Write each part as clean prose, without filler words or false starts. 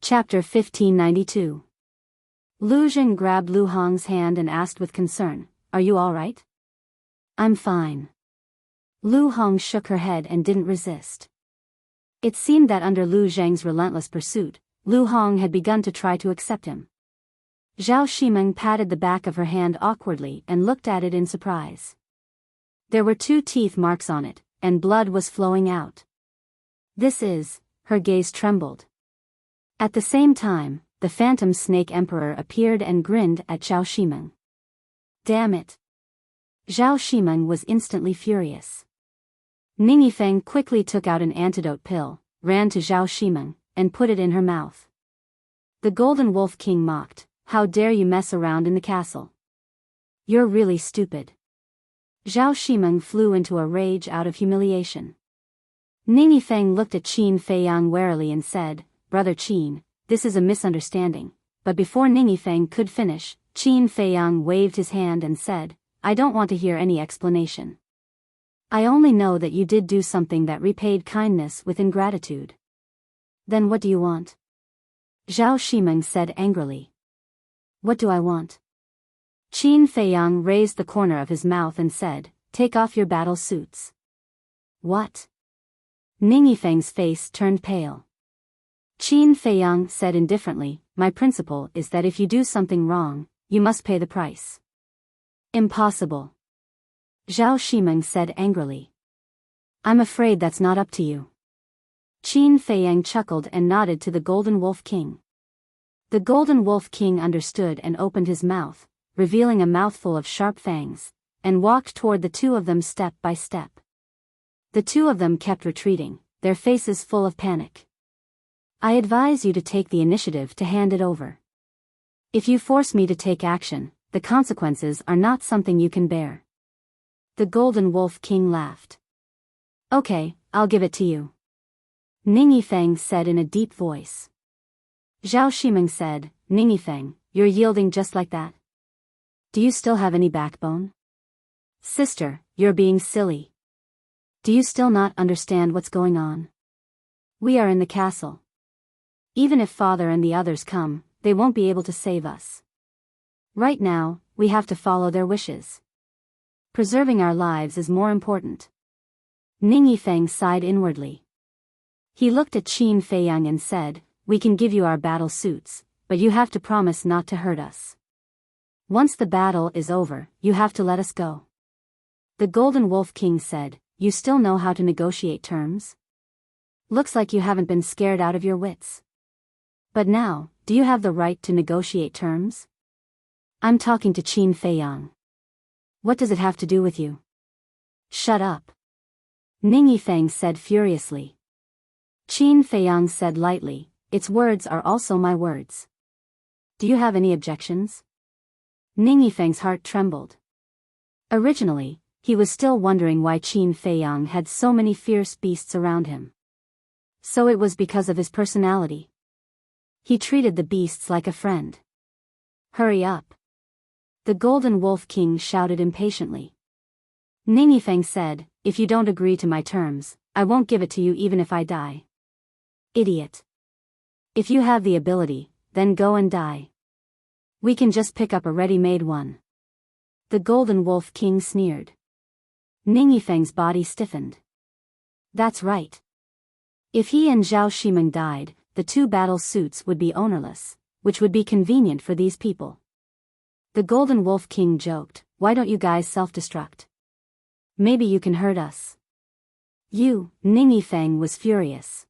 Chapter 1592. Lu Zheng grabbed Lu Hong's hand and asked with concern, "Are you all right?" "I'm fine." Lu Hong shook her head and didn't resist. It seemed that under Lu Zheng's relentless pursuit, Lu Hong had begun to try to accept him. Zhao Shimeng patted the back of her hand awkwardly and looked at it in surprise. There were 2 teeth marks on it, and blood was flowing out. "This is..." her gaze trembled. At the same time, the phantom snake emperor appeared and grinned at Zhao Shimeng. "Damn it!" Zhao Shimeng was instantly furious. Ning Yifeng quickly took out an antidote pill, ran to Zhao Shimeng, and put it in her mouth. The Golden Wolf King mocked, "How dare you mess around in the castle? You're really stupid." Zhao Shimeng flew into a rage out of humiliation. Ning Yifeng looked at Qin Feiyang warily and said, "Brother Qin, this is a misunderstanding." But before Ning Yifeng could finish, Qin Feiyang waved his hand and said, "I don't want to hear any explanation. I only know that you did do something that repaid kindness with ingratitude." "Then what do you want?" Zhao Shimeng said angrily. "What do I want?" Qin Feiyang raised the corner of his mouth and said, "Take off your battle suits." "What?" Ning Yifeng's face turned pale. Qin Feiyang said indifferently, "My principle is that if you do something wrong, you must pay the price." "Impossible." Zhao Shimeng said angrily. "I'm afraid that's not up to you." Qin Feiyang chuckled and nodded to the Golden Wolf King. The Golden Wolf King understood and opened his mouth, revealing a mouthful of sharp fangs, and walked toward the 2 of them step by step. The 2 of them kept retreating, their faces full of panic. "I advise you to take the initiative to hand it over. If you force me to take action, the consequences are not something you can bear." The Golden Wolf King laughed. "Okay, I'll give it to you." Ning Yifeng said in a deep voice. Zhao Shimeng said, "Ning Yifeng, you're yielding just like that? Do you still have any backbone?" "Sister, you're being silly. Do you still not understand what's going on? We are in the castle. Even if father and the others come, they won't be able to save us. Right now, we have to follow their wishes. Preserving our lives is more important." Ning Yifeng sighed inwardly. He looked at Qin Feiyang and said, "We can give you our battle suits, but you have to promise not to hurt us. Once the battle is over, you have to let us go." The Golden Wolf King said, "You still know how to negotiate terms? Looks like you haven't been scared out of your wits. But now, do you have the right to negotiate terms?" "I'm talking to Qin Feiyang. What does it have to do with you?" "Shut up." Ning Yifeng said furiously. Qin Feiyang said lightly, "Its words are also my words. Do you have any objections?" Ning Yifeng's heart trembled. Originally, he was still wondering why Qin Feiyang had so many fierce beasts around him. So it was because of his personality. He treated the beasts like a friend. "Hurry up." The Golden Wolf King shouted impatiently. Ning Yifeng said, "If you don't agree to my terms, I won't give it to you even if I die." "Idiot. If you have the ability, then go and die. We can just pick up a ready-made one." The Golden Wolf King sneered. Ning Yifeng's body stiffened. That's right. If he and Zhao Shimeng died, the 2 battle suits would be ownerless, which would be convenient for these people. The Golden Wolf King joked, "Why don't you guys self-destruct? Maybe you can hurt us." "You," Ning Yifeng was furious.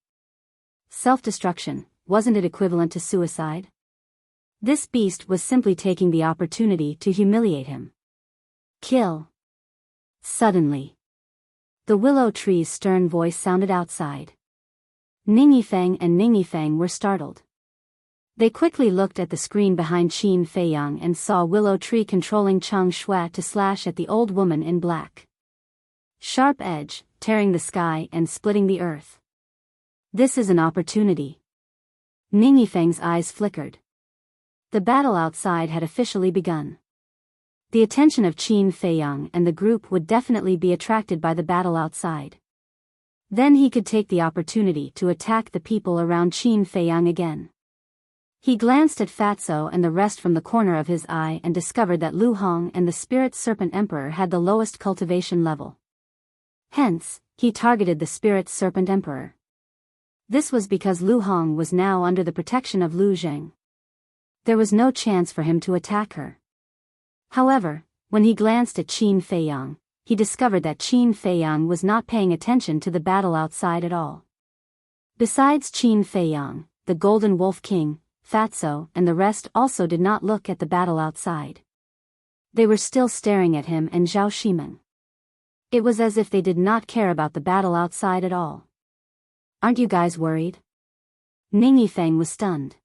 Self-destruction, wasn't it equivalent to suicide? This beast was simply taking the opportunity to humiliate him. "Kill." Suddenly, the willow tree's stern voice sounded outside. Ning Yifeng and Ning Yifeng were startled. They quickly looked at the screen behind Qin Feiyang and saw Willow Tree controlling Chang Shui to slash at the old woman in black. Sharp edge, tearing the sky and splitting the earth. This is an opportunity. Ning Yifeng's eyes flickered. The battle outside had officially begun. The attention of Qin Feiyang and the group would definitely be attracted by the battle outside. Then he could take the opportunity to attack the people around Qin Feiyang again. He glanced at Fatso and the rest from the corner of his eye and discovered that Lu Hong and the Spirit Serpent Emperor had the lowest cultivation level. Hence, he targeted the Spirit Serpent Emperor. This was because Lu Hong was now under the protection of Lu Zheng. There was no chance for him to attack her. However, when he glanced at Qin Feiyang, he discovered that Qin Feiyang was not paying attention to the battle outside at all. Besides Qin Feiyang, the Golden Wolf King, Fatso, and the rest also did not look at the battle outside. They were still staring at him and Zhao Shimeng. It was as if they did not care about the battle outside at all. "Aren't you guys worried?" Ning Yifeng was stunned.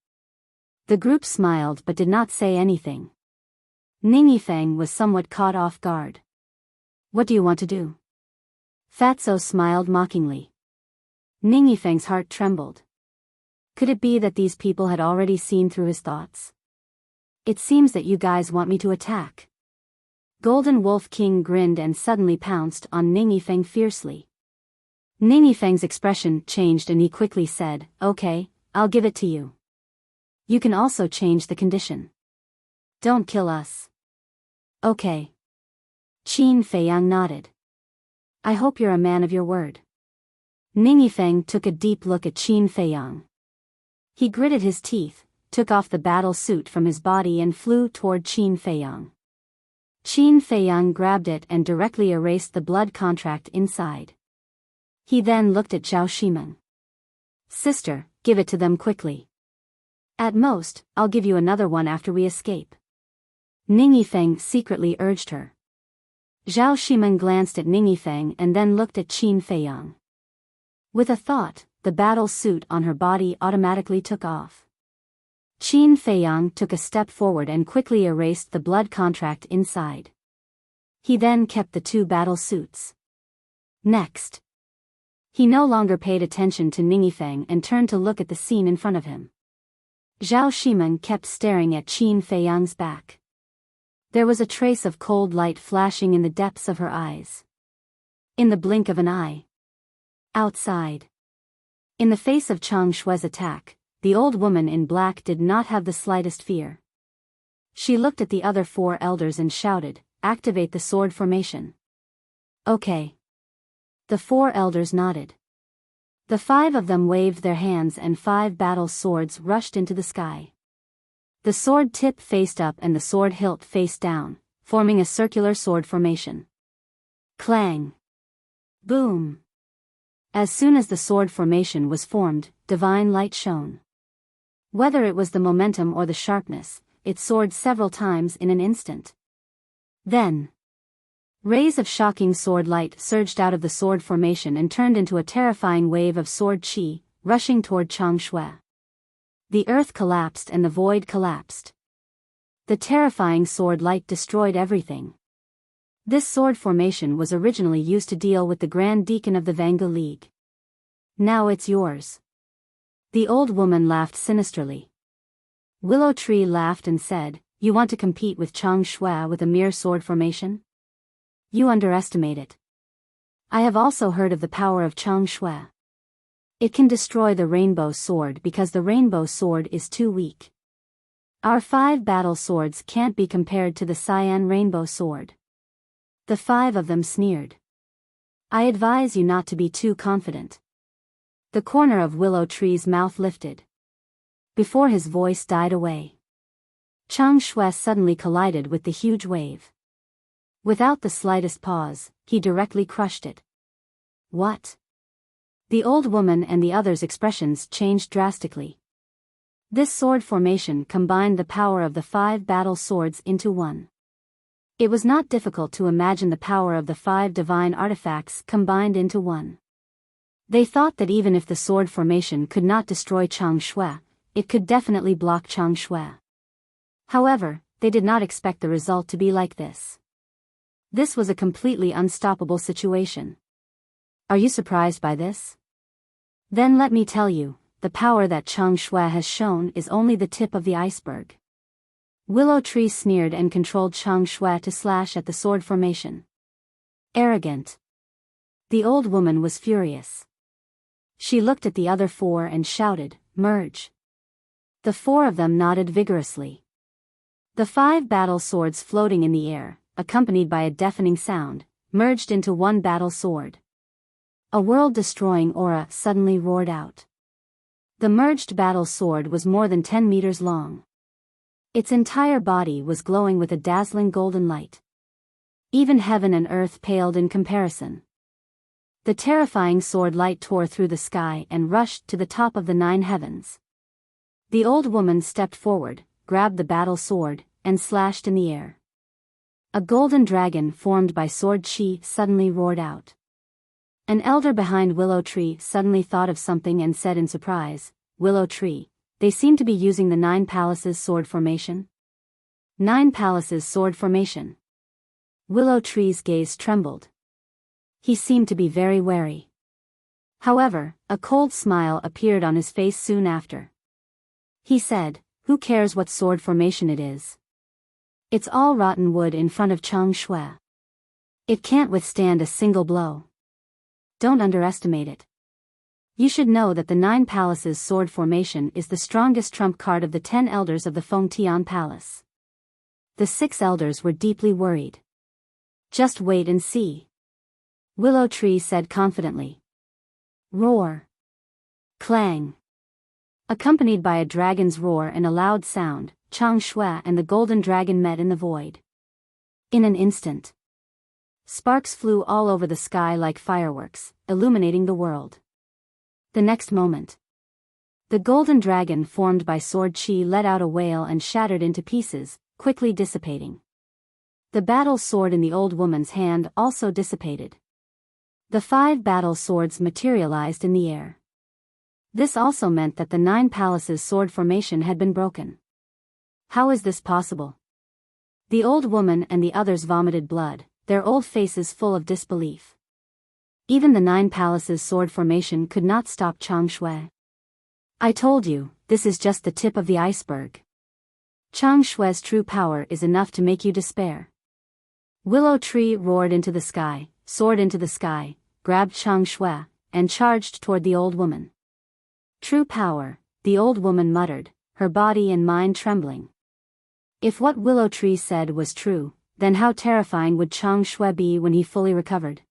The group smiled but did not say anything. Ning Yifeng was somewhat caught off guard. "What do you want to do?" Fatso smiled mockingly. Ning Yifeng's heart trembled. Could it be that these people had already seen through his thoughts? "It seems that you guys want me to attack." Golden Wolf King grinned and suddenly pounced on Ning Yifeng fiercely. Ning Yifeng's expression changed and he quickly said, "Okay, I'll give it to you. You can also change the condition. Don't kill us." "Okay." Qin Feiyang nodded. "I hope you're a man of your word." Ning Yifeng took a deep look at Qin Feiyang. He gritted his teeth, took off the battle suit from his body and flew toward Qin Feiyang. Qin Feiyang grabbed it and directly erased the blood contract inside. He then looked at Zhao Shimeng. "Sister, give it to them quickly. At most, I'll give you another one after we escape." Ning Yifeng secretly urged her. Zhao Shimeng glanced at Ning Yifeng and then looked at Qin Feiyang. With a thought, the battle suit on her body automatically took off. Qin Feiyang took a step forward and quickly erased the blood contract inside. He then kept the two battle suits. Next, he no longer paid attention to Ning Yifeng and turned to look at the scene in front of him. Zhao Shimeng kept staring at Qin Feiyang's back. There was a trace of cold light flashing in the depths of her eyes. In the blink of an eye. Outside. In the face of Chang Shue's attack, the old woman in black did not have the slightest fear. She looked at the other four elders and shouted, "Activate the sword formation." "Okay." The four elders nodded. The five of them waved their hands and 5 battle swords rushed into the sky. The sword tip faced up and the sword hilt faced down, forming a circular sword formation. Clang! Boom! As soon as the sword formation was formed, divine light shone. Whether it was the momentum or the sharpness, it soared several times in an instant. Then, rays of shocking sword light surged out of the sword formation and turned into a terrifying wave of sword qi, rushing toward Chang Shui. The earth collapsed and the void collapsed. The terrifying sword light destroyed everything. This sword formation was originally used to deal with the Grand Deacon of the Vanga League. Now it's yours. The old woman laughed sinisterly. Willow Tree laughed and said, "You want to compete with Chang Shui with a mere sword formation? You underestimate it. I have also heard of the power of Chang Shui. It can destroy the rainbow sword because the rainbow sword is too weak. Our 5 battle swords can't be compared to the cyan rainbow sword." The 5 of them sneered. "I advise you not to be too confident." The corner of Willow Tree's mouth lifted. Before his voice died away, Chang Shui suddenly collided with the huge wave. Without the slightest pause, he directly crushed it. "What?" The old woman and the others' expressions changed drastically. This sword formation combined the power of the 5 battle swords into one. It was not difficult to imagine the power of the 5 divine artifacts combined into one. They thought that even if the sword formation could not destroy Chang Shui, it could definitely block Chang Shui. However, they did not expect the result to be like this. This was a completely unstoppable situation. Are you surprised by this? Then let me tell you, the power that Chang Shui has shown is only the tip of the iceberg. Willow Tree sneered and controlled Chang Shui to slash at the sword formation. Arrogant. The old woman was furious. She looked at the other 4 and shouted, "Merge." The four of them nodded vigorously. The 5 battle swords floating in the air, accompanied by a deafening sound, merged into one battle sword. A world-destroying aura suddenly roared out. The merged battle sword was more than 10 meters long. Its entire body was glowing with a dazzling golden light. Even heaven and earth paled in comparison. The terrifying sword light tore through the sky and rushed to the top of the 9 heavens. The old woman stepped forward, grabbed the battle sword, and slashed in the air. A golden dragon formed by sword chi suddenly roared out. An elder behind Willow Tree suddenly thought of something and said in surprise, "Willow Tree, they seem to be using the 9 palaces sword formation." 9 palaces sword formation. Willow Tree's gaze trembled. He seemed to be very wary. However, a cold smile appeared on his face soon after. He said, "Who cares what sword formation it is? It's all rotten wood in front of Chang Shui. It can't withstand a single blow. Don't underestimate it. You should know that the 9 palaces sword formation is the strongest trump card of the 10 elders of the Fengtian Palace." The 6 elders were deeply worried. "Just wait and see," Willow Tree said confidently. Roar. Clang. Accompanied by a dragon's roar and a loud sound, Chang Shui and the golden dragon met in the void. In an instant, sparks flew all over the sky like fireworks, illuminating the world. The next moment, the golden dragon formed by sword chi let out a wail and shattered into pieces, quickly dissipating. The battle sword in the old woman's hand also dissipated. The 5 battle swords materialized in the air. This also meant that the 9 palaces sword formation had been broken. How is this possible? The old woman and the others vomited blood, their old faces full of disbelief. Even the 9 palaces sword formation could not stop Chang Shui. "I told you, this is just the tip of the iceberg. Chang Shui's true power is enough to make you despair." Willow Tree roared into the sky, soared into the sky, grabbed Chang Shui, and charged toward the old woman. "True power," the old woman muttered, her body and mind trembling. If what Willow Tree said was true, then how terrifying would Chang Shui be when he fully recovered?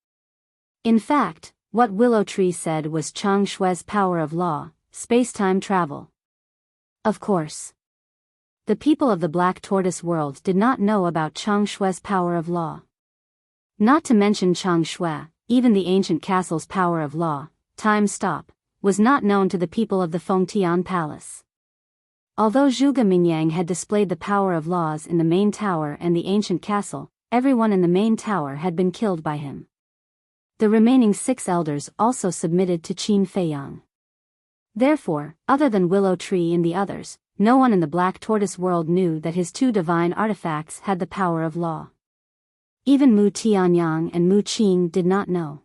In fact, what Willow Tree said was Chang Shui's power of law, space-time travel. Of course, the people of the Black Tortoise world did not know about Chang Shui's power of law. Not to mention Chang Shui, even the ancient castle's power of law, time stop, was not known to the people of the Fengtian Palace. Although Zhuge Mingyang had displayed the power of laws in the main tower and the ancient castle, everyone in the main tower had been killed by him. The remaining 6 elders also submitted to Qin Feiyang. Therefore, other than Willow Tree and the others, no one in the Black Tortoise world knew that his 2 divine artifacts had the power of law. Even Mu Tianyang and Mu Qing did not know.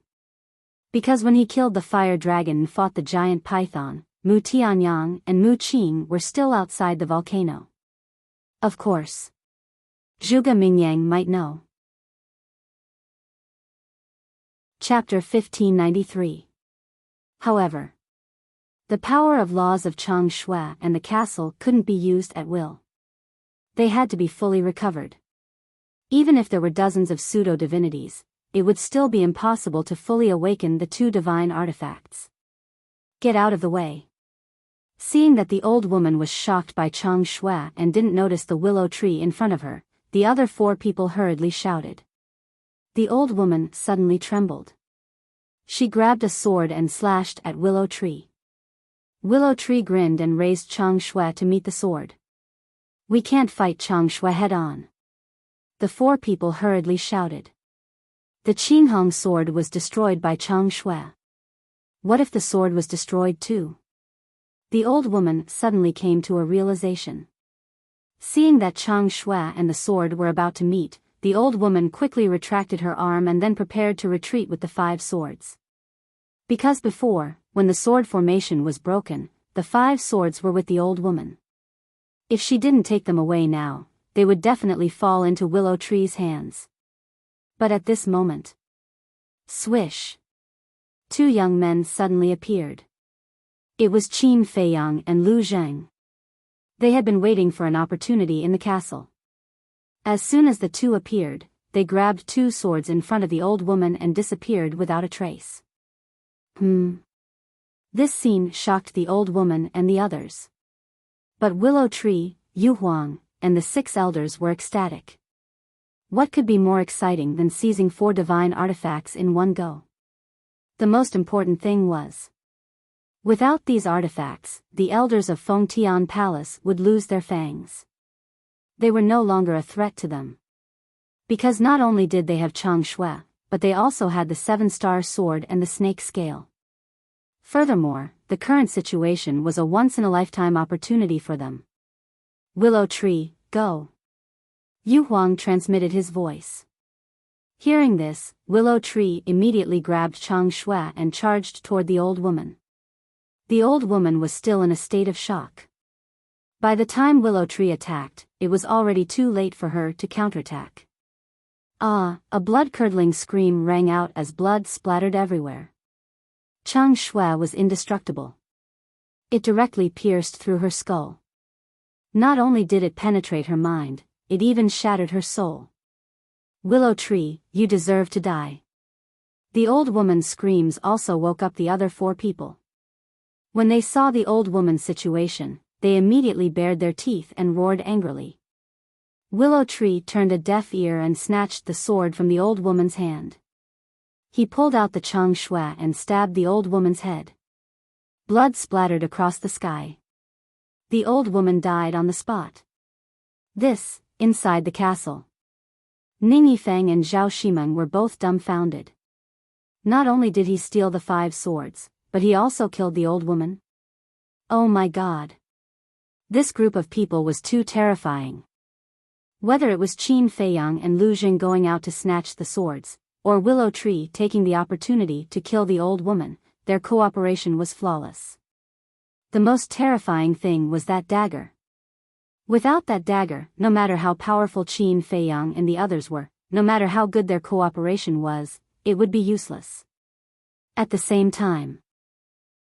Because when he killed the fire dragon and fought the giant python, Mu Tianyang and Mu Qing were still outside the volcano. Of course, Zhuge Mingyang might know. Chapter 1593. However, the power of laws of Chang Shui and the castle couldn't be used at will. They had to be fully recovered. Even if there were dozens of pseudo-divinities, it would still be impossible to fully awaken the 2 divine artifacts. "Get out of the way." Seeing that the old woman was shocked by Chang Shui and didn't notice the willow tree in front of her, the other 4 people hurriedly shouted. The old woman suddenly trembled. She grabbed a sword and slashed at Willow Tree. Willow Tree grinned and raised Chang Shui to meet the sword. "We can't fight Chang Shui head-on," the 4 people hurriedly shouted. The Qinghong sword was destroyed by Chang Shui. What if the sword was destroyed too? The old woman suddenly came to a realization. Seeing that Chang Shui and the sword were about to meet, the old woman quickly retracted her arm and then prepared to retreat with the 5 swords. Because before, when the sword formation was broken, the 5 swords were with the old woman. If she didn't take them away now, they would definitely fall into Willow Tree's hands. But at this moment, swish! 2 young men suddenly appeared. It was Qin Feiyang and Lu Zheng. They had been waiting for an opportunity in the castle. As soon as the two appeared, they grabbed two swords in front of the old woman and disappeared without a trace. This scene shocked the old woman and the others. But Willow Tree, Yu Huang, and the 6 elders were ecstatic. What could be more exciting than seizing 4 divine artifacts in one go? The most important thing was, without these artifacts, the elders of Fengtian Palace would lose their fangs. They were no longer a threat to them. Because not only did they have Chang Shui, but they also had the 7-star sword and the snake scale. Furthermore, the current situation was a once-in-a-lifetime opportunity for them. Willow Tree, go! Yu Huang transmitted his voice. Hearing this, Willow Tree immediately grabbed Chang Shui and charged toward the old woman. The old woman was still in a state of shock. By the time Willow Tree attacked, it was already too late for her to counterattack. Ah! A blood-curdling scream rang out as blood splattered everywhere. Chang Shui was indestructible. It directly pierced through her skull. Not only did it penetrate her mind, it even shattered her soul. Willow Tree, you deserve to die. The old woman's screams also woke up the other 4 people. When they saw the old woman's situation, they immediately bared their teeth and roared angrily. Willow Tree turned a deaf ear and snatched the sword from the old woman's hand. He pulled out the Chang Shui and stabbed the old woman's head. Blood splattered across the sky. The old woman died on the spot. This, inside the castle. Ning Yifeng and Zhao Shimeng were both dumbfounded. Not only did he steal the 5 swords, but he also killed the old woman. Oh my God! This group of people was too terrifying. Whether it was Qin Feiyang and Lu Jing going out to snatch the swords, or Willow Tree taking the opportunity to kill the old woman, their cooperation was flawless. The most terrifying thing was that dagger. Without that dagger, no matter how powerful Qin Feiyang and the others were, no matter how good their cooperation was, it would be useless. At the same time,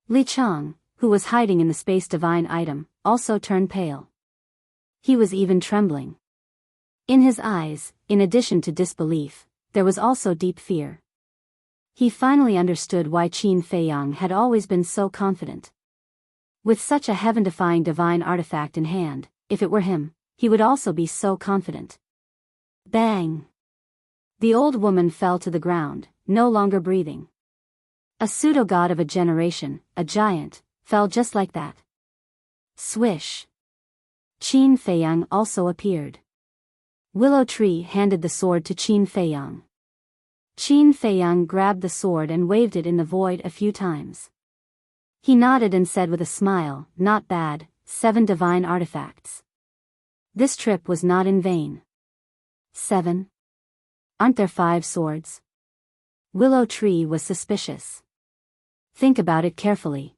Li Chang, who was hiding in the space divine item, also turned pale. He was even trembling. In his eyes, in addition to disbelief, there was also deep fear. He finally understood why Qin Feiyang had always been so confident. With such a heaven-defying divine artifact in hand, if it were him, he would also be so confident. Bang! The old woman fell to the ground, no longer breathing. A pseudo-god of a generation, a giant, fell just like that. Swish! Qin Feiyang also appeared. Willow Tree handed the sword to Qin Feiyang. Qin Feiyang grabbed the sword and waved it in the void a few times. He nodded and said with a smile, "Not bad, 7 divine artifacts. This trip was not in vain." 7? Aren't there 5 swords? Willow Tree was suspicious. Think about it carefully.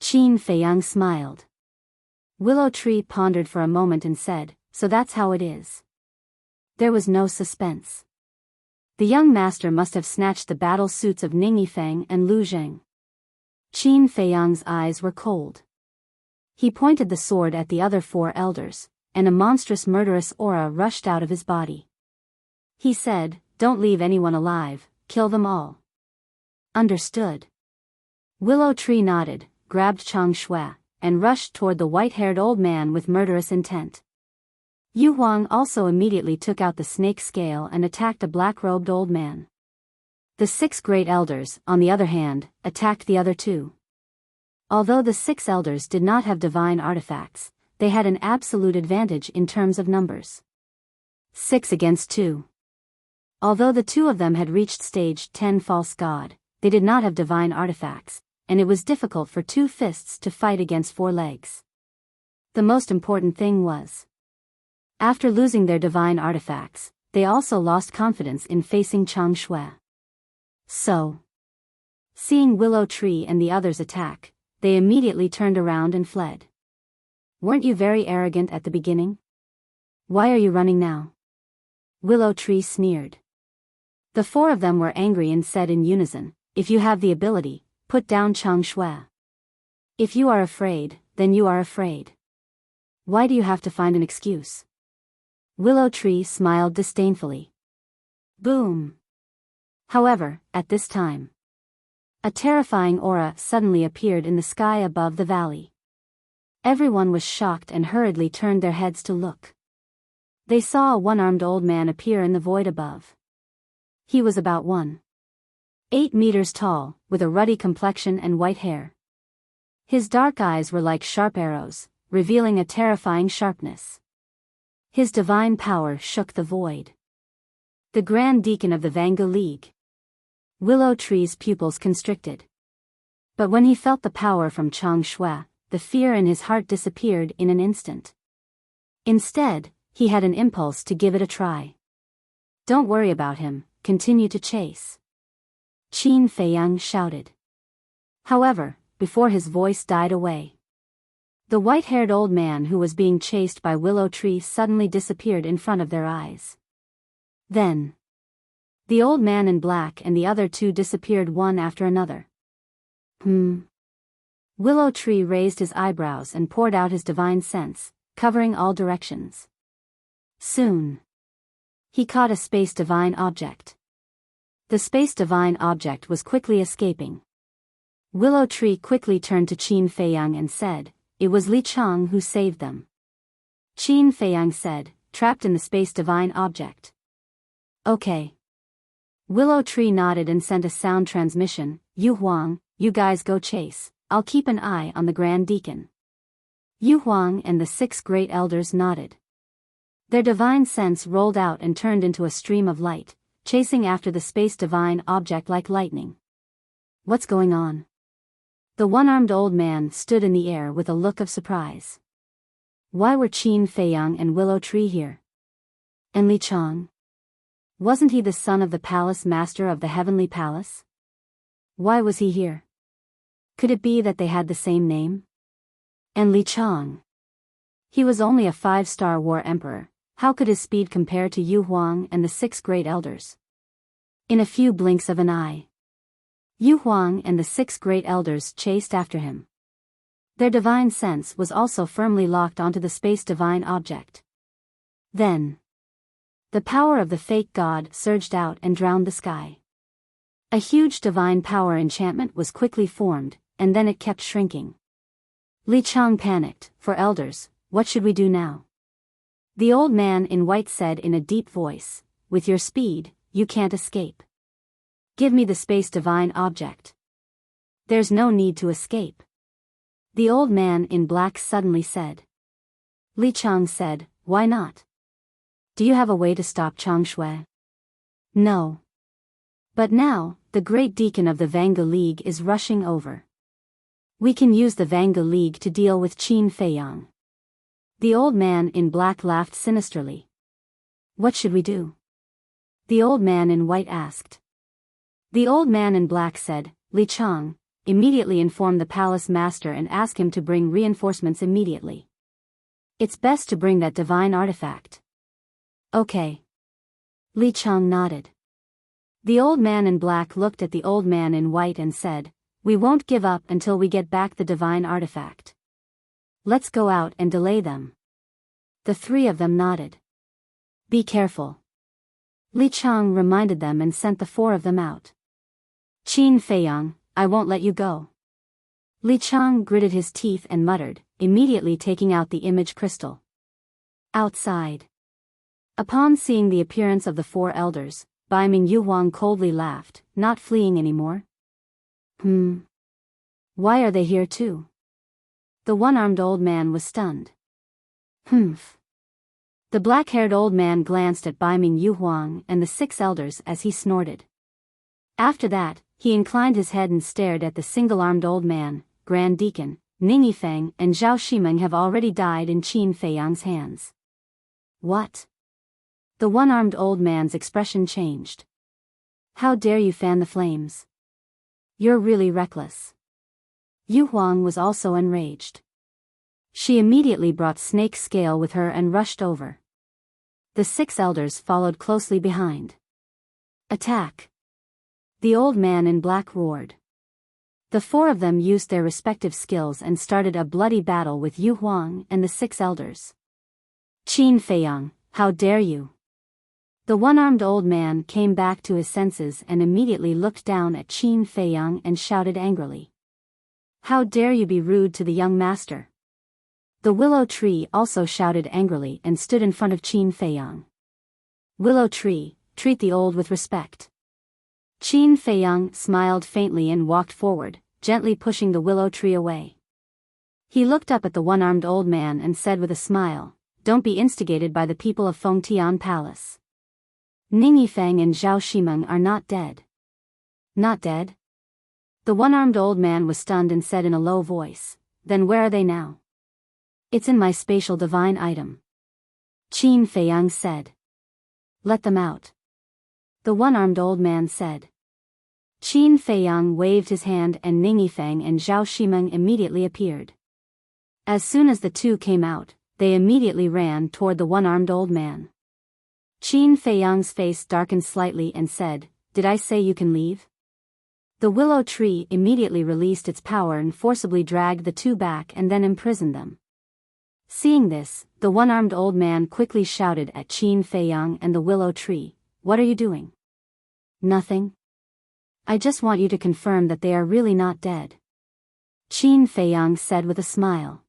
Qin Feiyang smiled. Willow Tree pondered for a moment and said, "So that's how it is." There was no suspense. The young master must have snatched the battle suits of Ning Yifeng and Lu Zheng. Qin Feiyang's eyes were cold. He pointed the sword at the other 4 elders, and a monstrous murderous aura rushed out of his body. He said, "Don't leave anyone alive, kill them all." Understood. Willow Tree nodded, grabbed Chang Shui, and rushed toward the white-haired old man with murderous intent. Yu Huang also immediately took out the snake scale and attacked a black-robed old man. The 6 great elders, on the other hand, attacked the other 2. Although the 6 elders did not have divine artifacts, they had an absolute advantage in terms of numbers. 6 against 2. Although the 2 of them had reached stage 10 false god, they did not have divine artifacts, and it was difficult for 2 fists to fight against 4 legs. The most important thing was, after losing their divine artifacts, they also lost confidence in facing Chang Shui. So, seeing Willow Tree and the others attack, they immediately turned around and fled. Weren't you very arrogant at the beginning? Why are you running now? Willow Tree sneered. The 4 of them were angry and said in unison, "If you have the ability, put down Chang Shui. If you are afraid, then you are afraid." Why do you have to find an excuse? Willow Tree smiled disdainfully. Boom. However, at this time, a terrifying aura suddenly appeared in the sky above the valley. Everyone was shocked and hurriedly turned their heads to look. They saw a one-armed old man appear in the void above. He was about 1.8 meters tall, with a ruddy complexion and white hair. His dark eyes were like sharp arrows, revealing a terrifying sharpness. His divine power shook the void. The Grand Deacon of the Vanga League. Willow Tree's pupils constricted. But when he felt the power from Chang Shui, the fear in his heart disappeared in an instant. Instead, he had an impulse to give it a try. Don't worry about him, continue to chase. Qin Feiyang shouted. However, before his voice died away, the white-haired old man who was being chased by Willow Tree suddenly disappeared in front of their eyes. Then, the old man in black and the other two disappeared one after another. Willow Tree raised his eyebrows and poured out his divine sense, covering all directions. Soon, he caught a space divine object. The space divine object was quickly escaping. Willow Tree quickly turned to Qin Feiyang and said, "It was Li Chang who saved them." Qin Feiyang said, "Trapped in the space divine object." Okay. Willow Tree nodded and sent a sound transmission, "Yu Huang, you guys go chase, I'll keep an eye on the Grand Deacon." Yu Huang and the 6 great elders nodded. Their divine sense rolled out and turned into a stream of light, chasing after the space divine object like lightning. What's going on? The one-armed old man stood in the air with a look of surprise. Why were Qin Feiyang and Willow Tree here? And Li Chang? Wasn't he the son of the palace master of the heavenly palace? Why was he here? Could it be that they had the same name? And Li Chang? He was only a 5-star war emperor. How could his speed compare to Yu Huang and the 6 great elders? In a few blinks of an eye, Yu Huang and the 6 great elders chased after him. Their divine sense was also firmly locked onto the space divine object. Then, the power of the fake god surged out and drowned the sky. A huge divine power enchantment was quickly formed, and then it kept shrinking. Li Chang panicked. "For elders, what should we do now?" The old man in white said in a deep voice, "With your speed, you can't escape. Give me the space divine object." "There's no need to escape," the old man in black suddenly said. Li Chang said, "Why not? Do you have a way to stop Chang Shui?" "No. But now, the great deacon of the Vanga League is rushing over. We can use the Vanga League to deal with Qin Feiyang." The old man in black laughed sinisterly. "What should we do?" the old man in white asked. The old man in black said, "Li Chang, immediately inform the palace master and ask him to bring reinforcements immediately. It's best to bring that divine artifact." "Okay." Li Chang nodded. The old man in black looked at the old man in white and said, "We won't give up until we get back the divine artifact. Let's go out and delay them." The 3 of them nodded. "Be careful." Li Chang reminded them and sent the 4 of them out. "Qin Feiyang, I won't let you go." Li Chang gritted his teeth and muttered, immediately taking out the image crystal. Outside, upon seeing the appearance of the 4 elders, Baiming Yu Huang coldly laughed, "Not fleeing anymore? Why are they here too?" The one-armed old man was stunned. "Humph." The black-haired old man glanced at Baiming Yu Huang and the 6 elders as he snorted. After that, he inclined his head and stared at the single-armed old man. "Grand Deacon, Ning Yifeng and Zhao Shimeng have already died in Qin Feiyang's hands." "What?" The one-armed old man's expression changed. "How dare you fan the flames? You're really reckless." Yu Huang was also enraged. She immediately brought Snake Scale with her and rushed over. The 6 elders followed closely behind. "Attack!" the old man in black roared. The four of them used their respective skills and started a bloody battle with Yu Huang and the six elders. Qin Feiyang, how dare you! The one-armed old man came back to his senses and immediately looked down at Qin Feiyang and shouted angrily. How dare you be rude to the young master! The willow tree also shouted angrily and stood in front of Qin Feiyang. Willow tree, treat the old with respect. Qin Feiyang smiled faintly and walked forward, gently pushing the willow tree away. He looked up at the one-armed old man and said with a smile, don't be instigated by the people of Fengtian Palace. Ning Yifeng and Zhao Shimeng are not dead. Not dead? The one-armed old man was stunned and said in a low voice, then where are they now? It's in my spatial divine item. Qin Feiyang said. Let them out. The one-armed old man said. Qin Feiyang waved his hand and Ning Yifeng and Zhao Shimeng immediately appeared. As soon as the two came out, they immediately ran toward the one-armed old man. Qin Feiyang's face darkened slightly and said, did I say you can leave? The willow tree immediately released its power and forcibly dragged the two back and then imprisoned them. Seeing this, the one-armed old man quickly shouted at Qin Feiyang and the willow tree, what are you doing? Nothing. I just want you to confirm that they are really not dead. Qin Feiyang said with a smile.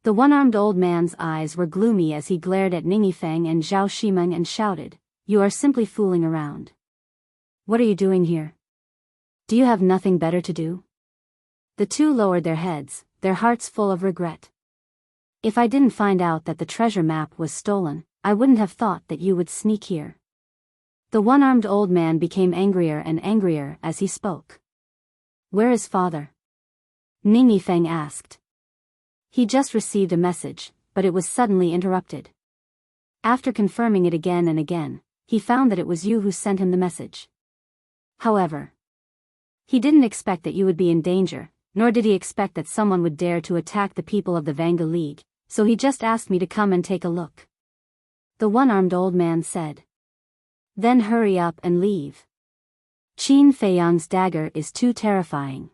The one-armed old man's eyes were gloomy as he glared at Ning Yifeng and Zhao Shimeng and shouted, you are simply fooling around. What are you doing here? Do you have nothing better to do? The two lowered their heads, their hearts full of regret. If I didn't find out that the treasure map was stolen, I wouldn't have thought that you would sneak here. The one-armed old man became angrier and angrier as he spoke. Where is father? Ning Yifeng asked. He just received a message, but it was suddenly interrupted. After confirming it again and again, he found that it was you who sent him the message. However, he didn't expect that you would be in danger, nor did he expect that someone would dare to attack the people of the Vanga League, so he just asked me to come and take a look. The one-armed old man said. Then hurry up and leave. Qin Feiyang's dagger is too terrifying.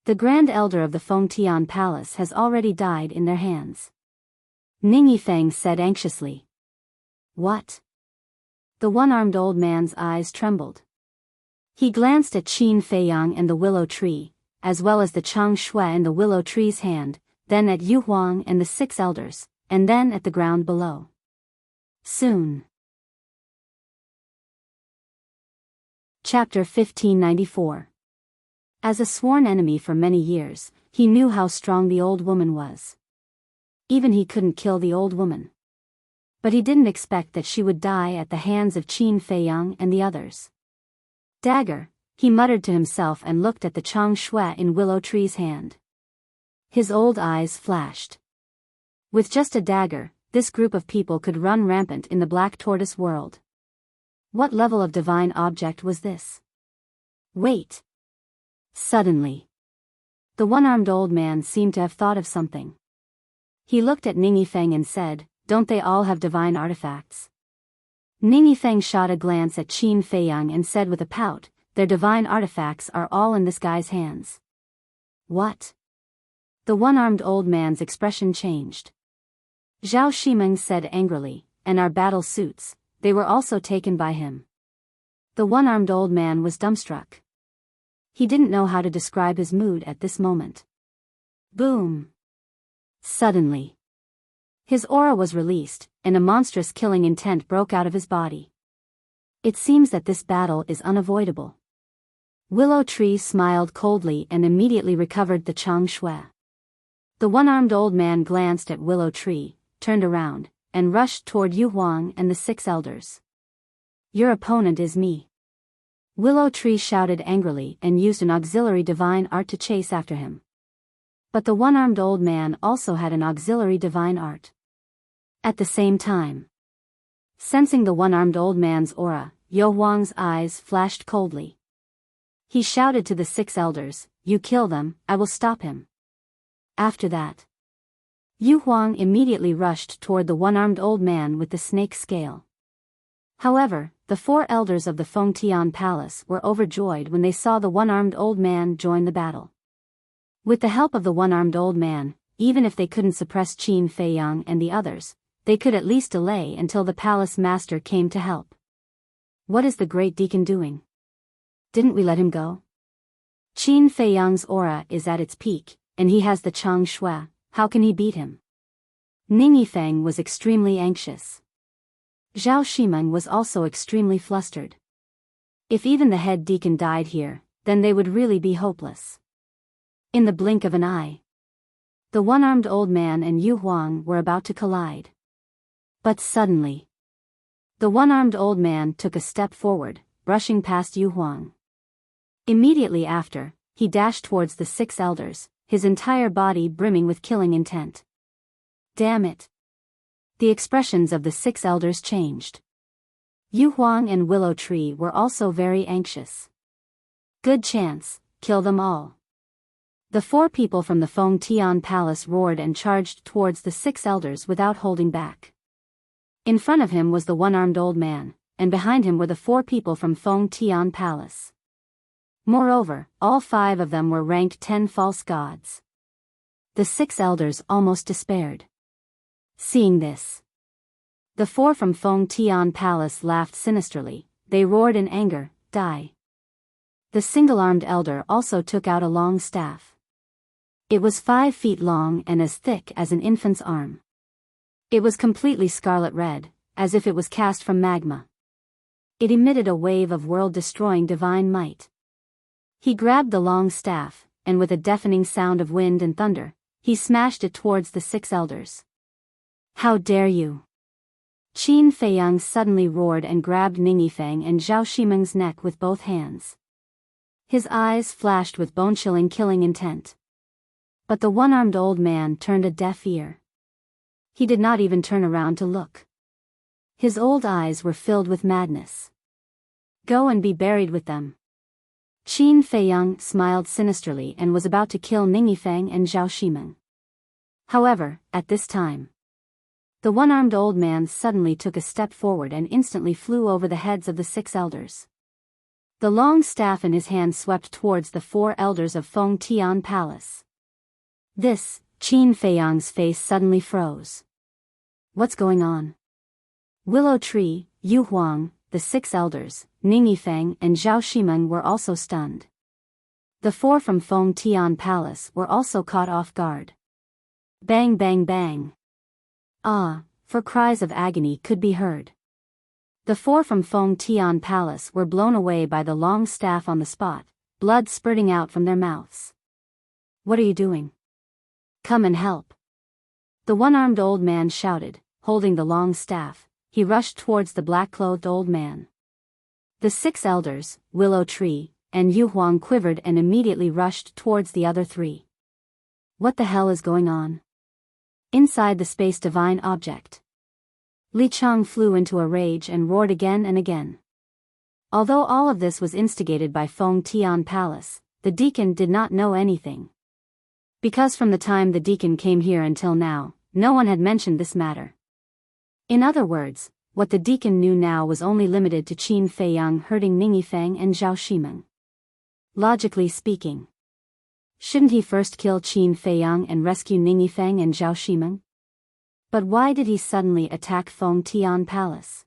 The Grand Elder of the Fengtian Palace has already died in their hands. Ning Yifeng said anxiously. What? The one-armed old man's eyes trembled. He glanced at Qin Feiyang and the willow tree, as well as the Chang Shui in the willow tree's hand, then at Yu Huang and the six elders, and then at the ground below. Soon. Chapter 1594. As a sworn enemy for many years, he knew how strong the old woman was. Even he couldn't kill the old woman. But he didn't expect that she would die at the hands of Qin Feiyang and the others. Dagger, he muttered to himself and looked at the Chang Shui in Willow Tree's hand. His old eyes flashed. With just a dagger, this group of people could run rampant in the Black Tortoise world. What level of divine object was this? Wait. Suddenly, the one-armed old man seemed to have thought of something. He looked at Ning Yifeng and said, don't they all have divine artifacts? Ning Yifeng shot a glance at Qin Feiyang and said with a pout, their divine artifacts are all in this guy's hands. What? The one-armed old man's expression changed. Zhao Shimeng said angrily, and our battle suits, they were also taken by him. The one-armed old man was dumbstruck. He didn't know how to describe his mood at this moment. Boom! Suddenly, his aura was released, and a monstrous killing intent broke out of his body. It seems that this battle is unavoidable. Willow Tree smiled coldly and immediately recovered the Chang Shui. The one-armed old man glanced at Willow Tree, turned around, and rushed toward Yu Huang and the six elders. Your opponent is me. Willow Tree shouted angrily and used an auxiliary divine art to chase after him. But the one-armed old man also had an auxiliary divine art. At the same time, sensing the one-armed old man's aura, Yu Huang's eyes flashed coldly. He shouted to the six elders, you kill them, I will stop him. After that, Yu Huang immediately rushed toward the one-armed old man with the snake scale. However, the 4 elders of the Fengtian Palace were overjoyed when they saw the one-armed old man join the battle. With the help of the one-armed old man, even if they couldn't suppress Qin Feiyang and the others, they could at least delay until the palace master came to help. What is the great deacon doing? Didn't we let him go? Qin Feiyang's aura is at its peak, and he has the Chang Shui. How can he beat him? Ning Yifeng was extremely anxious. Zhao Shimeng was also extremely flustered. If even the head deacon died here, then they would really be hopeless. In the blink of an eye, the one-armed old man and Yu Huang were about to collide. But suddenly, the one-armed old man took a step forward, brushing past Yu Huang. Immediately after, he dashed towards the 6 elders, his entire body brimming with killing intent. Damn it! The expressions of the 6 elders changed. Yu Huang and Willow Tree were also very anxious. Good chance, kill them all. The 4 people from the Fengtian Palace roared and charged towards the 6 elders without holding back. In front of him was the one-armed old man, and behind him were the 4 people from Fengtian Palace. Moreover, all 5 of them were ranked 10 false gods. The 6 elders almost despaired. Seeing this, the 4 from Fengtian Palace laughed sinisterly. They roared in anger, "Die!" The single-armed elder also took out a long staff. It was 5 feet long and as thick as an infant's arm. It was completely scarlet red, as if it was cast from magma. It emitted a wave of world-destroying divine might. He grabbed the long staff, and with a deafening sound of wind and thunder, he smashed it towards the 6 elders. "How dare you!" Qin Feiyang suddenly roared and grabbed Ning Yifeng and Zhao Shimeng's neck with both hands. His eyes flashed with bone-chilling killing intent. But the one-armed old man turned a deaf ear. He did not even turn around to look. His old eyes were filled with madness. "Go and be buried with them." Qin Feiyang smiled sinisterly and was about to kill Ning Yifeng and Zhao Shimeng. However, at this time, the one-armed old man suddenly took a step forward and instantly flew over the heads of the 6 elders. The long staff in his hand swept towards the 4 elders of Fengtian Palace. This, Qin Feiyang's face suddenly froze. What's going on? Willow Tree, Yu Huang, the 6 elders, Ning Yifeng and Zhao Shimeng were also stunned. The 4 from Fengtian Palace were also caught off guard. Bang bang bang. Ah, for cries of agony could be heard. The 4 from Fengtian Palace were blown away by the long staff on the spot, blood spurting out from their mouths. "What are you doing? Come and help!" The one-armed old man shouted, holding the long staff. He rushed towards the black-clothed old man. The 6 elders, Willow Tree, and Yu Huang quivered and immediately rushed towards the other 3. What the hell is going on? Inside the space divine object, Li Chang flew into a rage and roared again and again. Although all of this was instigated by Fengtian Palace, the deacon did not know anything. Because from the time the deacon came here until now, no one had mentioned this matter. In other words, what the deacon knew now was only limited to Qin Feiyang hurting Ning Yifeng and Zhao Shimeng. Logically speaking, shouldn't he first kill Qin Feiyang and rescue Ning Yifeng and Zhao Shimeng? But why did he suddenly attack Fengtian Palace?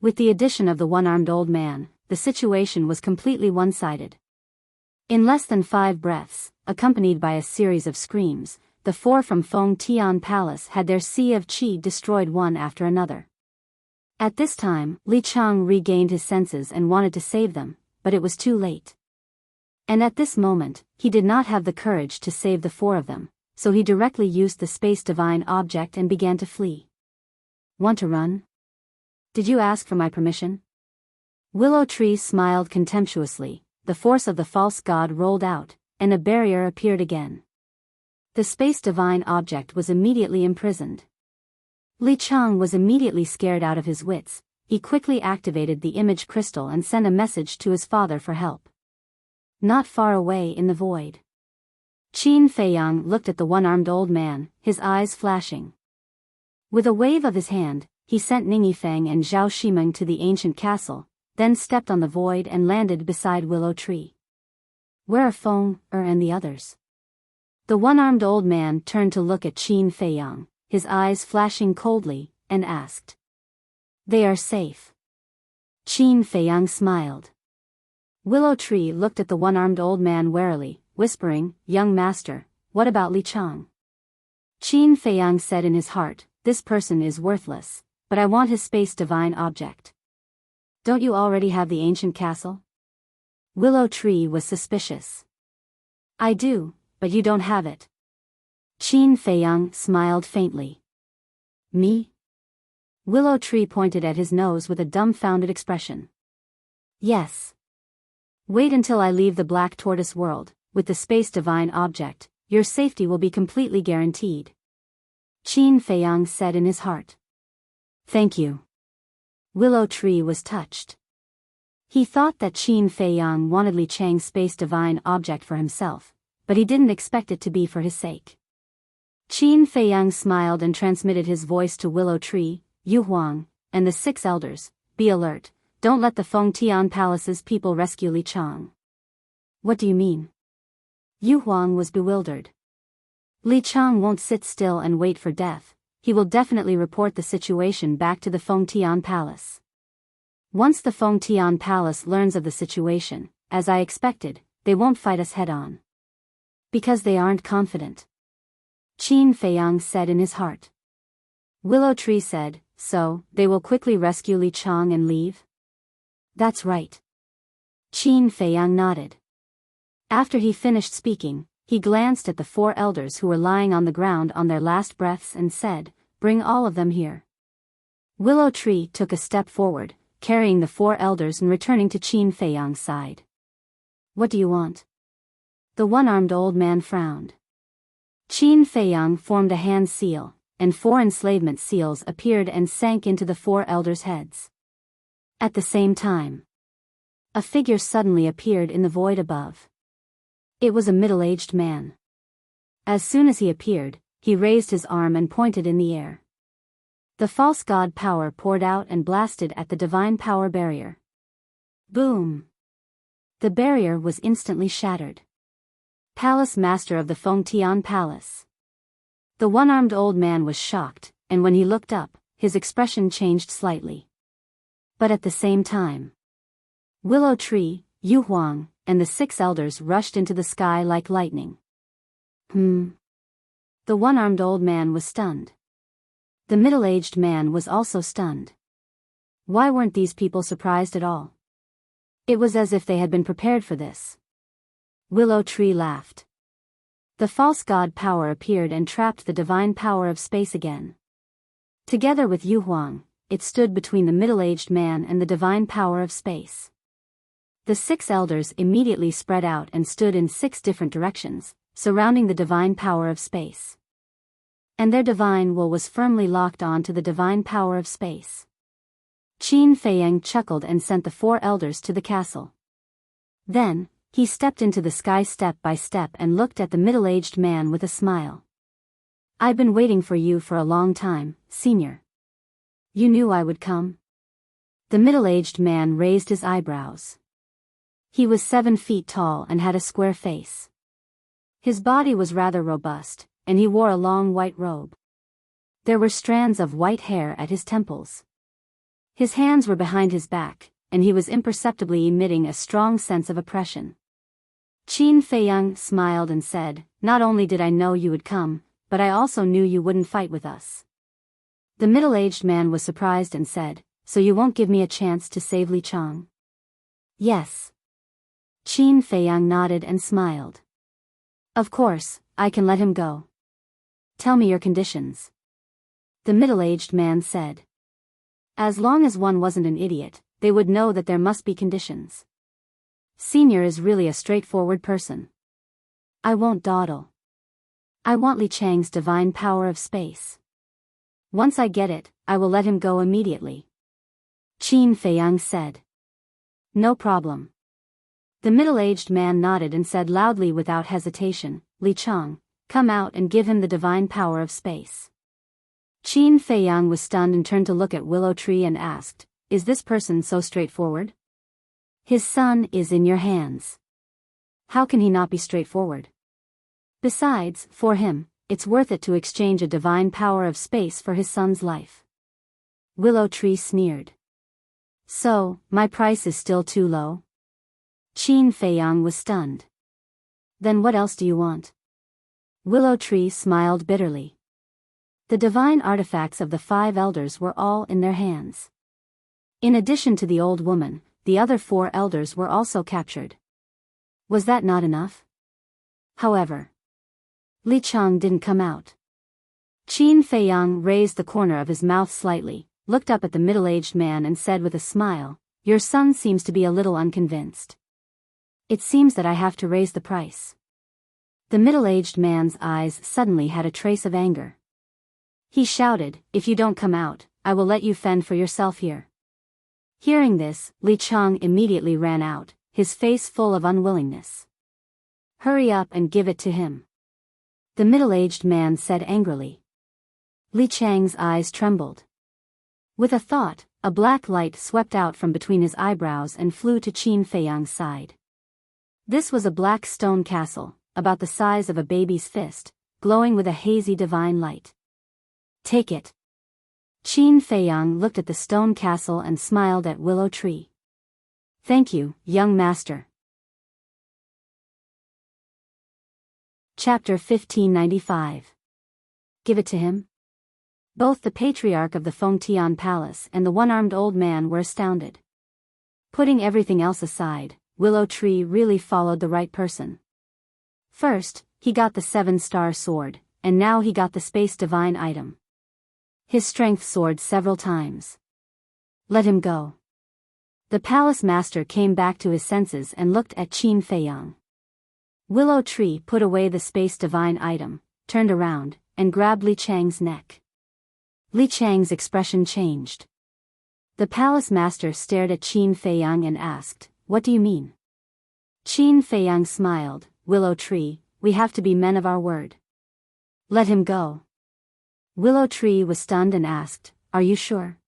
With the addition of the one-armed old man, the situation was completely one-sided. In less than 5 breaths, accompanied by a series of screams, the 4 from Fengtian Palace had their sea of qi destroyed one after another. At this time, Li Chang regained his senses and wanted to save them, but it was too late. And at this moment, he did not have the courage to save the 4 of them, so he directly used the space divine object and began to flee. "Want to run? Did you ask for my permission?" Willow Tree smiled contemptuously. The force of the false god rolled out, and a barrier appeared again. The space divine object was immediately imprisoned. Li Chang was immediately scared out of his wits. He quickly activated the image crystal and sent a message to his father for help. Not far away in the void, Qin Feiyang looked at the one-armed old man, his eyes flashing. With a wave of his hand, he sent Ningyi and Zhao Shimeng to the ancient castle, then stepped on the void and landed beside Willow Tree. Where are Feng, and the others? The one-armed old man turned to look at Qin Feiyang, his eyes flashing coldly, and asked. They are safe. Qin Feiyang smiled. Willow Tree looked at the one-armed old man warily, whispering, Young master, what about Li Chang? Qin Feiyang said in his heart, this person is worthless, but I want his space divine object. Don't you already have the ancient castle? Willow Tree was suspicious. I do, but you don't have it. Qin Feiyang smiled faintly. Me? Willow Tree pointed at his nose with a dumbfounded expression. Yes. Wait until I leave the Black Tortoise world, with the space divine object, your safety will be completely guaranteed. Qin Feiyang said in his heart. Thank you. Willow Tree was touched. He thought that Qin Feiyang wanted Li Chang's space divine object for himself, but he didn't expect it to be for his sake. Qin Feiyang smiled and transmitted his voice to Willow Tree, Yu Huang, and the 6 elders, be alert, don't let the Fengtian Palace's people rescue Li Chang. What do you mean? Yu Huang was bewildered. Li Chang won't sit still and wait for death, he will definitely report the situation back to the Fengtian Palace. Once the Fengtian Palace learns of the situation, as I expected, they won't fight us head-on. Because they aren't confident. Qin Feiyang said in his heart. Willow Tree said, so, they will quickly rescue Li Chang and leave? That's right. Qin Feiyang nodded. After he finished speaking, he glanced at the 4 elders who were lying on the ground on their last breaths and said, bring all of them here. Willow Tree took a step forward, carrying the 4 elders and returning to Qin Feiyang's side. What do you want? The one-armed old man frowned. Qin Feiyang formed a hand seal, and 4 enslavement seals appeared and sank into the 4 elders' heads. At the same time, a figure suddenly appeared in the void above. It was a middle-aged man. As soon as he appeared, he raised his arm and pointed in the air. The false god power poured out and blasted at the divine power barrier. Boom! The barrier was instantly shattered. Palace Master of the Fengtian Palace. The one-armed old man was shocked, and when he looked up, his expression changed slightly. But at the same time, Willow Tree, Yu Huang, and the 6 elders rushed into the sky like lightning. The one-armed old man was stunned. The middle-aged man was also stunned. Why weren't these people surprised at all? It was as if they had been prepared for this. Willow Tree laughed. The false god power appeared and trapped the divine power of space again. Together with Yu Huang, it stood between the middle-aged man and the divine power of space. The 6 elders immediately spread out and stood in 6 different directions, surrounding the divine power of space. And their divine will was firmly locked on to the divine power of space. Qin Feiyang chuckled and sent the 4 elders to the castle. Then, he stepped into the sky step by step and looked at the middle-aged man with a smile. I've been waiting for you for a long time, senior. You knew I would come? The middle-aged man raised his eyebrows. He was 7 feet tall and had a square face. His body was rather robust, and he wore a long white robe. There were strands of white hair at his temples. His hands were behind his back, and he was imperceptibly emitting a strong sense of oppression. Qin Feiyang smiled and said, not only did I know you would come, but I also knew you wouldn't fight with us. The middle-aged man was surprised and said, so you won't give me a chance to save Li Chang? Yes. Qin Feiyang nodded and smiled. Of course, I can let him go. Tell me your conditions. The middle-aged man said. As long as one wasn't an idiot, they would know that there must be conditions. Senior is really a straightforward person. I won't dawdle. I want Li Chang's divine power of space. Once I get it, I will let him go immediately. Qin Feiyang said. No problem. The middle-aged man nodded and said loudly without hesitation, Li Chang, come out and give him the divine power of space. Qin Feiyang was stunned and turned to look at Willow Tree and asked, "Is this person so straightforward? His son is in your hands. How can he not be straightforward? Besides, for him, it's worth it to exchange a divine power of space for his son's life." Willow Tree sneered. "So, my price is still too low?" Qin Feiyang was stunned. "Then what else do you want?" Willow Tree smiled bitterly. The divine artifacts of the 5 elders were all in their hands. In addition to the old woman, the other 4 elders were also captured. Was that not enough? However, Li Chang didn't come out. Qin Feiyang raised the corner of his mouth slightly, looked up at the middle-aged man and said with a smile, "Your son seems to be a little unconvinced. It seems that I have to raise the price." The middle-aged man's eyes suddenly had a trace of anger. He shouted, "If you don't come out, I will let you fend for yourself here." Hearing this, Li Chang immediately ran out, his face full of unwillingness. "Hurry up and give it to him," the middle-aged man said angrily. Li Chang's eyes trembled. With a thought, a black light swept out from between his eyebrows and flew to Qin Feiyang's side. This was a black stone castle, about the size of a baby's fist, glowing with a hazy divine light. "Take it." Qin Feiyang looked at the stone castle and smiled at Willow Tree. "Thank you, young master." Chapter 1595. Give it to him? Both the patriarch of the Fengtian Palace and the one-armed old man were astounded. Putting everything else aside, Willow Tree really followed the right person. First, he got the 7-star sword, and now he got the space divine item. His strength soared several times. "Let him go." The palace master came back to his senses and looked at Qin Feiyang. Willow Tree put away the space divine item, turned around, and grabbed Li Chang's neck. Li Chang's expression changed. The palace master stared at Qin Feiyang and asked, "What do you mean?" Qin Feiyang smiled, "Willow Tree, we have to be men of our word. Let him go." Willow Tree was stunned and asked, "Are you sure?"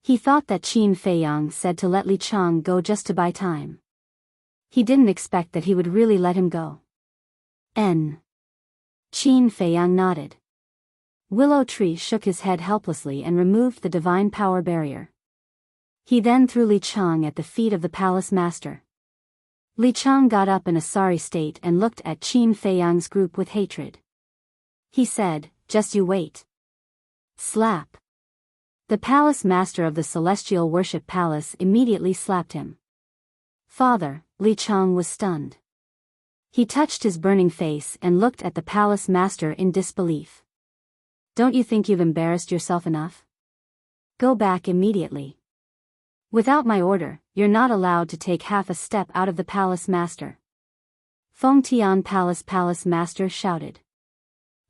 He thought that Qin Feiyang said to let Li Chang go just to buy time. He didn't expect that he would really let him go. Qin Feiyang nodded. Willow Tree shook his head helplessly and removed the divine power barrier. He then threw Li Chang at the feet of the palace master. Li Chang got up in a sorry state and looked at Qin Feiyang's group with hatred. He said, "Just you wait." Slap. The palace master of the Celestial Worship Palace immediately slapped him. "Father," Li Chang was stunned. He touched his burning face and looked at the palace master in disbelief. "Don't you think you've embarrassed yourself enough? Go back immediately. Without my order, you're not allowed to take half a step out of the palace master." Fengtian Palace master shouted.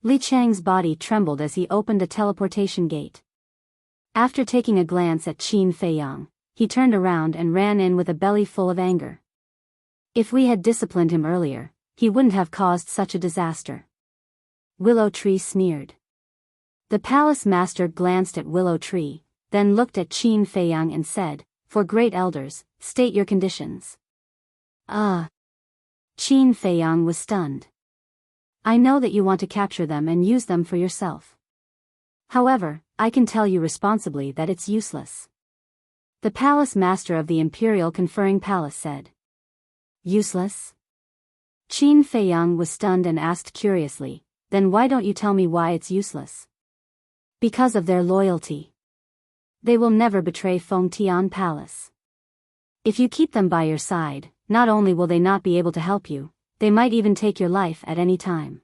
Li Chang's body trembled as he opened a teleportation gate. After taking a glance at Qin Feiyang, he turned around and ran in with a belly full of anger. If we had disciplined him earlier, he wouldn't have caused such a disaster. Willow Tree sneered. The palace master glanced at Willow Tree, then looked at Qin Feiyang and said, "For great elders, state your conditions." Qin Feiyang was stunned. "I know that you want to capture them and use them for yourself. However, I can tell you responsibly that it's useless." The palace master of the Imperial Conferring Palace said. "Useless?" Qin Feiyang was stunned and asked curiously, "Then why don't you tell me why it's useless?" "Because of their loyalty. They will never betray Fengtian Palace. If you keep them by your side, not only will they not be able to help you, they might even take your life at any time."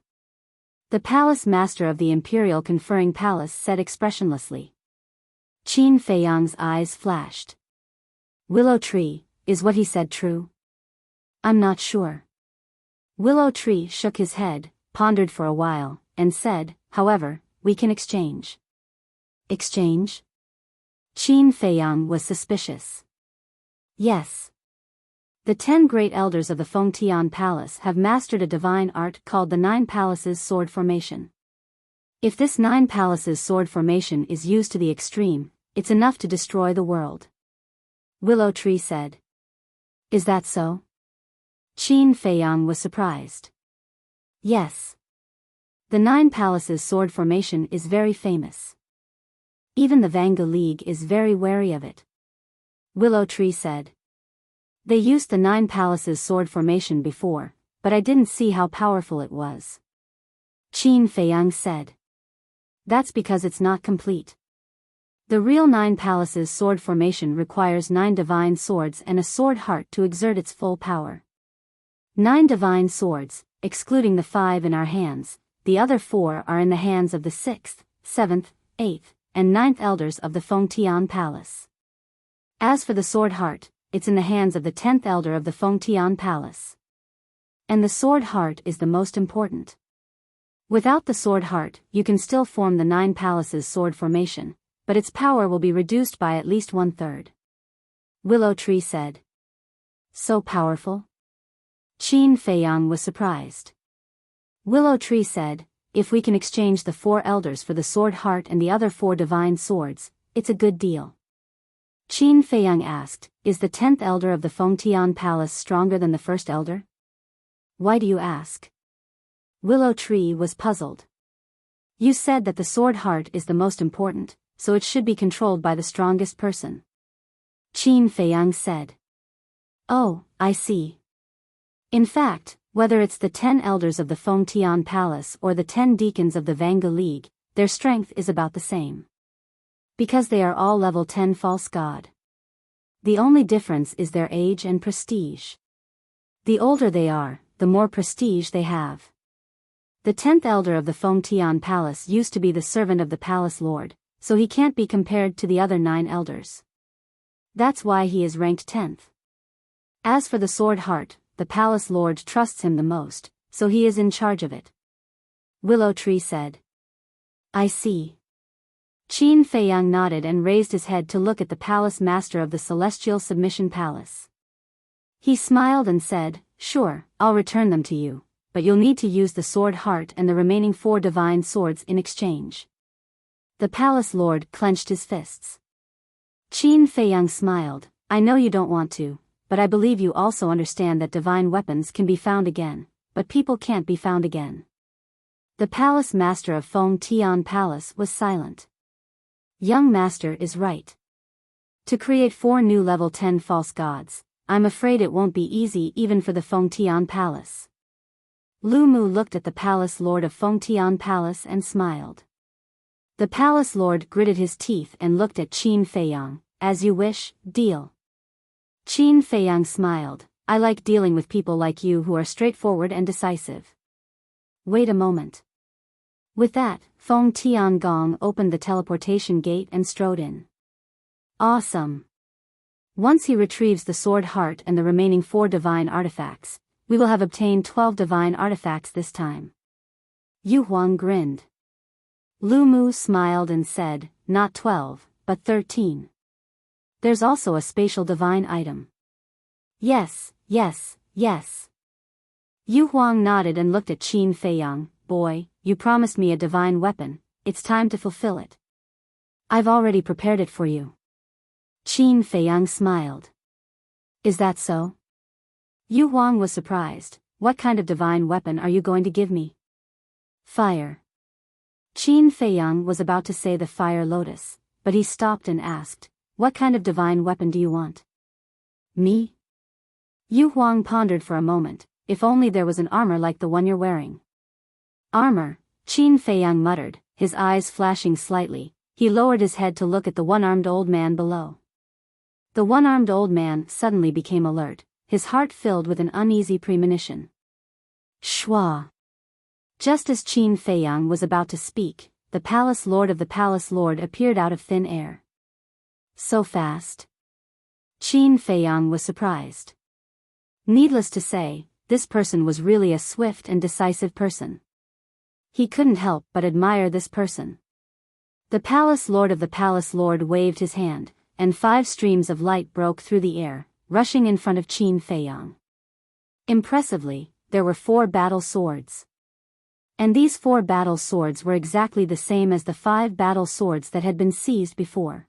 The palace master of the Imperial Conferring Palace said expressionlessly. Qin Feiyang's eyes flashed. "Willow Tree, is what he said true?" "I'm not sure." Willow Tree shook his head, pondered for a while, and said, "However, we can exchange." "Exchange?" Qin Feiyang was suspicious. "Yes. The 10 great elders of the Fengtian Palace have mastered a divine art called the 9 Palaces Sword Formation. If this 9 palaces sword formation is used to the extreme, it's enough to destroy the world. Willow Tree said. Is that so? Qin Feiyang was surprised. Yes. The 9 palaces sword formation is very famous. Even the Vanga League is very wary of it. Willow Tree said. They used the 9 palaces sword formation before, but I didn't see how powerful it was. Qin Feiyang said. That's because it's not complete. The real 9 palaces sword formation requires 9 divine swords and a sword heart to exert its full power. 9 divine swords, excluding the 5 in our hands, the other 4 are in the hands of the 6th, 7th, 8th, and 9th elders of the Fengtian Palace. As for the sword heart, it's in the hands of the 10th elder of the Fengtian Palace. And the sword heart is the most important. Without the sword heart, you can still form the 9 palaces sword formation, but its power will be reduced by at least 1/3. Willow Tree said. So powerful? Qin Feiyang was surprised. Willow Tree said, if we can exchange the 4 elders for the sword heart and the other 4 divine swords, it's a good deal. Qin Feiyang asked, is the 10th elder of the Fengtian Palace stronger than the 1st elder? Why do you ask? Willow Tree was puzzled. You said that the sword heart is the most important, so it should be controlled by the strongest person. Qin Feiyang said. Oh, I see. In fact, whether it's the 10 elders of the Fengtian Palace or the 10 deacons of the Vanga League, their strength is about the same. Because they are all level 10 false god. The only difference is their age and prestige. The older they are, the more prestige they have. The 10th elder of the Fengtian Palace used to be the servant of the palace lord, so he can't be compared to the other 9 elders. That's why he is ranked 10th. As for the sword heart, the palace lord trusts him the most, so he is in charge of it. Willow Tree said. I see. Qin Feiyang nodded and raised his head to look at the palace master of the Celestial Submission Palace. He smiled and said, sure, I'll return them to you, but you'll need to use the sword heart and the remaining 4 divine swords in exchange. The palace lord clenched his fists. Qin Feiyang smiled, I know you don't want to, but I believe you also understand that divine weapons can be found again, but people can't be found again. The palace master of Fengtian Palace was silent. Young master is right. To create 4 new level 10 false gods, I'm afraid it won't be easy even for the Fengtian Palace. Lu Mu looked at the palace lord of Fengtian Palace and smiled. The palace lord gritted his teeth and looked at Qin Feiyang, as you wish, deal. Qin Feiyang smiled, I like dealing with people like you who are straightforward and decisive. Wait a moment. With that, Feng Tiangong opened the teleportation gate and strode in. Awesome. Once he retrieves the sword heart and the remaining 4 divine artifacts, we will have obtained 12 divine artifacts this time. Yu Huang grinned. Lu Mu smiled and said, not 12, but 13. There's also a spatial divine item. Yes, yes, yes. Yu Huang nodded and looked at Qin Feiyang, boy, you promised me a divine weapon, it's time to fulfill it. I've already prepared it for you. Qin Feiyang smiled. Is that so? Yu Huang was surprised, what kind of divine weapon are you going to give me? Fire. Qin Feiyang was about to say the fire lotus, but he stopped and asked, what kind of divine weapon do you want? Me? Yu Huang pondered for a moment, if only there was an armor like the one you're wearing. Armor, Qin Feiyang muttered, his eyes flashing slightly. He lowered his head to look at the one-armed old man below. The one-armed old man suddenly became alert, his heart filled with an uneasy premonition. Shwa. Just as Qin Feiyang was about to speak, the palace lord of the palace lord appeared out of thin air. So fast? Qin Feiyang was surprised. Needless to say, this person was really a swift and decisive person. He couldn't help but admire this person. The palace lord of the palace lord waved his hand, and 5 streams of light broke through the air, rushing in front of Qin Feiyang. Impressively, there were 4 battle swords. And these 4 battle swords were exactly the same as the 5 battle swords that had been seized before.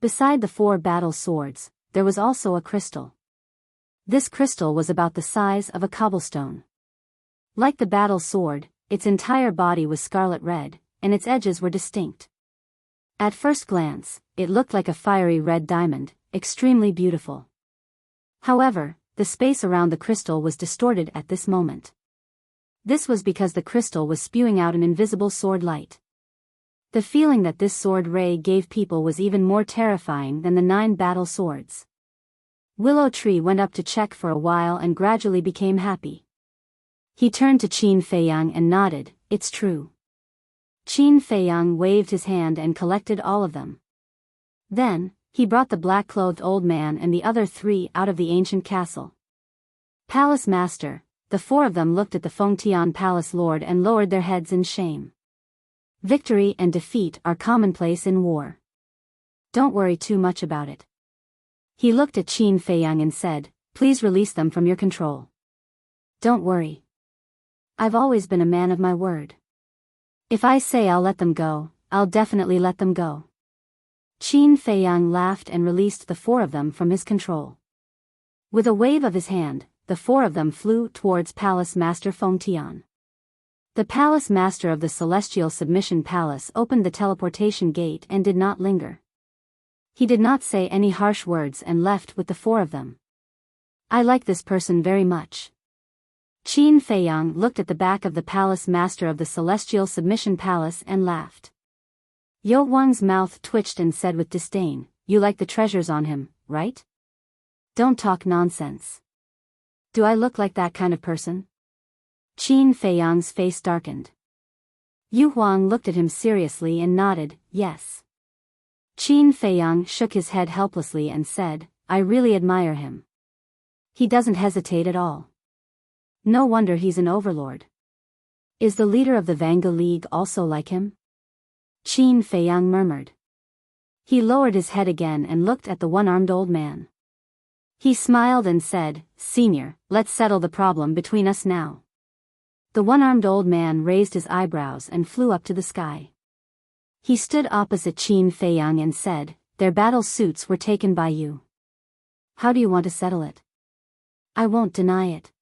Beside the 4 battle swords, there was also a crystal. This crystal was about the size of a cobblestone. Like the battle sword, its entire body was scarlet red, and its edges were distinct. At first glance, it looked like a fiery red diamond, extremely beautiful. However, the space around the crystal was distorted at this moment. This was because the crystal was spewing out an invisible sword light. The feeling that this sword ray gave people was even more terrifying than the 9 battle swords. Willow Tree went up to check for a while and gradually became happy. He turned to Qin Feiyang and nodded, "It's true." Qin Feiyang waved his hand and collected all of them. Then, he brought the black-clothed old man and the other 3 out of the ancient castle. Palace Master, the 4 of them looked at the Fengtian Palace Lord and lowered their heads in shame. Victory and defeat are commonplace in war. Don't worry too much about it. He looked at Qin Feiyang and said, "Please release them from your control." "Don't worry. I've always been a man of my word. If I say I'll let them go, I'll definitely let them go." Qin Feiyang laughed and released the 4 of them from his control. With a wave of his hand, the 4 of them flew towards Palace Master Fengtian. The Palace Master of the Celestial Submission Palace opened the teleportation gate and did not linger. He did not say any harsh words and left with the 4 of them. "I like this person very much." Qin Feiyang looked at the back of the Palace Master of the Celestial Submission Palace and laughed. Yo Wang's mouth twitched and said with disdain, "You like the treasures on him, right? Don't talk nonsense. Do I look like that kind of person?" Qin Feiyang's face darkened. Yu Huang looked at him seriously and nodded, "Yes." Qin Feiyang shook his head helplessly and said, "I really admire him. He doesn't hesitate at all. No wonder he's an overlord. Is the leader of the Vanga League also like him?" Qin Feiyang murmured. He lowered his head again and looked at the one-armed old man. He smiled and said, "Senior, let's settle the problem between us now." The one-armed old man raised his eyebrows and flew up to the sky. He stood opposite Qin Feiyang and said, "Their battle suits were taken by you. How do you want to settle it?" "I won't deny it.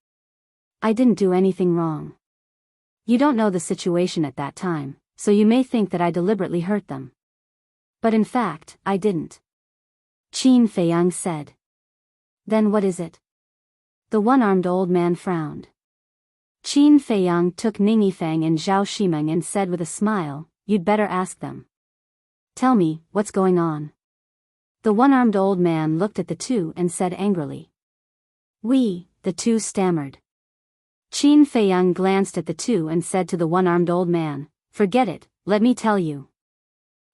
I didn't do anything wrong. You don't know the situation at that time, so you may think that I deliberately hurt them. But in fact, I didn't." Qin Feiyang said. "Then what is it?" The one-armed old man frowned. Qin Feiyang took Ning Yifeng and Zhao Shimeng and said with a smile, "You'd better ask them. Tell me, what's going on?" The one-armed old man looked at the 2 and said angrily. The 2 stammered. Qin Feiyang glanced at the 2 and said to the one-armed old man, "Forget it, let me tell you."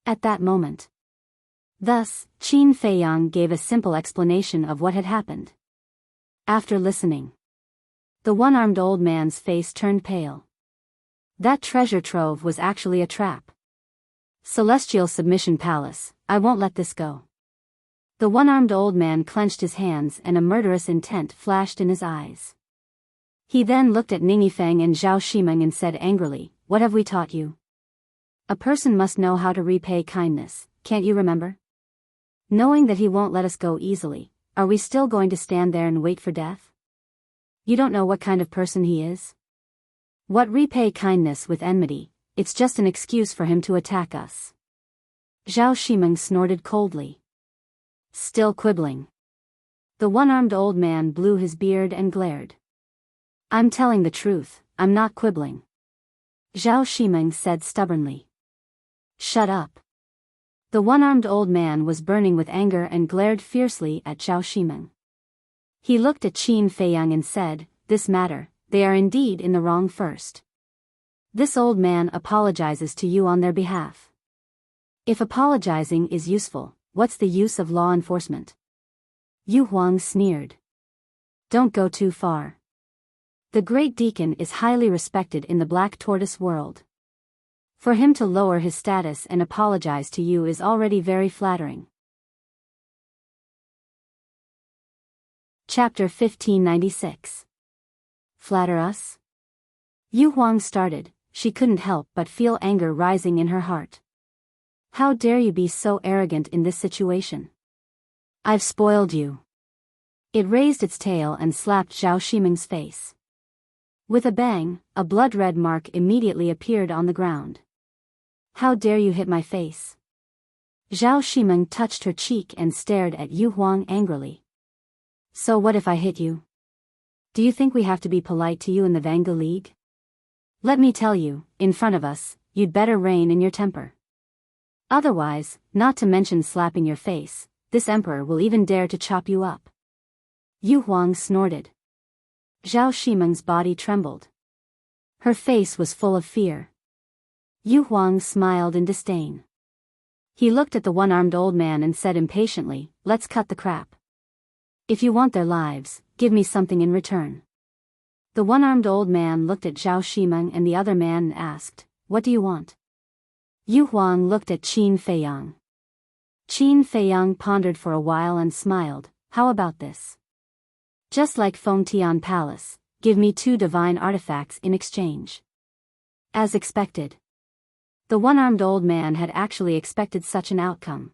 At that moment. Thus, Qin Feiyang gave a simple explanation of what had happened. After listening, the one-armed old man's face turned pale. That treasure trove was actually a trap. Celestial Submission Palace, I won't let this go. The one-armed old man clenched his hands and a murderous intent flashed in his eyes. He then looked at Ning Yifeng and Zhao Shimeng and said angrily, "What have we taught you? A person must know how to repay kindness, can't you remember? Knowing that he won't let us go easily, are we still going to stand there and wait for death? You don't know what kind of person he is? What repay kindness with enmity, it's just an excuse for him to attack us." Zhao Shimeng snorted coldly. Still quibbling. The one-armed old man blew his beard and glared. "I'm telling the truth, I'm not quibbling," Zhao Shimeng said stubbornly. "Shut up." The one-armed old man was burning with anger and glared fiercely at Zhao Shimeng. He looked at Qin Feiyang and said, "This matter, they are indeed in the wrong first. This old man apologizes to you on their behalf. If apologizing is useful, what's the use of law enforcement?" Yu Huang sneered. "Don't go too far. The Great Deacon is highly respected in the Black Tortoise world. For him to lower his status and apologize to you is already very flattering." Chapter 1596. Flatter us? Yu Huang started, she couldn't help but feel anger rising in her heart. How dare you be so arrogant in this situation? I've spoiled you. It raised its tail and slapped Zhao Shimeng's face. With a bang, a blood-red mark immediately appeared on the ground. How dare you hit my face? Zhao Shimeng touched her cheek and stared at Yu Huang angrily. So what if I hit you? Do you think we have to be polite to you in the Vanga League? Let me tell you, in front of us, you'd better rein in your temper. Otherwise, not to mention slapping your face, this emperor will even dare to chop you up. Yu Huang snorted. Zhao Shimeng's body trembled. Her face was full of fear. Yu Huang smiled in disdain. He looked at the one-armed old man and said impatiently, let's cut the crap. If you want their lives, give me something in return. The one-armed old man looked at Zhao Shimeng and the other man and asked, what do you want? Yu Huang looked at Qin Feiyang. Qin Feiyang pondered for a while and smiled, how about this? Just like Fengtian Palace, give me 2 divine artifacts in exchange. As expected. The one-armed old man had actually expected such an outcome.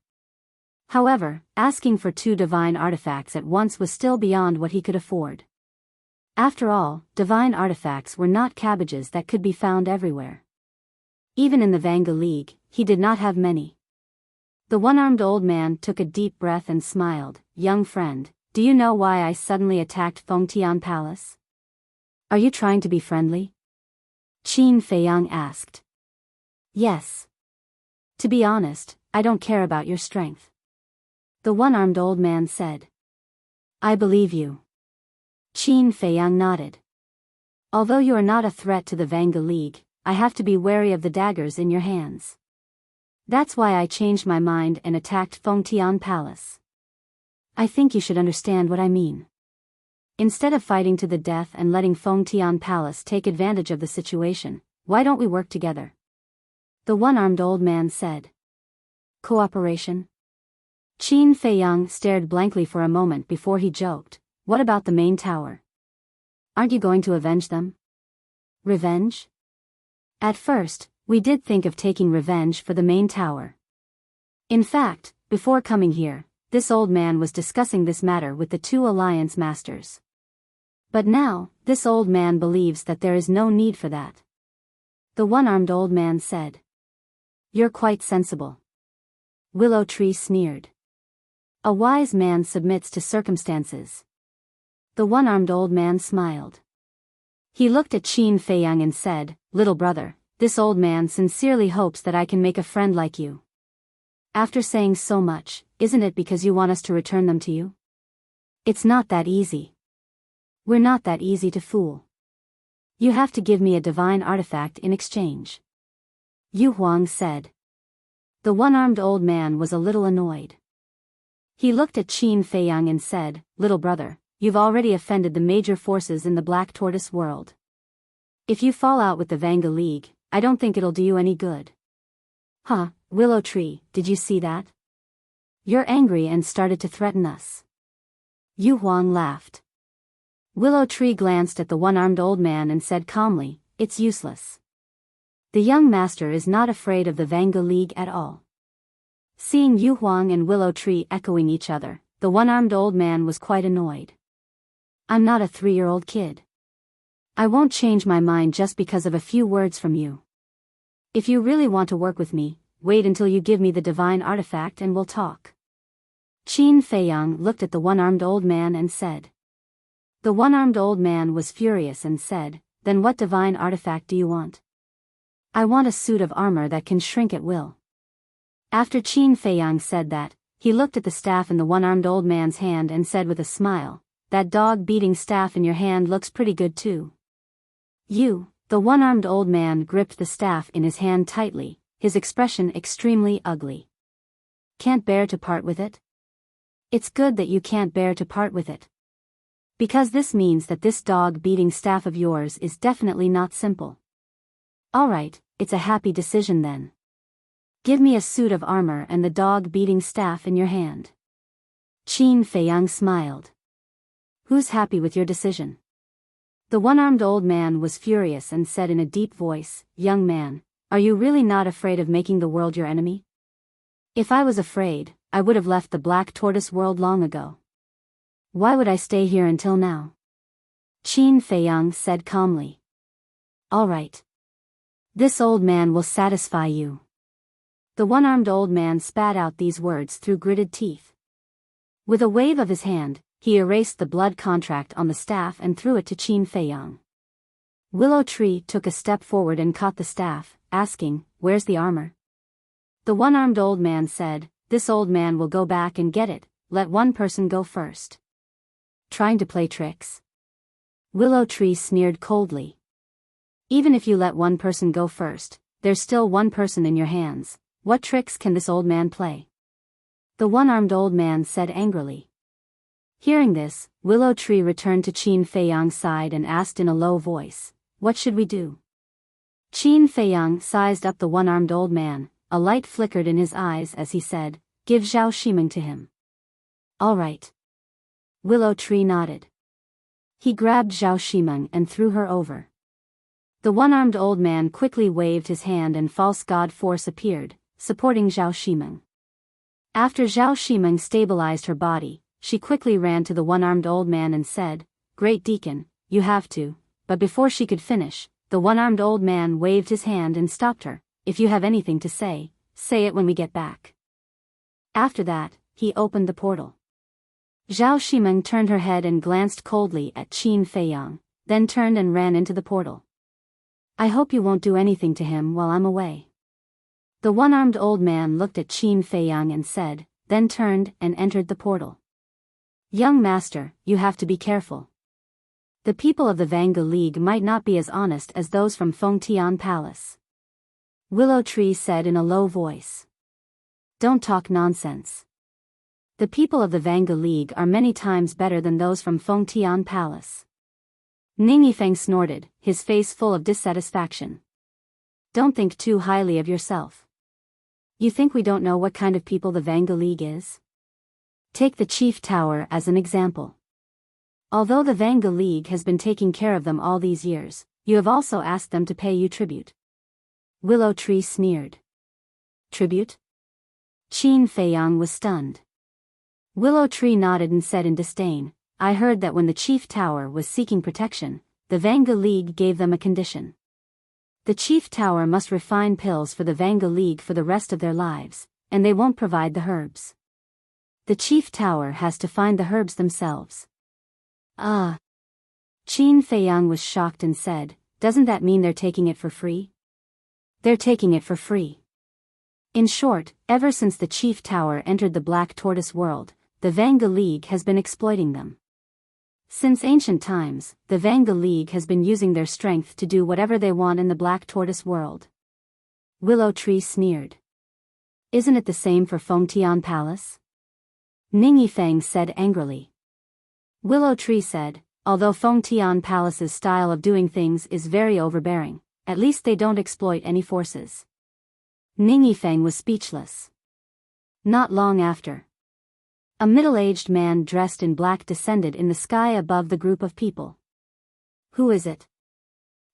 However, asking for 2 divine artifacts at once was still beyond what he could afford. After all, divine artifacts were not cabbages that could be found everywhere. Even in the Vanga League, he did not have many. The one-armed old man took a deep breath and smiled, young friend, do you know why I suddenly attacked Fengtian Palace? Are you trying to be friendly? Qin Feiyang asked. Yes. To be honest, I don't care about your strength. The one-armed old man said. I believe you. Qin Feiyang nodded. Although you are not a threat to the Vanga League, I have to be wary of the daggers in your hands. That's why I changed my mind and attacked Fengtian Palace. I think you should understand what I mean. Instead of fighting to the death and letting Fengtian Palace take advantage of the situation, why don't we work together? The one-armed old man said. Cooperation? Qin Feiyang stared blankly for a moment before he joked, what about the main tower? Aren't you going to avenge them? Revenge? At first, we did think of taking revenge for the main tower. In fact, before coming here, this old man was discussing this matter with the 2 alliance masters. But now, this old man believes that there is no need for that. The one-armed old man said. You're quite sensible. Willow Tree sneered. A wise man submits to circumstances. The one-armed old man smiled. He looked at Qin Feiyang and said, little brother, this old man sincerely hopes that I can make a friend like you. After saying so much, isn't it because you want us to return them to you? It's not that easy. We're not that easy to fool. You have to give me a divine artifact in exchange. Yu Huang said. The one-armed old man was a little annoyed. He looked at Qin Feiyang and said, little brother, you've already offended the major forces in the Black Tortoise world. If you fall out with the Vanga League, I don't think it'll do you any good. Huh, Willow Tree, did you see that? You're angry and started to threaten us. Yu Huang laughed. Willow Tree glanced at the one-armed old man and said calmly, it's useless. The young master is not afraid of the Vanga League at all. Seeing Yu Huang and Willow Tree echoing each other, the one-armed old man was quite annoyed. I'm not a 3-year-old kid. I won't change my mind just because of a few words from you. If you really want to work with me, wait until you give me the divine artifact and we'll talk. Qin Feiyang looked at the one-armed old man and said. The one-armed old man was furious and said, then what divine artifact do you want? I want a suit of armor that can shrink at will. After Qin Feiyang said that, he looked at the staff in the one-armed old man's hand and said with a smile, that dog-beating staff in your hand looks pretty good too. The one-armed old man gripped the staff in his hand tightly, his expression extremely ugly. Can't bear to part with it? It's good that you can't bear to part with it. Because this means that this dog-beating staff of yours is definitely not simple. Alright, it's a happy decision then. Give me a suit of armor and the dog-beating staff in your hand. Qin Feiyang smiled. Who's happy with your decision? The one-armed old man was furious and said in a deep voice, "Young man, are you really not afraid of making the world your enemy?" "If I was afraid, I would have left the Black Tortoise world long ago. Why would I stay here until now?" Qin Feiyang said calmly. "All right. This old man will satisfy you." The one-armed old man spat out these words through gritted teeth. With a wave of his hand, he erased the blood contract on the staff and threw it to Qin Feiyang. Willow Tree took a step forward and caught the staff, asking, "Where's the armor?" The one-armed old man said, "This old man will go back and get it, let one person go first." "Trying to play tricks?" Willow Tree sneered coldly. "Even if you let one person go first, there's still one person in your hands. What tricks can this old man play?" The one-armed old man said angrily. Hearing this, Willow Tree returned to Qin Feiyang's side and asked in a low voice, "What should we do?" Qin Feiyang sized up the one-armed old man. A light flickered in his eyes as he said, "Give Zhao Shimeng to him." "All right." Willow Tree nodded. He grabbed Zhao Shimeng and threw her over. The one-armed old man quickly waved his hand and false god force appeared, supporting Zhao Shimeng. After Zhao Shimeng stabilized her body, she quickly ran to the one-armed old man and said, "Great Deacon, you have to," but before she could finish, the one-armed old man waved his hand and stopped her. "If you have anything to say, say it when we get back." After that, he opened the portal. Zhao Shimeng turned her head and glanced coldly at Qin Feiyang, then turned and ran into the portal. "I hope you won't do anything to him while I'm away." The one-armed old man looked at Qin Feiyang and said, then turned and entered the portal. "Young master, you have to be careful. The people of the Vanga League might not be as honest as those from Fengtian Palace," Willow Tree said in a low voice. "Don't talk nonsense. The people of the Vanga League are many times better than those from Fengtian Palace." Ning Yifeng snorted, his face full of dissatisfaction. "Don't think too highly of yourself. You think we don't know what kind of people the Vanga League is? Take the Chief Tower as an example. Although the Vanga League has been taking care of them all these years, you have also asked them to pay you tribute." Willow Tree sneered. "Tribute?" Qin Feiyang was stunned. Willow Tree nodded and said in disdain, "I heard that when the Chief Tower was seeking protection, the Vanga League gave them a condition. The Chief Tower must refine pills for the Vanga League for the rest of their lives, and they won't provide the herbs. The Chief Tower has to find the herbs themselves." "Ah." Qin Feiyang was shocked and said, "Doesn't that mean they're taking it for free?" "They're taking it for free." In short, ever since the Chief Tower entered the Black Tortoise world, the Vanga League has been exploiting them. Since ancient times, the Vanga League has been using their strength to do whatever they want in the Black Tortoise world. Willow Tree sneered. "Isn't it the same for Fengtian Palace?" Ning Yifeng said angrily. Willow Tree said, "Although Fengtian Palace's style of doing things is very overbearing, at least they don't exploit any forces." Ning Yifeng was speechless. Not long after, a middle-aged man dressed in black descended in the sky above the group of people. "Who is it?"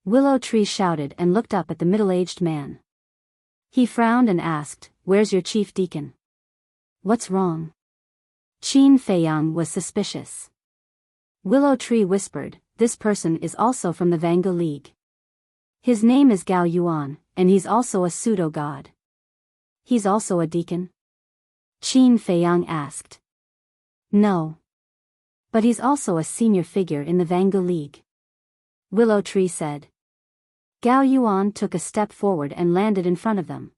Willow Tree shouted and looked up at the middle-aged man. He frowned and asked, "Where's your chief deacon?" "What's wrong?" Qin Feiyang was suspicious. Willow Tree whispered, "This person is also from the Vanga League. His name is Gao Yuan, and he's also a pseudo-god." "He's also a deacon?" Qin Feiyang asked. "No. But he's also a senior figure in the Vanga League," Willow Tree said. Gao Yuan took a step forward and landed in front of them.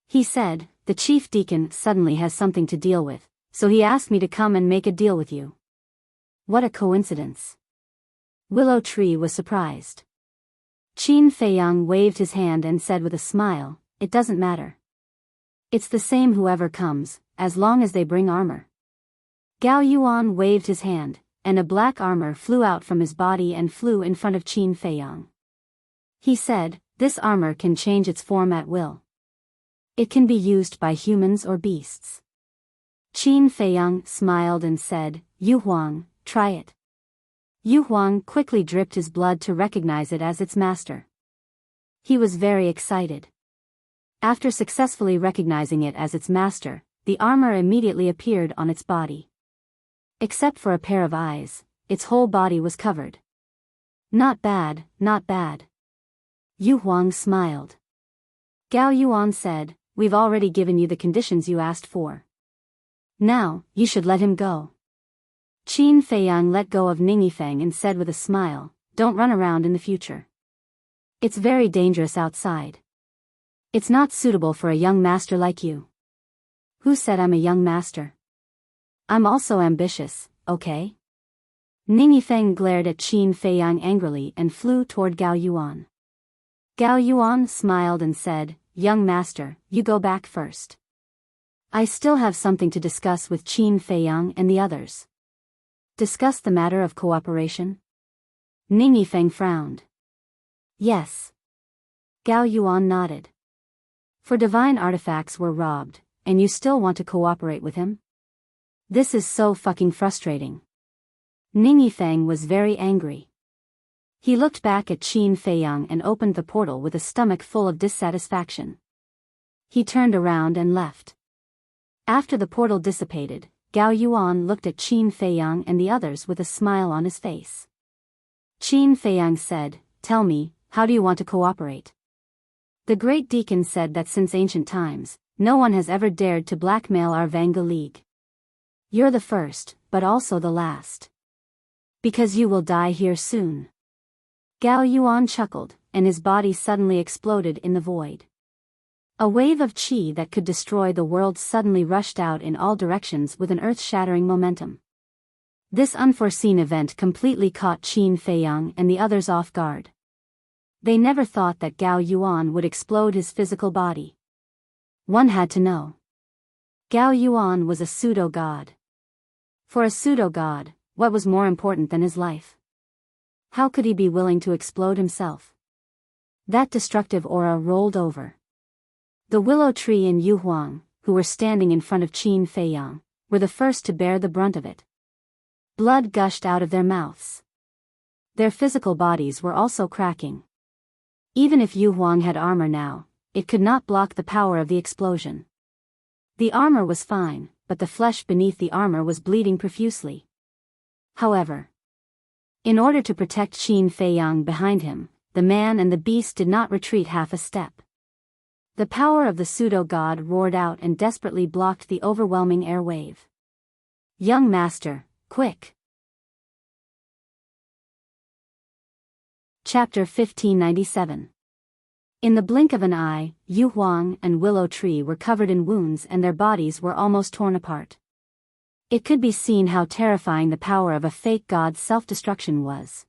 He said, "The chief deacon suddenly has something to deal with, so he asked me to come and make a deal with you." "What a coincidence." Willow Tree was surprised. Qin Feiyang waved his hand and said with a smile, "It doesn't matter. It's the same whoever comes, as long as they bring armor." Gao Yuan waved his hand, and a black armor flew out from his body and flew in front of Qin Feiyang. He said, "This armor can change its form at will. It can be used by humans or beasts." Qin Feiyang smiled and said, "Yu Huang, try it." Yu Huang quickly dripped his blood to recognize it as its master. He was very excited. After successfully recognizing it as its master, the armor immediately appeared on its body. Except for a pair of eyes, its whole body was covered. Not bad, not bad. Yu Huang smiled. Gao Yuan said, "We've already given you the conditions you asked for. Now, you should let him go." Qin Feiyang let go of Ningyi and said with a smile, "Don't run around in the future. It's very dangerous outside. It's not suitable for a young master like you." "Who said I'm a young master? I'm also ambitious, okay?" Ningyi glared at Qin Feiyang angrily and flew toward Gao Yuan. Gao Yuan smiled and said, "Young master, you go back first. I still have something to discuss with Qin Feiyang and the others." "Discuss the matter of cooperation?" Ningyi frowned. "Yes." Gao Yuan nodded. "For divine artifacts were robbed, and you still want to cooperate with him? This is so fucking frustrating." Ningyi was very angry. He looked back at Qin Feiyang and opened the portal with a stomach full of dissatisfaction. He turned around and left. After the portal dissipated, Gao Yuan looked at Qin Feiyang and the others with a smile on his face. Qin Feiyang said, "Tell me, how do you want to cooperate?" The Great Deacon said that since ancient times, no one has ever dared to blackmail our Vanga League. You're the first, but also the last. Because you will die here soon. Gao Yuan chuckled, and his body suddenly exploded in the void. A wave of qi that could destroy the world suddenly rushed out in all directions with an earth-shattering momentum. This unforeseen event completely caught Qin Feiyang and the others off guard. They never thought that Gao Yuan would explode his physical body. One had to know. Gao Yuan was a pseudo-god. For a pseudo-god, what was more important than his life? How could he be willing to explode himself? That destructive aura rolled over. The willow tree and Yu Huang, who were standing in front of Qin Feiyang, were the first to bear the brunt of it. Blood gushed out of their mouths. Their physical bodies were also cracking. Even if Yu Huang had armor now, it could not block the power of the explosion. The armor was fine, but the flesh beneath the armor was bleeding profusely. However, in order to protect Qin Feiyang behind him, the man and the beast did not retreat half a step. The power of the pseudo-god roared out and desperately blocked the overwhelming air wave. "Young master, quick!" Chapter 1597. In the blink of an eye, Yu Huang and Willow Tree were covered in wounds and their bodies were almost torn apart. It could be seen how terrifying the power of a fake god's self-destruction was.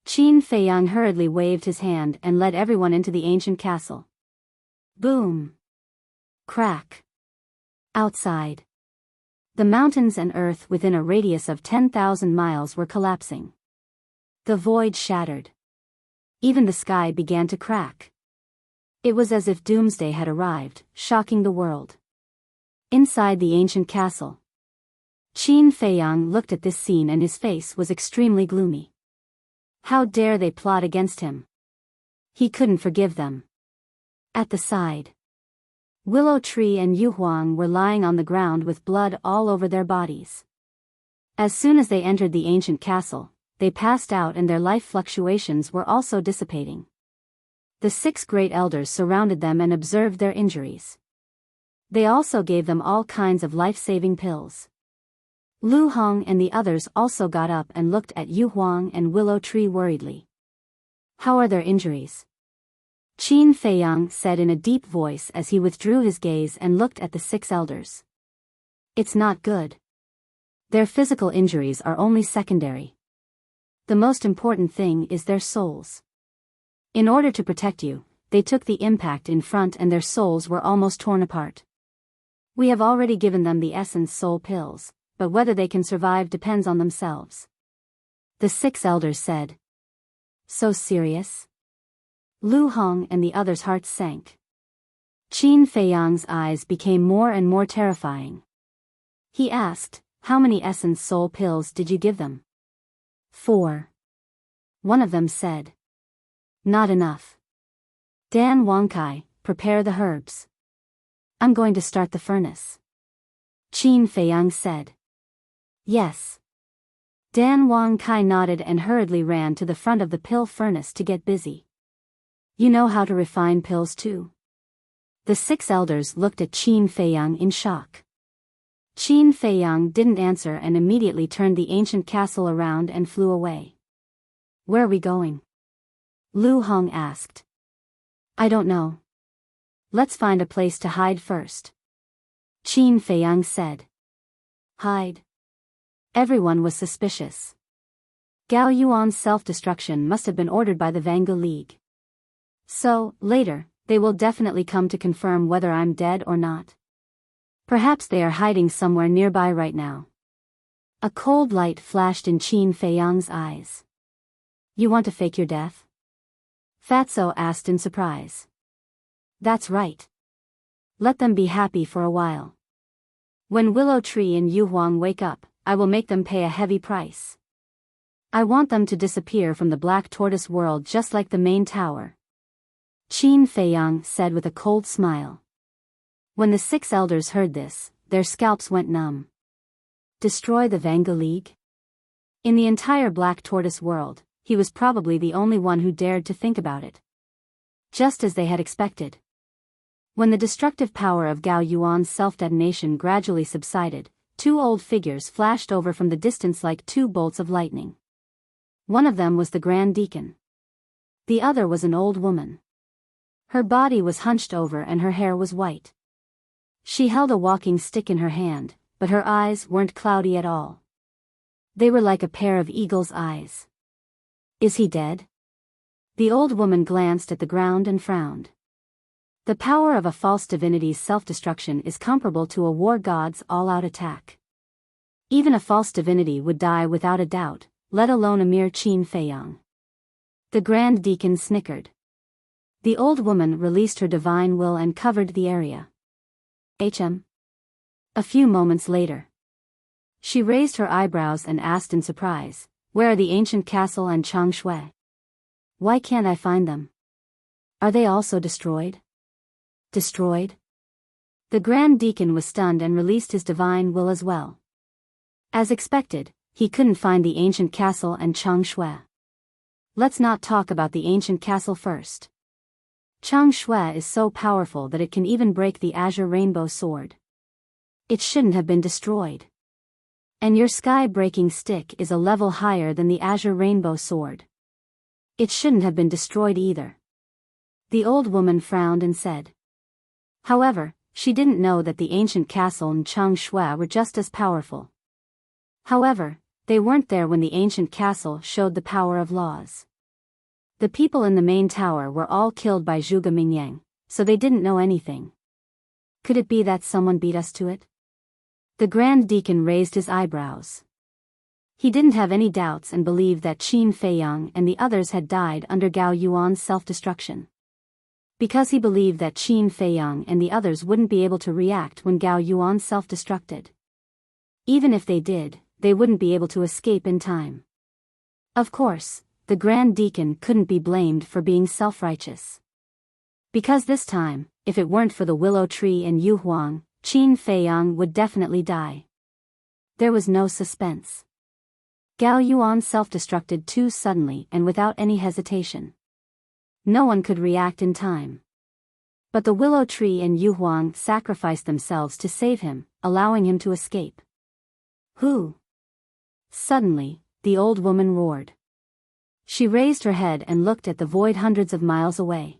Qin Feiyang hurriedly waved his hand and led everyone into the ancient castle. Boom! Crack! Outside. The mountains and earth within a radius of 10,000 miles were collapsing. The void shattered. Even the sky began to crack. It was as if doomsday had arrived, shocking the world. Inside the ancient castle, Qin Feiyang looked at this scene and his face was extremely gloomy. How dare they plot against him? He couldn't forgive them. At the side, Willow Tree and Yu Huang were lying on the ground with blood all over their bodies. As soon as they entered the ancient castle, they passed out and their life fluctuations were also dissipating. The 6 great elders surrounded them and observed their injuries. They also gave them all kinds of life-saving pills. Lu Hong and the others also got up and looked at Yu Huang and Willow Tree worriedly. "How are their injuries?" Qin Feiyang said in a deep voice as he withdrew his gaze and looked at the 6 elders. "It's not good. Their physical injuries are only secondary. The most important thing is their souls. In order to protect you, they took the impact in front and their souls were almost torn apart. We have already given them the essence soul pills, but whether they can survive depends on themselves." The 6 elders said. "So serious?" Lu Hong and the others' hearts sank. Qin Feiyang's eyes became more and more terrifying. He asked, "How many essence soul pills did you give them?" 4. One of them said. Not enough. Dan Wangkai, prepare the herbs. I'm going to start the furnace. Qin Feiyang said. Yes. Dan Wangkai nodded and hurriedly ran to the front of the pill furnace to get busy. You know how to refine pills too? The 6 elders looked at Qin Feiyang in shock. Qin Feiyang didn't answer and immediately turned the ancient castle around and flew away. Where are we going? Lu Hong asked. I don't know. Let's find a place to hide first. Qin Feiyang said. Hide? Everyone was suspicious. Gao Yuan's self-destruction must have been ordered by the Vangu League. So, later, they will definitely come to confirm whether I'm dead or not. Perhaps they are hiding somewhere nearby right now. A cold light flashed in Qin Feiyang's eyes. You want to fake your death? Fatso asked in surprise. That's right. Let them be happy for a while. When Willow Tree and Yu Huang wake up, I will make them pay a heavy price. I want them to disappear from the Black Tortoise world just like the main tower. Qin Feiyang said with a cold smile. When the 6 elders heard this, their scalps went numb. Destroy the Vangu League? In the entire Black Tortoise world, he was probably the only one who dared to think about it. Just as they had expected. When the destructive power of Gao Yuan's self-detonation gradually subsided, 2 old figures flashed over from the distance like 2 bolts of lightning. One of them was the Grand Deacon. The other was an old woman. Her body was hunched over and her hair was white. She held a walking stick in her hand, but her eyes weren't cloudy at all. They were like a pair of eagle's eyes. Is he dead? The old woman glanced at the ground and frowned. The power of a false divinity's self-destruction is comparable to a war god's all-out attack. Even a false divinity would die without a doubt, let alone a mere Qin Feiyang. The Grand Deacon snickered. The old woman released her divine will and covered the area. A few moments later. She raised her eyebrows and asked in surprise, where are the ancient castle and Changshui? Why can't I find them? Are they also destroyed? Destroyed? The Grand Deacon was stunned and released his divine will as well. As expected, he couldn't find the ancient castle and Changshui. Let's not talk about the ancient castle first. Changshui is so powerful that it can even break the Azure Rainbow Sword. It shouldn't have been destroyed. And your sky-breaking stick is a level higher than the Azure Rainbow Sword. It shouldn't have been destroyed either. The old woman frowned and said. However, she didn't know that the ancient castle and Changshui were just as powerful. However, they weren't there when the ancient castle showed the power of laws. The people in the main tower were all killed by Zhuge Mingyang, so they didn't know anything. Could it be that someone beat us to it? The Grand Deacon raised his eyebrows. He didn't have any doubts and believed that Qin Feiyang and the others had died under Gao Yuan's self-destruction. Because he believed that Qin Feiyang and the others wouldn't be able to react when Gao Yuan self-destructed. Even if they did, they wouldn't be able to escape in time. Of course, the Grand Deacon couldn't be blamed for being self-righteous. Because this time, if it weren't for the Willow Tree and Yu Huang, Qin Feiyang would definitely die. There was no suspense. Gao Yuan self-destructed too suddenly and without any hesitation. No one could react in time. But the Willow Tree and Yu Huang sacrificed themselves to save him, allowing him to escape. Who? Suddenly, the old woman roared. She raised her head and looked at the void hundreds of miles away.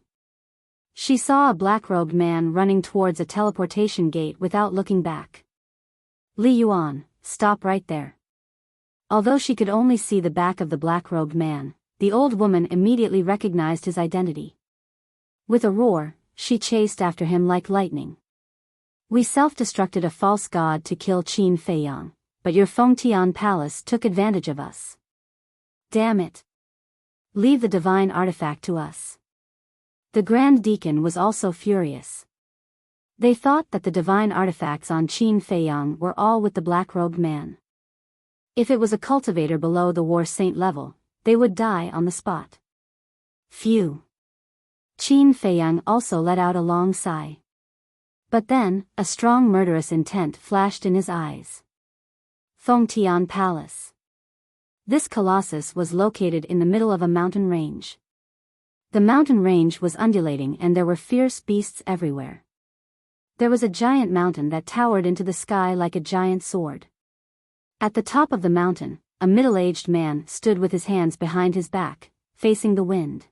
She saw a black-robed man running towards a teleportation gate without looking back. Li Yuan, stop right there. Although she could only see the back of the black-robed man, the old woman immediately recognized his identity. With a roar, she chased after him like lightning. We self-destructed a false god to kill Qin Feiyang, but your Fengtian palace took advantage of us. Damn it. Leave the divine artifact to us. The Grand Deacon was also furious. They thought that the divine artifacts on Qin Feiyang were all with the black-robed man. If it was a cultivator below the war saint level, they would die on the spot. Phew. Qin Feiyang also let out a long sigh. But then, a strong murderous intent flashed in his eyes. Fengtian Palace. This colossus was located in the middle of a mountain range. The mountain range was undulating and there were fierce beasts everywhere. There was a giant mountain that towered into the sky like a giant sword. At the top of the mountain, a middle-aged man stood with his hands behind his back, facing the wind.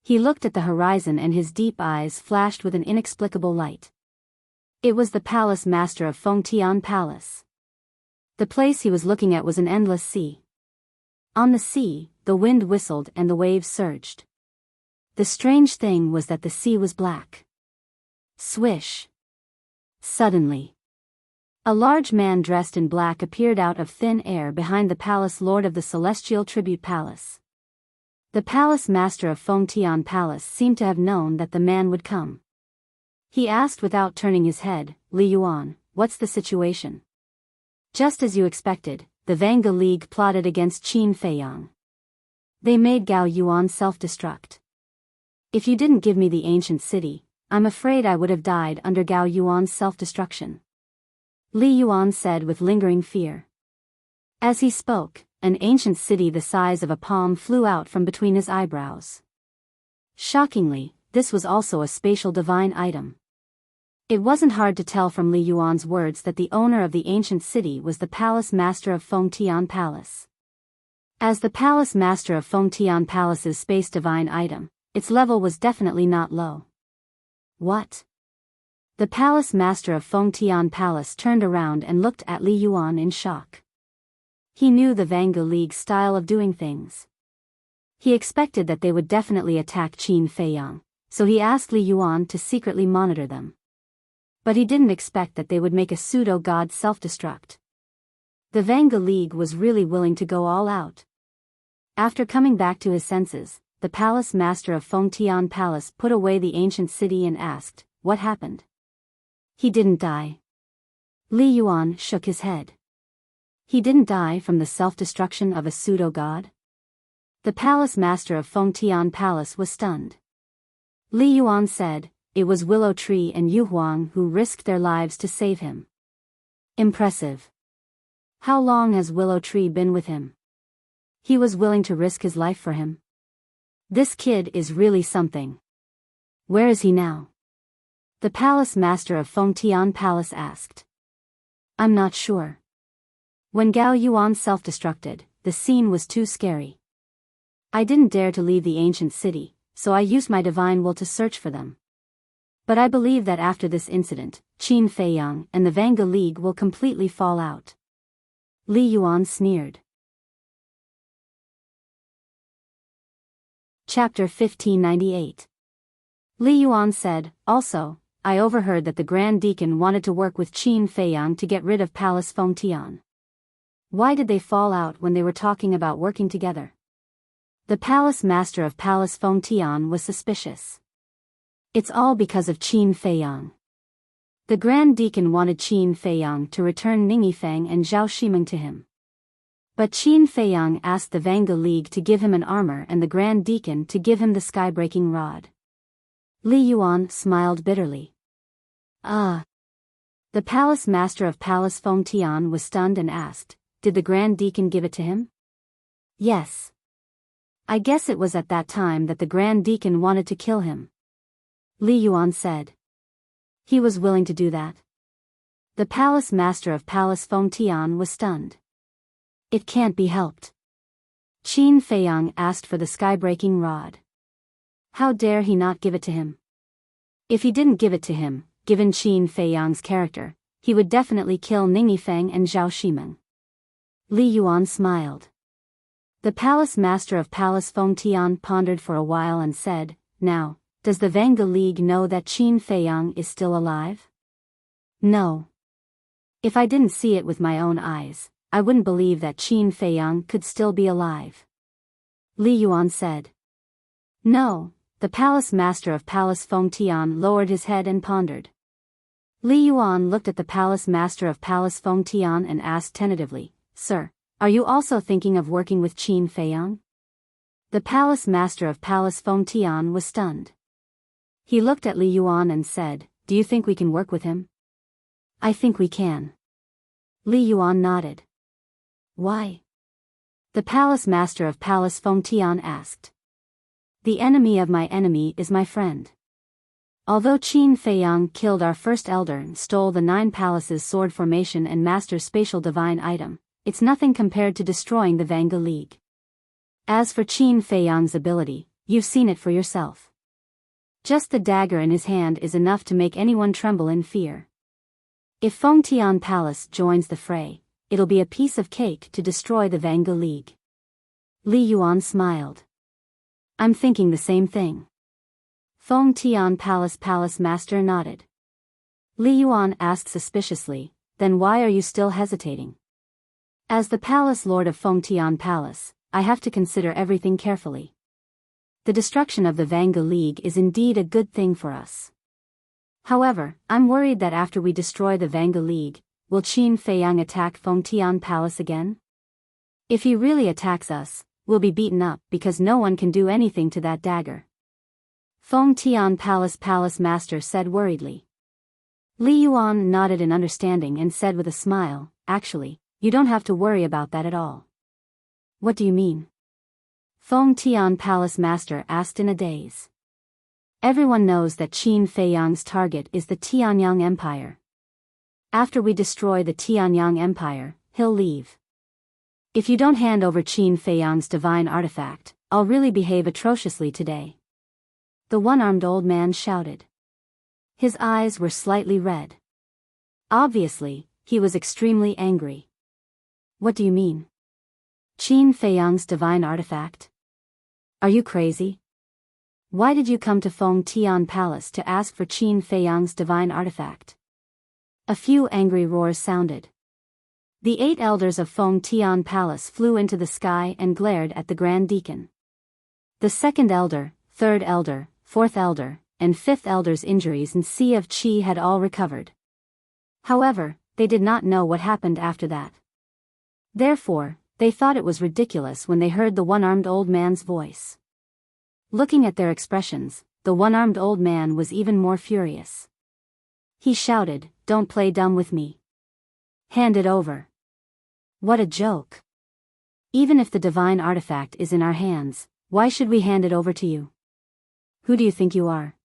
He looked at the horizon and his deep eyes flashed with an inexplicable light. It was the palace master of Fengtian Palace. The place he was looking at was an endless sea. On the sea, the wind whistled and the waves surged. The strange thing was that the sea was black. Swish. Suddenly, a large man dressed in black appeared out of thin air behind the palace lord of the Celestial Tribute Palace. The palace master of Fengtian Palace seemed to have known that the man would come. He asked without turning his head, "Li Yuan, what's the situation?" "Just as you expected, the Vanga League plotted against Qin Feiyang. They made Gao Yuan self-destruct. If you didn't give me the ancient city, I'm afraid I would have died under Gao Yuan's self-destruction," Li Yuan said with lingering fear. As he spoke, an ancient city the size of a palm flew out from between his eyebrows. Shockingly, this was also a spatial divine item. It wasn't hard to tell from Li Yuan's words that the owner of the ancient city was the palace master of Fengtian Palace. As the palace master of Fengtian Palace's space divine item, its level was definitely not low. What? The palace master of Fengtian Palace turned around and looked at Li Yuan in shock. He knew the Vanga League's style of doing things. He expected that they would definitely attack Qin Feiyang, so he asked Li Yuan to secretly monitor them. But he didn't expect that they would make a pseudo-god self-destruct. The Vanga League was really willing to go all out. After coming back to his senses, the palace master of Fengtian Palace put away the ancient city and asked, "What happened?" "He didn't die." Li Yuan shook his head. "He didn't die from the self-destruction of a pseudo-god?" The palace master of Fengtian Palace was stunned. Li Yuan said, "It was Willow Tree and Yu Huang who risked their lives to save him." Impressive. How long has Willow Tree been with him? He was willing to risk his life for him. This kid is really something. Where is he now? The palace master of Fengtian Palace asked. "I'm not sure. When Gao Yuan self-destructed, the scene was too scary. I didn't dare to leave the ancient city, so I used my divine will to search for them. But I believe that after this incident, Qin Feiyang and the Vanga League will completely fall out." Li Yuan sneered. Chapter 1598. Li Yuan said, "Also, I overheard that the Grand Deacon wanted to work with Qin Feiyang to get rid of Palace Fengtian. Why did they fall out when they were talking about working together?" The palace master of Palace Fengtian was suspicious. "It's all because of Qin Feiyang. The Grand Deacon wanted Qin Feiyang to return Ningyi and Zhao Shimeng to him. But Qin Feiyang asked the Vanga League to give him an armor and the Grand Deacon to give him the sky-breaking rod." Li Yuan smiled bitterly. "Ah." The palace master of Palace Fengtian was stunned and asked, "Did the Grand Deacon give it to him?" "Yes. I guess it was at that time that the Grand Deacon wanted to kill him," Li Yuan said. "He was willing to do that?" The palace master of Palace Fengtian was stunned. "It can't be helped." Qin Feiyang asked for the sky-breaking rod. How dare he not give it to him? If he didn't give it to him, given Qin Feiyang's character, he would definitely kill Ningyi and Zhao Shimeng. Li Yuan smiled. The palace master of Palace Fengtian pondered for a while and said, "Now, does the Vanga League know that Qin Feiyang is still alive?" "No. If I didn't see it with my own eyes, I wouldn't believe that Qin Feiyang could still be alive," Li Yuan said. "No." The palace master of Palace Fengtian lowered his head and pondered. Li Yuan looked at the palace master of Palace Fengtian and asked tentatively, "Sir, Are you also thinking of working with Qin Feiyang? The palace master of Palace Feng Tian was stunned. He looked at Li Yuan and said, "Do you think we can work with him?" "I think we can." Li Yuan nodded. "Why?" The palace master of Palace Feng Tian asked. "The enemy of my enemy is my friend. Although Qin Feiyang killed our first elder and stole the 9 palaces sword formation and master spatial divine item, it's nothing compared to destroying the Vanga League. As for Qin Feiyang's ability, you've seen it for yourself. Just the dagger in his hand is enough to make anyone tremble in fear. If Feng Tian Palace joins the fray, it'll be a piece of cake to destroy the Vanga League." Li Yuan smiled. "I'm thinking the same thing." Feng Tian Palace master nodded. Li Yuan asked suspiciously, "Then why are you still hesitating?" "As the palace lord of Feng Tian Palace, I have to consider everything carefully. The destruction of the Vanga League is indeed a good thing for us. However, I'm worried that after we destroy the Vanga League, will Qin Feiyang attack Feng Tian Palace again? If he really attacks us, we'll be beaten up because no one can do anything to that dagger." Feng Tian Palace master said worriedly. Li Yuan nodded in understanding and said with a smile, "Actually, you don't have to worry about that at all." "What do you mean?" Feng Tian Palace master asked in a daze. "Everyone knows that Qin Feiyang's target is the Tianyang Empire. After we destroy the Tianyang Empire, he'll leave. If you don't hand over Qin Feiyang's divine artifact, I'll really behave atrociously today." The one-armed old man shouted. His eyes were slightly red. Obviously, he was extremely angry. "What do you mean? Qin Feiyang's divine artifact? Are you crazy? Why did you come to Feng Tian Palace to ask for Qin Feiyang's divine artifact?" A few angry roars sounded. The 8 elders of Feng Tian Palace flew into the sky and glared at the Grand Deacon. The 2nd elder, 3rd elder, 4th elder, and 5th elder's injuries and Sea of Qi had all recovered. However, they did not know what happened after that. Therefore, they thought it was ridiculous when they heard the one-armed old man's voice. Looking at their expressions, the one-armed old man was even more furious. He shouted, "Don't play dumb with me. Hand it over." What a joke. Even if the divine artifact is in our hands, why should we hand it over to you? Who do you think you are?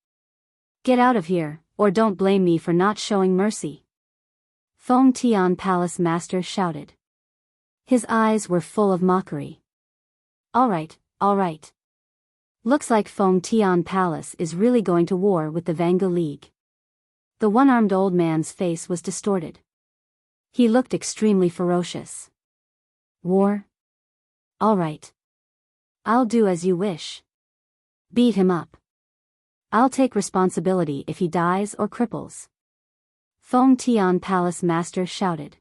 Get out of here, or don't blame me for not showing mercy. Feng Tian Palace master shouted. His eyes were full of mockery. All right. Looks like Feng Tian Palace is really going to war with the Vanga League. The one-armed old man's face was distorted. He looked extremely ferocious. War? All right. I'll do as you wish. Beat him up. I'll take responsibility if he dies or cripples. Feng Tian Palace master shouted.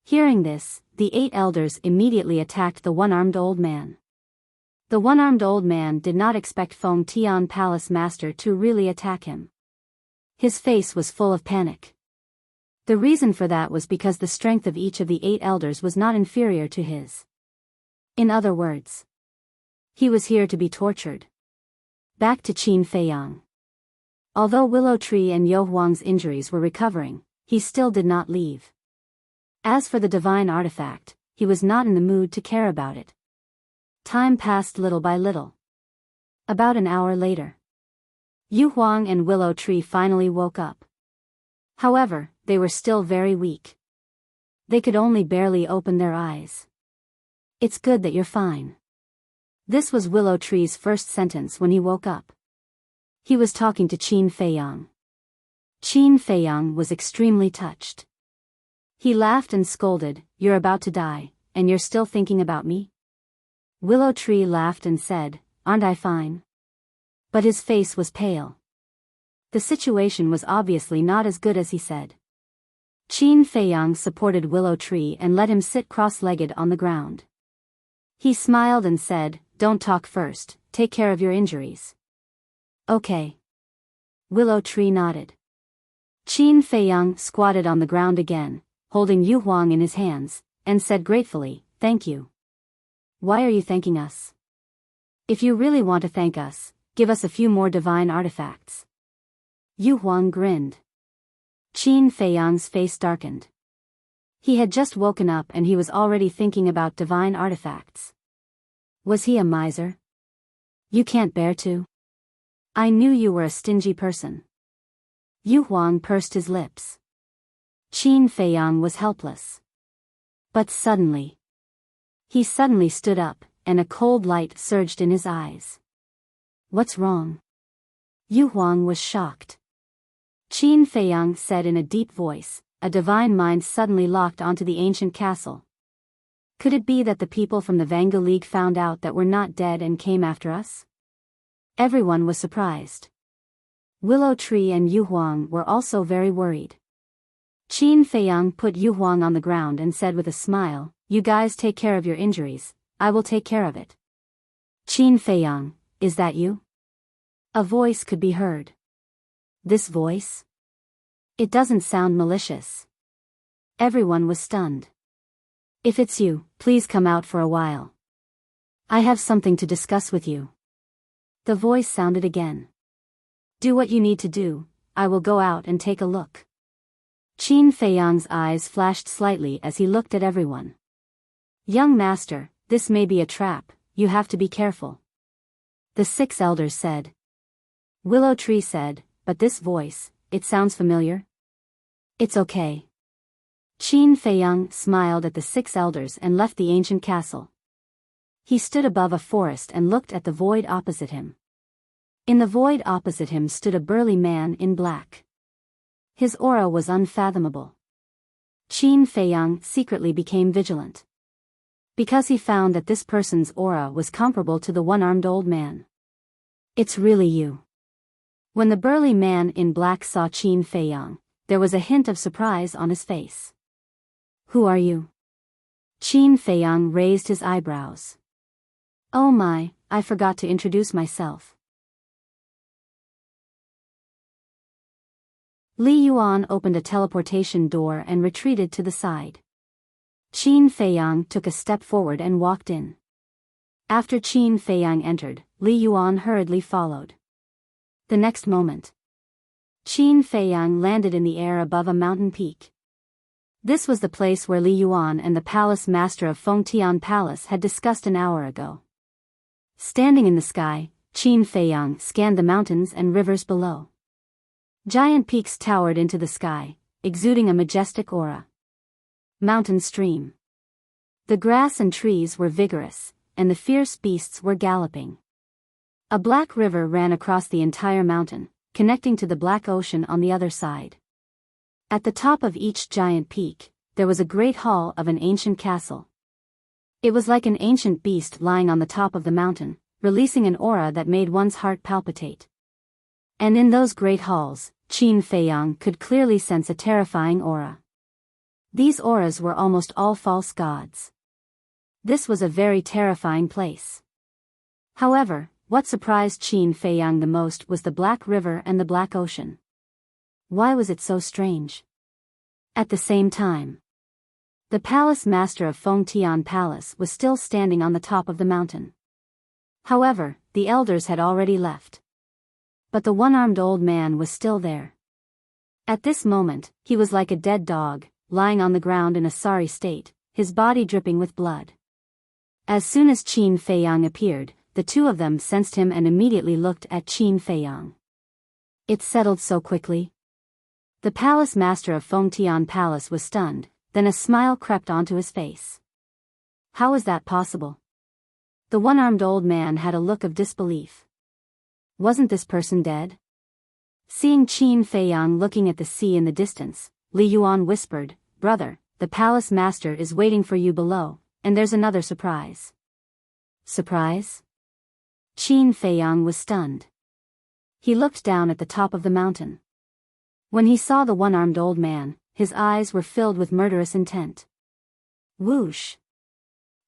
Hearing this, the 8 elders immediately attacked the one-armed old man. The one-armed old man did not expect Feng Tian Palace master to really attack him. His face was full of panic. The reason for that was because the strength of each of the 8 elders was not inferior to his. In other words, he was here to be tortured. Back to Qin Feiyang. Although Willow Tree and Yo Huang's injuries were recovering, he still did not leave. As for the divine artifact, he was not in the mood to care about it. Time passed little by little. About an hour later, Yu Huang and Willow Tree finally woke up. However, they were still very weak. They could only barely open their eyes. "It's good that you're fine." This was Willow Tree's first sentence when he woke up. He was talking to Qin Feiyang. Qin Feiyang was extremely touched. He laughed and scolded, "You're about to die, and you're still thinking about me?" Willow Tree laughed and said, "Aren't I fine?" But his face was pale. The situation was obviously not as good as he said. Qin Feiyang supported Willow Tree and let him sit cross-legged on the ground. He smiled and said, "Don't talk first, take care of your injuries." "Okay." Willow Tree nodded. Qin Feiyang squatted on the ground again, holding Yu Huang in his hands, and said gratefully, thank you. Why are you thanking us? If you really want to thank us, give us a few more divine artifacts. Yu Huang grinned. Qin Feiyang's face darkened. He had just woken up and he was already thinking about divine artifacts. Was he a miser? You can't bear to? I knew you were a stingy person. Yu Huang pursed his lips. Qin Feiyang was helpless. But suddenly. He suddenly stood up, and a cold light surged in his eyes. What's wrong? Yu Huang was shocked. Qin Feiyang said in a deep voice, a divine mind suddenly locked onto the ancient castle. Could it be that the people from the Vanga League found out that we're not dead and came after us? Everyone was surprised. Willow Tree and Yu Huang were also very worried. Qin Feiyang put Yu Huang on the ground and said with a smile, "You guys take care of your injuries, I will take care of it." Qin Feiyang, is that you? A voice could be heard. This voice? It doesn't sound malicious. Everyone was stunned. If it's you, please come out for a while. I have something to discuss with you. The voice sounded again. Do what you need to do, I will go out and take a look. Qin Feiyang's eyes flashed slightly as he looked at everyone. Young master, this may be a trap, you have to be careful. The 6 elders said. Willow Tree said, but this voice, it sounds familiar? It's okay. Qin Feiyang smiled at the 6 elders and left the ancient castle. He stood above a forest and looked at the void opposite him. In the void opposite him stood a burly man in black. His aura was unfathomable. Qin Feiyang secretly became vigilant. Because he found that this person's aura was comparable to the one-armed old man. It's really you. When the burly man in black saw Qin Feiyang, there was a hint of surprise on his face. Who are you? Qin Feiyang raised his eyebrows. Oh my, I forgot to introduce myself. Li Yuan opened a teleportation door and retreated to the side. Qin Feiyang took a step forward and walked in. After Qin Feiyang entered, Li Yuan hurriedly followed. The next moment, Qin Feiyang landed in the air above a mountain peak. This was the place where Li Yuan and the palace master of Fengtian Palace had discussed an hour ago. Standing in the sky, Qin Feiyang scanned the mountains and rivers below. Giant peaks towered into the sky, exuding a majestic aura. Mountain stream. The grass and trees were vigorous, and the fierce beasts were galloping. A black river ran across the entire mountain, connecting to the Black Ocean on the other side. At the top of each giant peak, there was a great hall of an ancient castle. It was like an ancient beast lying on the top of the mountain, releasing an aura that made one's heart palpitate. And in those great halls, Qin Feiyang could clearly sense a terrifying aura. These auras were almost all false gods. This was a very terrifying place. However, what surprised Qin Feiyang the most was the Black River and the Black Ocean. Why was it so strange? At the same time, the palace master of Fengtian Palace was still standing on the top of the mountain. However, the elders had already left. But the one-armed old man was still there. At this moment, he was like a dead dog, lying on the ground in a sorry state, his body dripping with blood. As soon as Qin Feiyang appeared, the two of them sensed him and immediately looked at Qin Feiyang. It settled so quickly. The palace master of Fengtian Palace was stunned, then a smile crept onto his face. How is that possible? The one-armed old man had a look of disbelief. Wasn't this person dead? Seeing Qin Feiyang looking at the sea in the distance, Li Yuan whispered, "Brother, the palace master is waiting for you below, and there's another surprise." Surprise? Qin Feiyang was stunned. He looked down at the top of the mountain. When he saw the one-armed old man, his eyes were filled with murderous intent. Whoosh!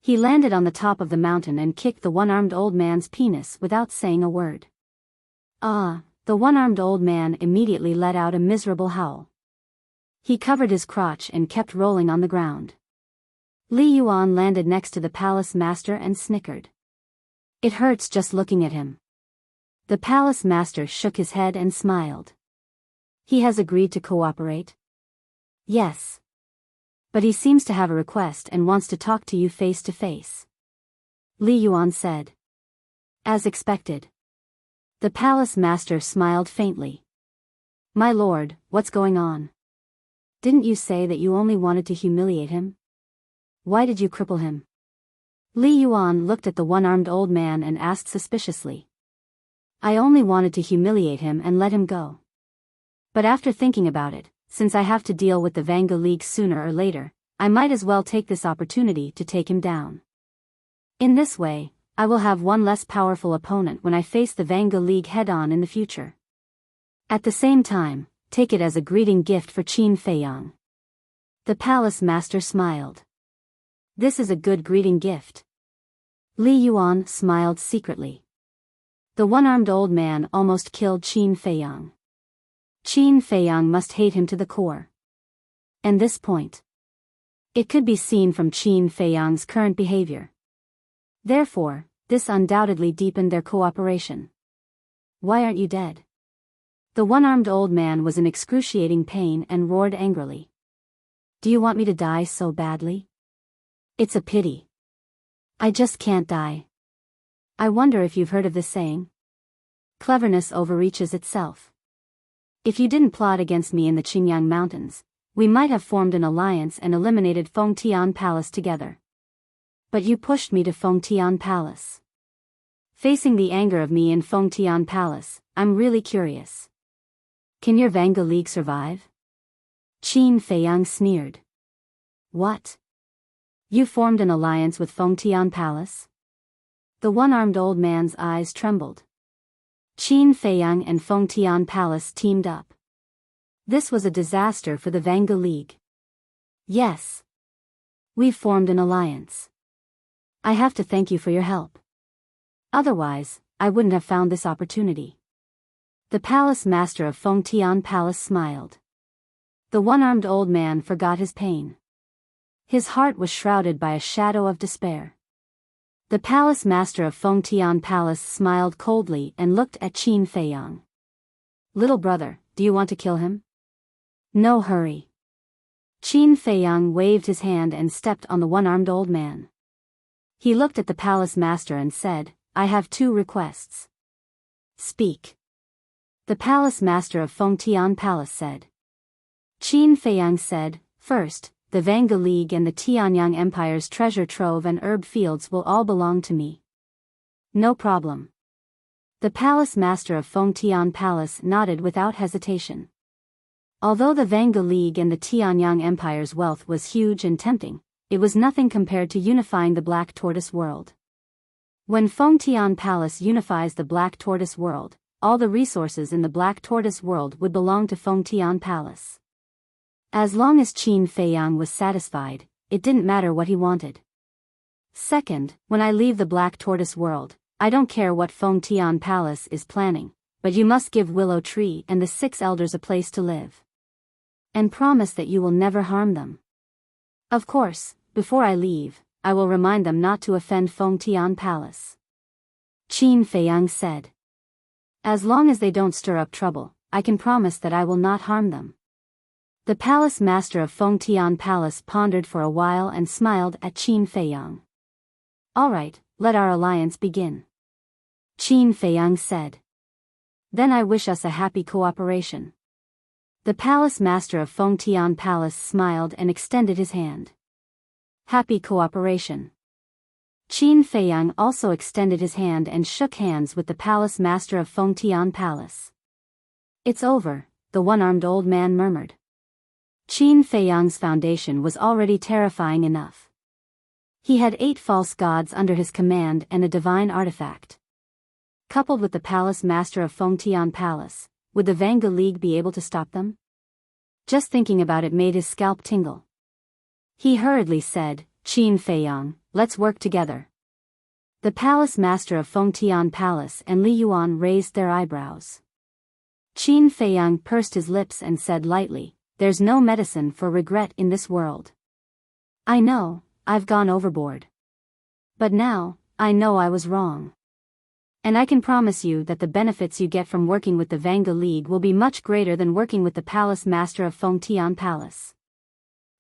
He landed on the top of the mountain and kicked the one-armed old man's penis without saying a word. Ah! The one-armed old man immediately let out a miserable howl. He covered his crotch and kept rolling on the ground. Li Yuan landed next to the palace master and snickered. It hurts just looking at him. The palace master shook his head and smiled. He has agreed to cooperate? Yes. But he seems to have a request and wants to talk to you face to face. Li Yuan said. As expected. The palace master smiled faintly. My lord, what's going on? Didn't you say that you only wanted to humiliate him? Why did you cripple him? Li Yuan looked at the one-armed old man and asked suspiciously. I only wanted to humiliate him and let him go. But after thinking about it, since I have to deal with the Vanga League sooner or later, I might as well take this opportunity to take him down. In this way, I will have one less powerful opponent when I face the Vanga League head-on in the future. At the same time, take it as a greeting gift for Qin Feiyang. The palace master smiled. This is a good greeting gift. Li Yuan smiled secretly. The one-armed old man almost killed Qin Feiyang. Qin Feiyang must hate him to the core. And this point. It could be seen from Qin Feiyang's current behavior. Therefore, this undoubtedly deepened their cooperation. Why aren't you dead? The one-armed old man was in excruciating pain and roared angrily. Do you want me to die so badly? It's a pity. I just can't die. I wonder if you've heard of this saying? Cleverness overreaches itself. If you didn't plot against me in the Qingyang Mountains, we might have formed an alliance and eliminated Fengtian Palace together. But you pushed me to Fengtian Palace. Facing the anger of me in Fengtian Palace, I'm really curious. Can your Vanga League survive? Qin Feiyang sneered. What? You formed an alliance with Fengtian Palace? The one-armed old man's eyes trembled. Qin Feiyang and Fengtian Palace teamed up. This was a disaster for the Vanga League. Yes. We've formed an alliance. I have to thank you for your help. Otherwise, I wouldn't have found this opportunity. The palace master of Fengtian Palace smiled. The one-armed old man forgot his pain. His heart was shrouded by a shadow of despair. The palace master of Fengtian Palace smiled coldly and looked at Qin Feiyang. Little brother, do you want to kill him? No hurry. Qin Feiyang waved his hand and stepped on the one-armed old man. He looked at the palace master and said, I have 2 requests. Speak. The palace master of Fengtian Palace said. Qin Feiyang said, First, the Vanga League and the Tianyang Empire's treasure trove and herb fields will all belong to me. No problem. The palace master of Fengtian Palace nodded without hesitation. Although the Vanga League and the Tianyang Empire's wealth was huge and tempting, it was nothing compared to unifying the Black Tortoise world. When Fengtian Palace unifies the Black Tortoise world, all the resources in the Black Tortoise world would belong to Fengtian Palace. As long as Qin Feiyang was satisfied, it didn't matter what he wanted. Second, when I leave the Black Tortoise world, I don't care what Fengtian Palace is planning, but you must give Willow Tree and the 6 elders a place to live. And promise that you will never harm them. Of course, before I leave, I will remind them not to offend Fengtian Palace. Qin Feiyang said. As long as they don't stir up trouble, I can promise that I will not harm them. The palace master of Fengtian Palace pondered for a while and smiled at Qin Feiyang. All right, let our alliance begin. Qin Feiyang said. Then I wish us a happy cooperation. The palace master of Fengtian Palace smiled and extended his hand. Happy cooperation. Qin Feiyang also extended his hand and shook hands with the palace master of Fengtian Palace. It's over, the one-armed old man murmured. Qin Feiyang's foundation was already terrifying enough. He had 8 false gods under his command and a divine artifact. Coupled with the palace master of Fengtian Palace, would the Vanga League be able to stop them? Just thinking about it made his scalp tingle. He hurriedly said, Qin Feiyang, let's work together. The palace master of Fengtian Palace and Li Yuan raised their eyebrows. Qin Feiyang pursed his lips and said lightly, There's no medicine for regret in this world. I know, I've gone overboard. But now, I know I was wrong. And I can promise you that the benefits you get from working with the Vanga League will be much greater than working with the Palace Master of Fengtian Palace.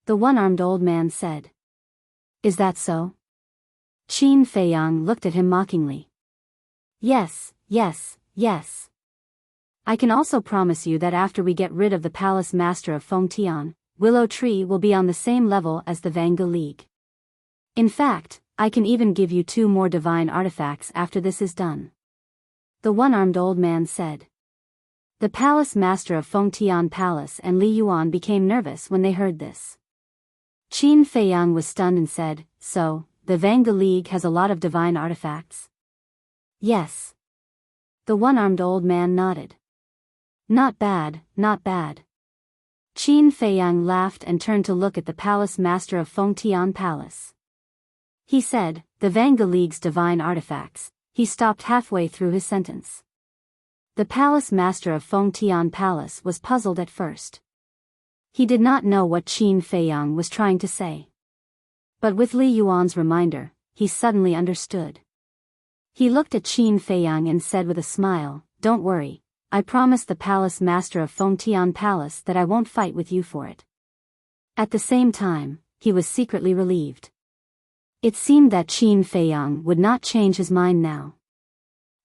The one-armed old man said. Is that so? Qin Feiyang looked at him mockingly. Yes, yes, yes. I can also promise you that after we get rid of the Palace Master of Fengtian, Willow Tree will be on the same level as the Vanga League. In fact, I can even give you 2 more divine artifacts after this is done. The one-armed old man said. The Palace Master of Fengtian Palace and Li Yuan became nervous when they heard this. Qin Feiyang was stunned and said, so, the Vanga League has a lot of divine artifacts? Yes. The one-armed old man nodded. Not bad, not bad. Qin Feiyang laughed and turned to look at the Palace Master of Fengtian Palace. He said, the Vanga League's divine artifacts. He stopped halfway through his sentence. The Palace Master of Fengtian Palace was puzzled at first. He did not know what Qin Feiyang was trying to say. But with Li Yuan's reminder, he suddenly understood. He looked at Qin Feiyang and said with a smile, don't worry, I promise the Palace Master of Fengtian Palace that I won't fight with you for it. At the same time, he was secretly relieved. It seemed that Qin Feiyang would not change his mind now.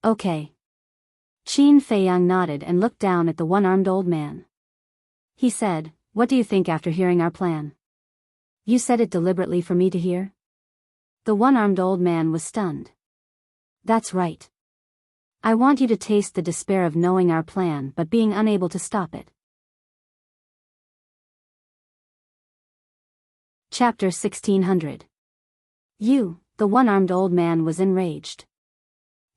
Okay. Qin Feiyang nodded and looked down at the one-armed old man. He said, what do you think after hearing our plan? You said it deliberately for me to hear? The one-armed old man was stunned. That's right. I want you to taste the despair of knowing our plan but being unable to stop it. Chapter 1600. The one-armed old man was enraged.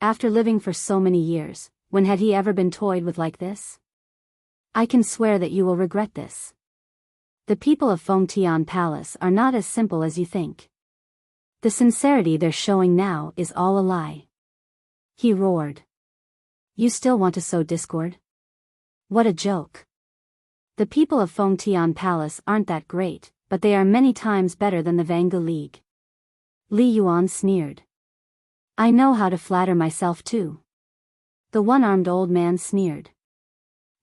After living for so many years, when had he ever been toyed with like this? I can swear that you will regret this. The people of Fengtian Palace are not as simple as you think. The sincerity they're showing now is all a lie. He roared. You still want to sow discord? What a joke. The people of Fengtian Palace aren't that great, but they are many times better than the Vanga League. Li Yuan sneered. I know how to flatter myself too. The one-armed old man sneered.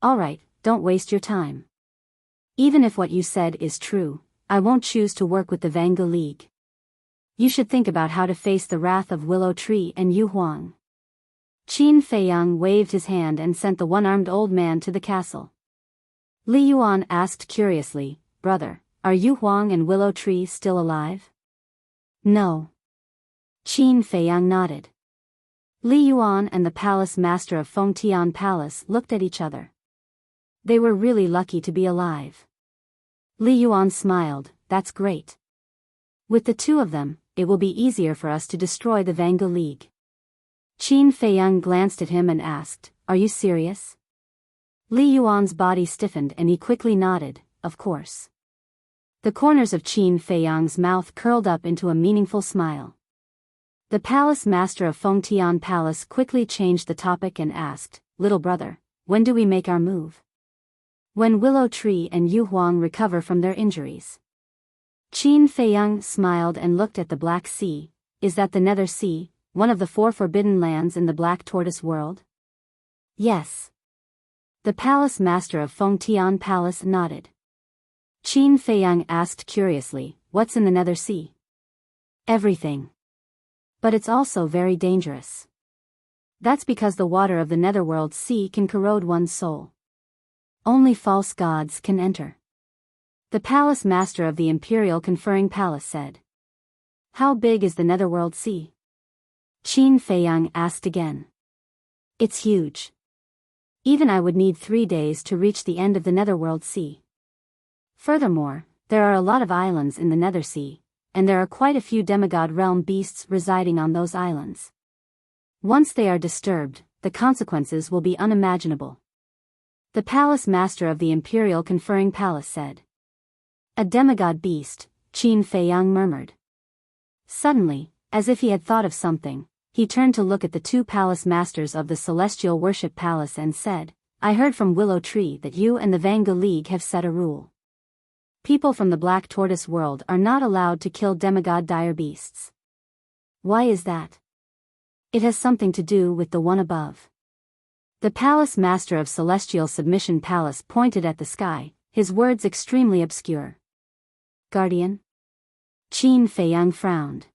All right, don't waste your time. Even if what you said is true, I won't choose to work with the Vanga League. You should think about how to face the wrath of Willow Tree and Yu Huang. Qin Feiyang waved his hand and sent the one-armed old man to the castle. Li Yuan asked curiously, brother, are Yu Huang and Willow Tree still alive? No. Qin Feiyang nodded. Li Yuan and the Palace Master of Fengtian Palace looked at each other. They were really lucky to be alive. Li Yuan smiled, that's great. With the 2 of them, it will be easier for us to destroy the Vanga League. Qin Feiyang glanced at him and asked, are you serious? Li Yuan's body stiffened and he quickly nodded, of course. The corners of Qin Feiyang's mouth curled up into a meaningful smile. The Palace Master of Fengtian Palace quickly changed the topic and asked, little brother, when do we make our move? When Willow Tree and Yu Huang recover from their injuries. Qin Feiyang smiled and looked at the Black Sea. Is that the Nether Sea, one of the 4 forbidden lands in the Black Tortoise world? Yes. The Palace Master of Fengtian Palace nodded. Qin Feiyang asked curiously, what's in the Nether Sea? Everything. But it's also very dangerous. That's because the water of the Netherworld Sea can corrode one's soul. Only false gods can enter. The Palace Master of the Imperial Conferring Palace said. How big is the Netherworld Sea? Qin Feiyang asked again. It's huge. Even I would need 3 days to reach the end of the Netherworld Sea. Furthermore, there are a lot of islands in the Nether Sea, and there are quite a few demigod realm beasts residing on those islands. Once they are disturbed, the consequences will be unimaginable. The Palace Master of the Imperial Conferring Palace said. A demigod beast, Qin Feiyang murmured. Suddenly, as if he had thought of something, he turned to look at the 2 Palace Masters of the Celestial Worship Palace and said, I heard from Willow Tree that you and the Vanga League have set a rule. People from the Black Tortoise world are not allowed to kill demigod dire beasts. Why is that? It has something to do with the one above. The palace master of Celestial Submission Palace pointed at the sky, his words extremely obscure. Guardian? Qin Feiyang frowned.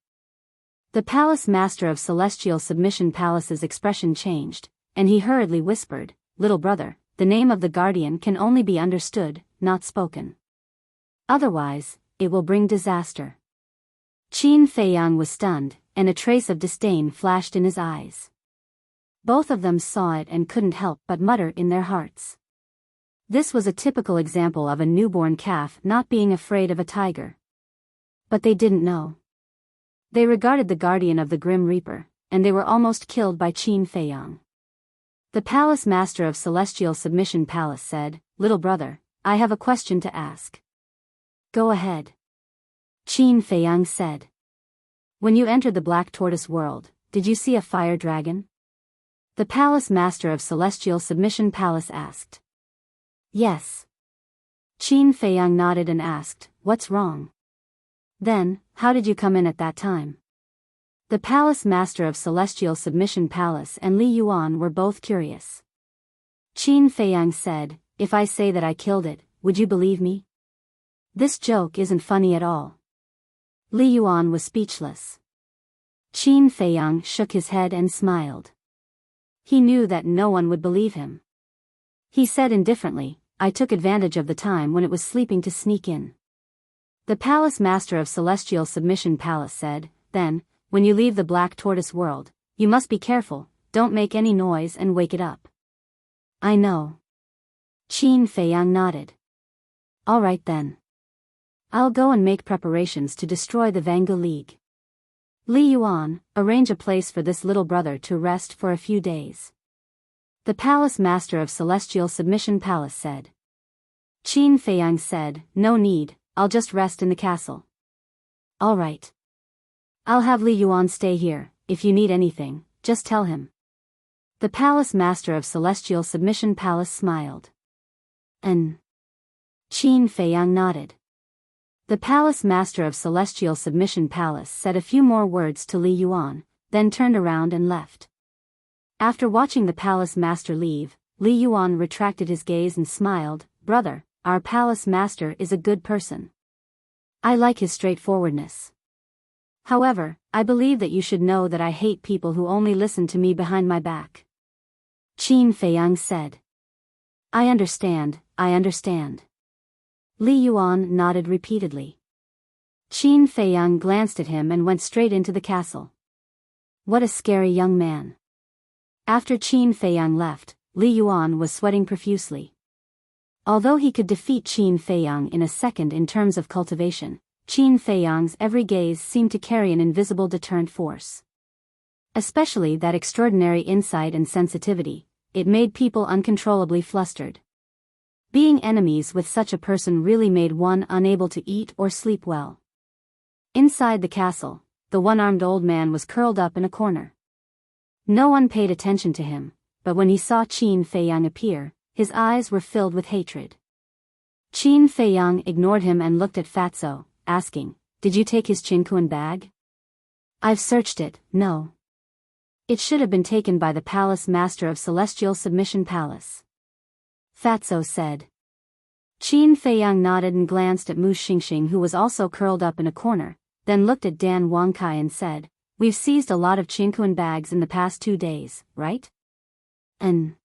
The palace master of Celestial Submission Palace's expression changed, and he hurriedly whispered, "Little brother, the name of the guardian can only be understood, not spoken. Otherwise, it will bring disaster." Qin Feiyang was stunned, and a trace of disdain flashed in his eyes. Both of them saw it and couldn't help but mutter in their hearts. This was a typical example of a newborn calf not being afraid of a tiger. But they didn't know. They regarded the guardian of the Grim Reaper, and they were almost killed by Qin Feiyang. The palace master of Celestial Submission Palace said, "Little brother, I have a question to ask." "Go ahead." Qin Feiyang said. "When you entered the Black Tortoise world, did you see a fire dragon?" The palace master of Celestial Submission Palace asked. "Yes." Qin Feiyang nodded and asked, "What's wrong?" "Then, how did you come in at that time?" The palace master of Celestial Submission Palace and Li Yuan were both curious. Qin Feiyang said, "If I say that I killed it, would you believe me?" This joke isn't funny at all. Li Yuan was speechless. Qin Feiyang shook his head and smiled. He knew that no one would believe him. He said indifferently, "I took advantage of the time when it was sleeping to sneak in." The palace master of Celestial Submission Palace said, "Then, when you leave the Black Tortoise world, you must be careful, don't make any noise and wake it up." "I know." Qin Feiyang nodded. "All right then. I'll go and make preparations to destroy the Vangu League. Li Yuan, arrange a place for this little brother to rest for a few days." The palace master of Celestial Submission Palace said. Qin Feiyang said, "No need, I'll just rest in the castle." "All right. I'll have Li Yuan stay here, if you need anything, just tell him." The palace master of Celestial Submission Palace smiled. "And?" Qin Feiyang nodded. The palace master of Celestial Submission Palace said a few more words to Li Yuan, then turned around and left. After watching the palace master leave, Li Yuan retracted his gaze and smiled, "Brother, our palace master is a good person. I like his straightforwardness. However, I believe that you should know that I hate people who only listen to me behind my back." Qin Feiyang said. I understand." Li Yuan nodded repeatedly. Qin Feiyang glanced at him and went straight into the castle. What a scary young man. After Qin Feiyang left, Li Yuan was sweating profusely. Although he could defeat Qin Feiyang in a second in terms of cultivation, Qin Feiyang's every gaze seemed to carry an invisible deterrent force. Especially that extraordinary insight and sensitivity, it made people uncontrollably flustered. Being enemies with such a person really made one unable to eat or sleep well. Inside the castle, the one-armed old man was curled up in a corner. No one paid attention to him, but when he saw Qin Feiyang appear, his eyes were filled with hatred. Qin Feiyang ignored him and looked at Fatso, asking, "Did you take his Qinkuan bag?" "I've searched it, no. It should have been taken by the palace master of Celestial Submission Palace," Fatso said. Qin Feiyang nodded and glanced at Mu Xingxing, who was also curled up in a corner, then looked at Dan Wangkai and said, "We've seized a lot of Qinkuan bags in the past 2 days, right?" "And?"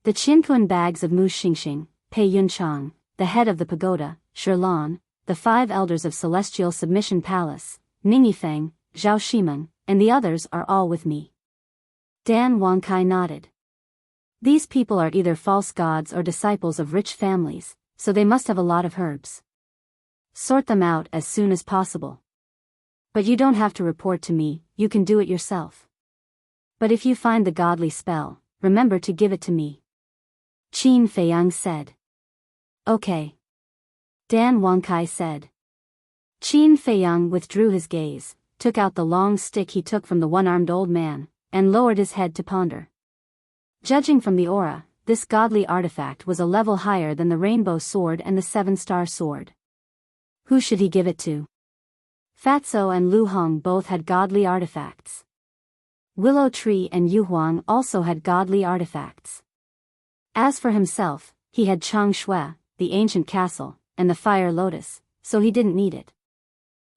The Qinkuan bags of Mu Xingxing, Pei Yunchang, the head of the pagoda, Shilan, the 5 elders of Celestial Submission Palace, Ning Yifeng, Zhao Shimeng, and the others are all with me. Dan Wangkai nodded. These people are either false gods or disciples of rich families, so they must have a lot of herbs. Sort them out as soon as possible. But you don't have to report to me, you can do it yourself. But if you find the godly spell, remember to give it to me," Qin Feiyang said. "Okay," Dan Wangkai said. Qin Feiyang withdrew his gaze, took out the long stick he took from the one-armed old man, and lowered his head to ponder. Judging from the aura, this godly artifact was a level higher than the rainbow sword and the 7-star sword. Who should he give it to? Fatso and Lu Hong both had godly artifacts. Willow Tree and Yu Huang also had godly artifacts. As for himself, he had Chang Shui, the ancient castle, and the fire lotus, so he didn't need it.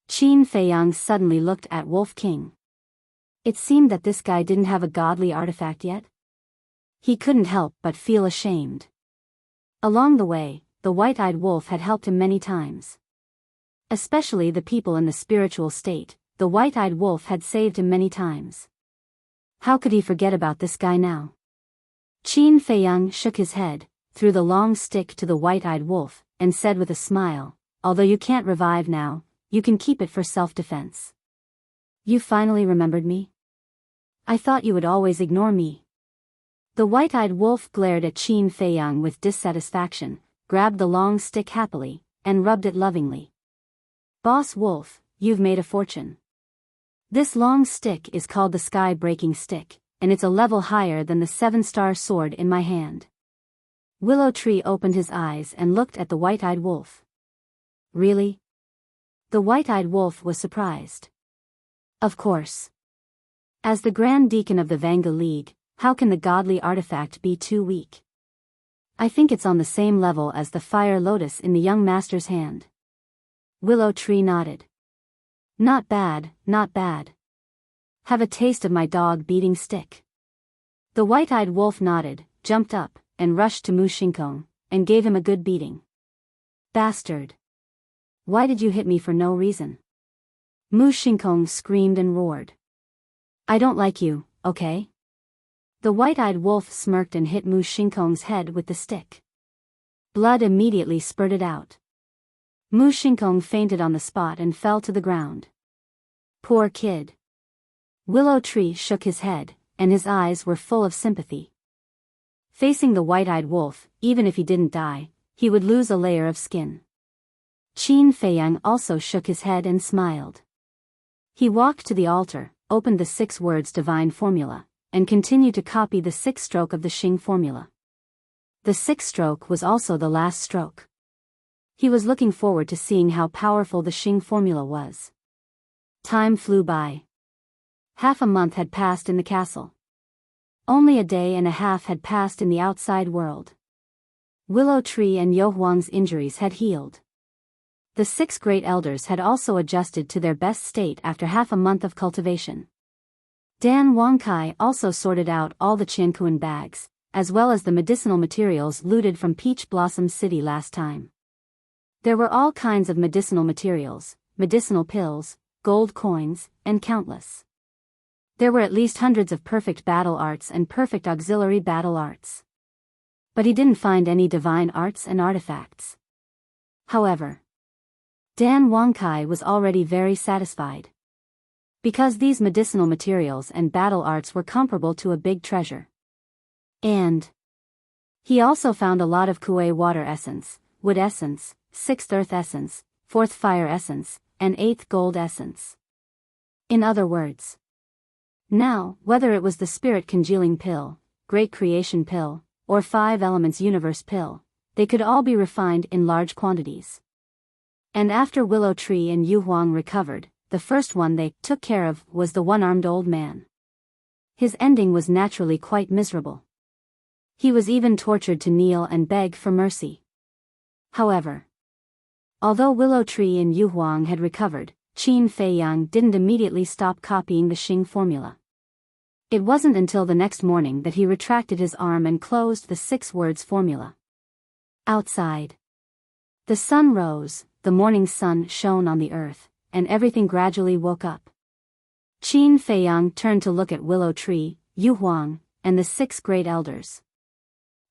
Qin Feiyang suddenly looked at Wolf King. It seemed that this guy didn't have a godly artifact yet. He couldn't help but feel ashamed. Along the way, the white-eyed wolf had helped him many times. Especially the people in the spiritual state, the white-eyed wolf had saved him many times. How could he forget about this guy now? Qin Feiyang shook his head, threw the long stick to the white-eyed wolf, and said with a smile, "Although you can't revive now, you can keep it for self-defense." "You finally remembered me? I thought you would always ignore me." The white-eyed wolf glared at Qin Feiyang with dissatisfaction, grabbed the long stick happily, and rubbed it lovingly. "Boss Wolf, you've made a fortune. This long stick is called the Sky-Breaking Stick, and it's a level higher than the 7-star sword in my hand." Willow Tree opened his eyes and looked at the white-eyed wolf. "Really?" The white-eyed wolf was surprised. "Of course. As the Grand Deacon of the Vanga League, how can the godly artifact be too weak? I think it's on the same level as the fire lotus in the young master's hand." Willow Tree nodded. "Not bad, not bad. Have a taste of my dog-beating stick." The white-eyed wolf nodded, jumped up, and rushed to Mu Shinkong, and gave him a good beating. "Bastard! Why did you hit me for no reason?" Mu Shinkong screamed and roared. "I don't like you, okay?" The white-eyed wolf smirked and hit Mu Shinkong's head with the stick. Blood immediately spurted out. Mu Shinkong fainted on the spot and fell to the ground. "Poor kid." Willow Tree shook his head, and his eyes were full of sympathy. Facing the white-eyed wolf, even if he didn't die, he would lose a layer of skin. Qin Feiyang also shook his head and smiled. He walked to the altar, opened the 6 words divine formula, and continued to copy the 6th stroke of the Xing formula. The 6th stroke was also the last stroke. He was looking forward to seeing how powerful the Xing formula was. Time flew by. Half a month had passed in the castle. Only a day and a half had passed in the outside world. Willow Tree and Yo Huang's injuries had healed. The 6 great elders had also adjusted to their best state after half a month of cultivation. Dan Wangkai also sorted out all the Qiankuan bags, as well as the medicinal materials looted from Peach Blossom City last time. There were all kinds of medicinal materials, medicinal pills, gold coins, and countless. There were at least hundreds of perfect battle arts and perfect auxiliary battle arts. But he didn't find any divine arts and artifacts. However, Dan Wangkai was already very satisfied. Because these medicinal materials and battle arts were comparable to a big treasure. And he also found a lot of Kuei water essence, wood essence, 6th earth essence, 4th fire essence, and 8th gold essence. In other words, now, whether it was the spirit congealing pill, great creation pill, or 5 elements universe pill, they could all be refined in large quantities. And after Willow Tree and Yu Huang recovered, the first one they took care of was the one-armed old man. His ending was naturally quite miserable. He was even tortured to kneel and beg for mercy. However, although Willow Tree and Yu Huang had recovered, Qin Feiyang didn't immediately stop copying the Xing formula. It wasn't until the next morning that he retracted his arm and closed the 6 words formula. Outside, the sun rose, the morning sun shone on the earth, and everything gradually woke up. Qin Feiyang turned to look at Willow Tree, Yu Huang, and the 6 great elders.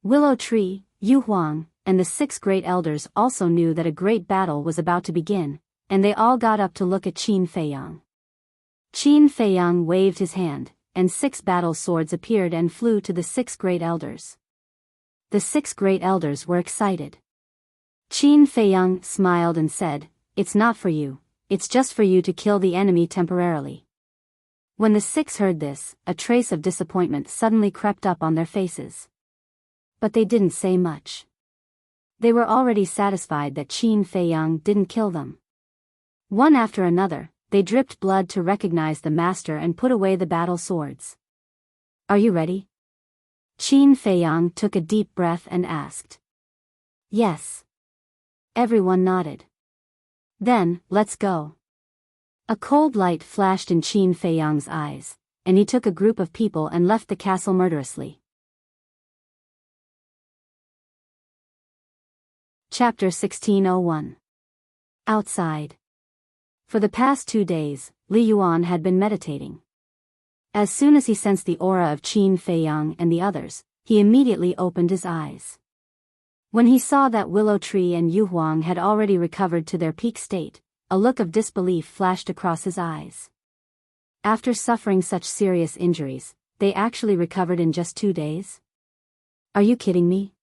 Willow Tree, Yu Huang, and the 6 great elders also knew that a great battle was about to begin, and they all got up to look at Qin Feiyang. Qin Feiyang waved his hand, and 6 battle swords appeared and flew to the 6 great elders. The 6 great elders were excited. Qin Feiyang smiled and said, "It's not for you, it's just for you to kill the enemy temporarily." When the 6 heard this, a trace of disappointment suddenly crept up on their faces. But they didn't say much. They were already satisfied that Qin Feiyang didn't kill them. One after another, they dripped blood to recognize the master and put away the battle swords. Are you ready? Qin Feiyang took a deep breath and asked. Yes. Everyone nodded. Then, let's go. A cold light flashed in Qin Feiyang's eyes, and he took a group of people and left the castle murderously. Chapter 1601. Outside. For the past 2 days, Li Yuan had been meditating. As soon as he sensed the aura of Qin Feiyang and the others, he immediately opened his eyes. When he saw that Willow Tree and Yu Huang had already recovered to their peak state, a look of disbelief flashed across his eyes. After suffering such serious injuries, they actually recovered in just 2 days? Are you kidding me?